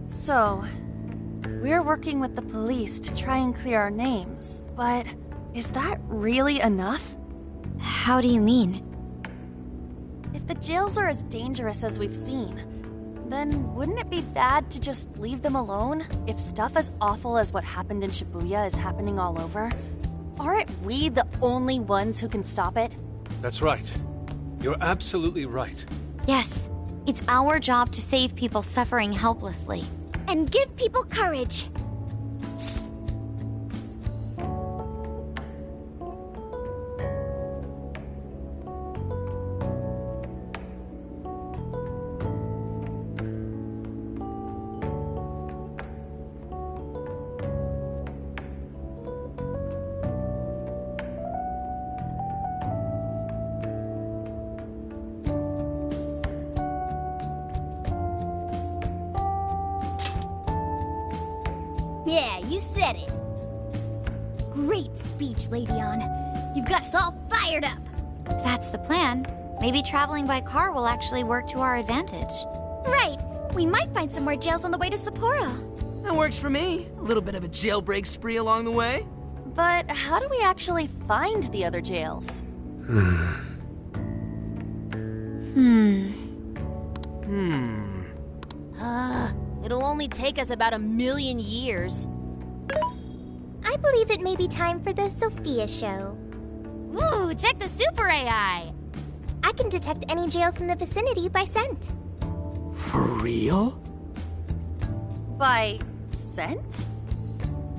So, we're working with the police to try and clear our names, but is that really enough? How do you mean? If the jails are as dangerous as we've seen, then wouldn't it be bad to just leave them alone if stuff as awful as what happened in Shibuya is happening all over? Aren't we the only ones who can stop it? That's right. You're absolutely right. Yes, it's our job to save people suffering helplessly. And give people courage. Yeah, you said it. Great speech, Lady Ann. You've got us all fired up. If that's the plan, maybe traveling by car will actually work to our advantage. Right. We might find some more jails on the way to Sapporo. That works for me. A little bit of a jailbreak spree along the way. But how do we actually find the other jails? It'll only take us about 1,000,000 years. I believe it may be time for the Sophia show. Ooh, check the super AI! I can detect any jails in the vicinity by scent. For real? By scent?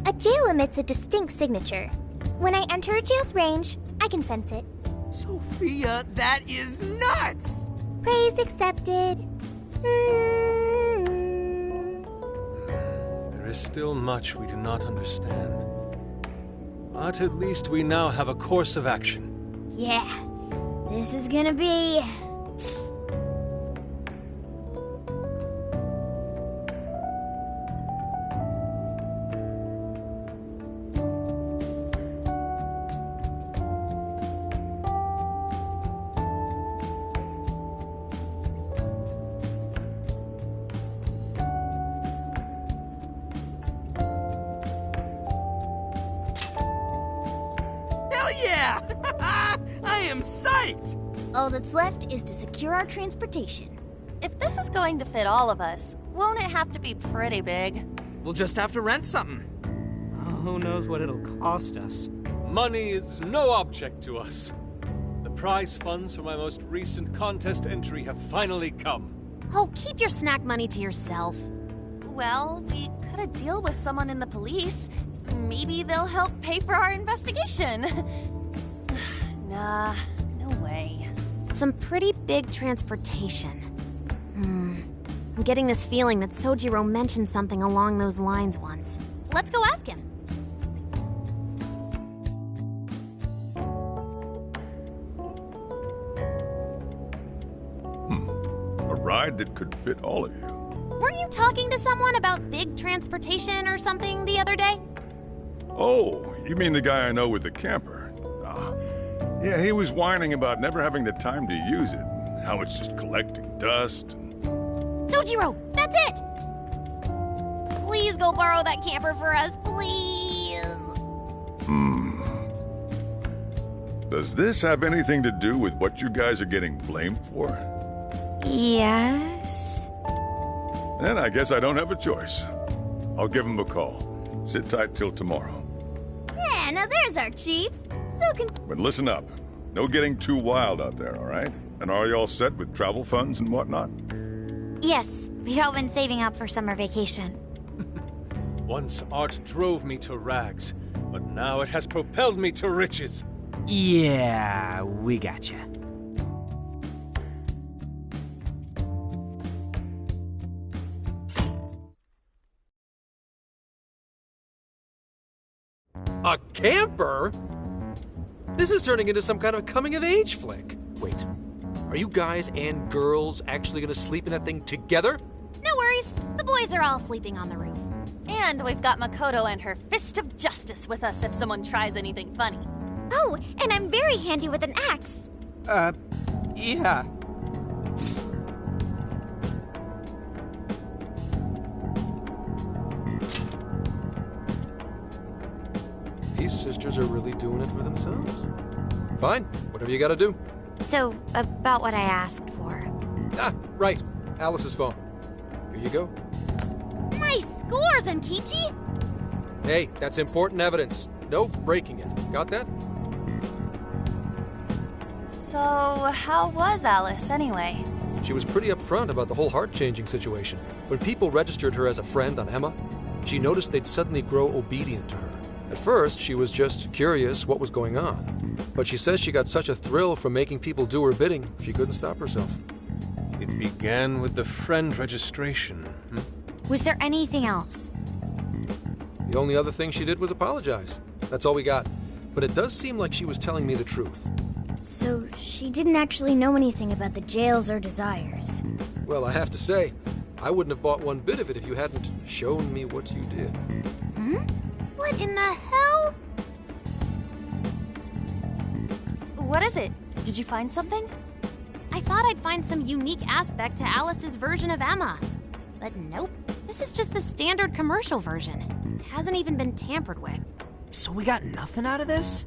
A jail emits a distinct signature. When I enter a jail's range, I can sense it. Sophia, that is nuts! Praise accepted. There is still much we do not understand. But at least we now have a course of action. Yeah, this is gonna be... Yeah! I am psyched! All that's left is to secure our transportation. If this is going to fit all of us, won't it have to be pretty big? We'll just have to rent something. Oh, who knows what it'll cost us? Money is no object to us. The prize funds for my most recent contest entry have finally come. Oh, keep your snack money to yourself. Well, we cut a deal with someone in the police. Maybe they'll help pay for our investigation. Nah, no way. Some pretty big transportation. I'm getting this feeling that Sojiro mentioned something along those lines once. Let's go ask him. A ride that could fit all of you. Weren't you talking to someone about big transportation or something the other day? Oh, you mean the guy I know with the camper? Yeah, he was whining about never having the time to use it. How it's just collecting dust. Sojiro, that's it! Please go borrow that camper for us, please. Does this have anything to do with what you guys are getting blamed for? Yes. Then I guess I don't have a choice. I'll give him a call. Sit tight till tomorrow. Yeah, now there's our chief. So can... But listen up. No getting too wild out there, all right? And are you all set with travel funds and whatnot? Yes, we'd all been saving up for summer vacation. Once art drove me to rags, but now it has propelled me to riches. Yeah, we gotcha. A camper? This is turning into some kind of coming-of-age flick. Wait, are you guys and girls actually gonna sleep in that thing together? No worries. The boys are all sleeping on the roof. And we've got Makoto and her Fist of Justice with us if someone tries anything funny. Oh, and I'm very handy with an axe. Yeah. These sisters are really doing it for themselves. Fine, whatever you gotta do. So, about what I asked for. Ah, right. Alice's phone. Here you go. Nice scores, Enkichi! Hey, that's important evidence. No breaking it. Got that? So, how was Alice anyway? She was pretty upfront about the whole heart-changing situation. When people registered her as a friend on Emma, she noticed they'd suddenly grow obedient to her. At first, she was just curious what was going on. But she says she got such a thrill from making people do her bidding, she couldn't stop herself. It began with the friend registration. Was there anything else? The only other thing she did was apologize. That's all we got. But it does seem like she was telling me the truth. So she didn't actually know anything about the jails or desires. Well, I have to say, I wouldn't have bought one bit of it if you hadn't shown me what you did. What in the hell? What is it? Did you find something? I thought I'd find some unique aspect to Alice's version of Emma. But nope. This is just the standard commercial version. It hasn't even been tampered with. So we got nothing out of this?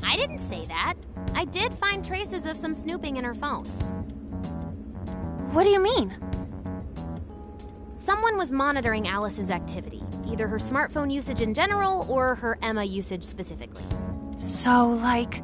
I didn't say that. I did find traces of some snooping in her phone. What do you mean? Someone was monitoring Alice's activity, either her smartphone usage in general or her Emma usage specifically. So, like...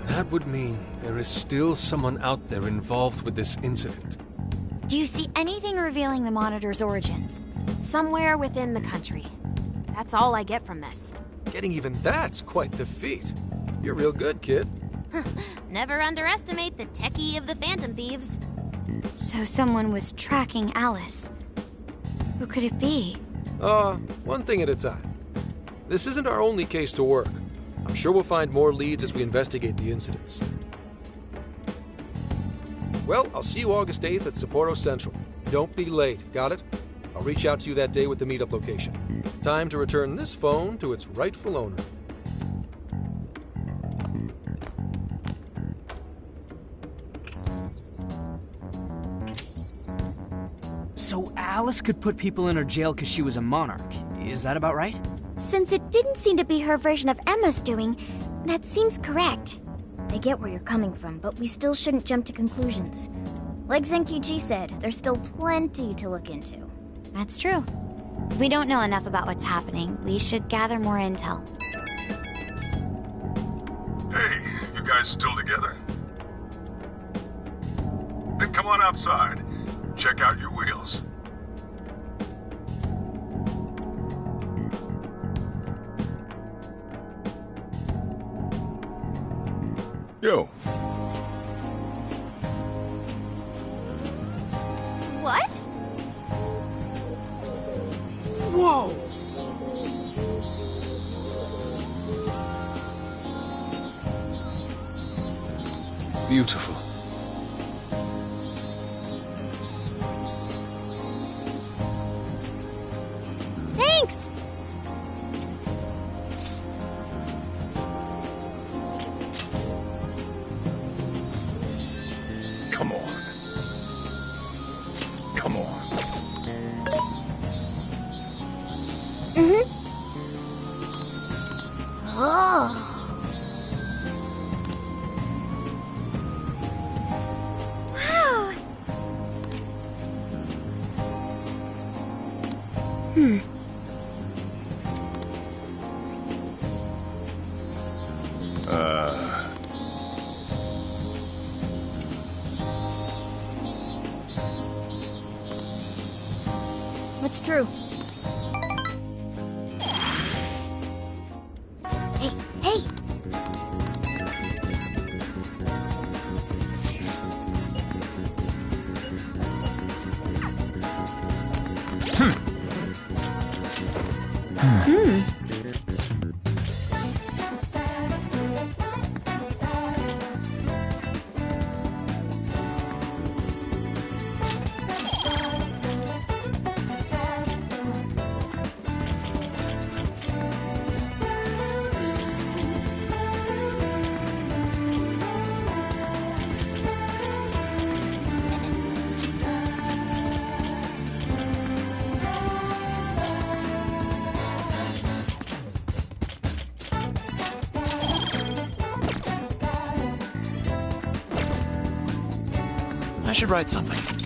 That would mean there is still someone out there involved with this incident. Do you see anything revealing the Monitor's origins? Somewhere within the country. That's all I get from this. Getting even that's quite the feat. You're real good, kid. Never underestimate the techie of the Phantom Thieves. So someone was tracking Alice. Who could it be? One thing at a time. This isn't our only case to work. I'm sure we'll find more leads as we investigate the incidents. Well, I'll see you August 8th at Sapporo Central. Don't be late, got it? I'll reach out to you that day with the meetup location. Time to return this phone to its rightful owner. So Alice could put people in her jail because she was a monarch. Is that about right? Since it didn't seem to be her version of Emma's doing, that seems correct. I get where you're coming from, but we still shouldn't jump to conclusions. Like Zenki-Ji said, there's still plenty to look into. That's true. We don't know enough about what's happening. We should gather more intel. Hey, you guys still together? Then come on outside. Check out your wheels. Yo. What? Whoa! Beautiful. Thanks! Come on. Come on. Oh. Wow. It's true. Hey, hey! I should write something.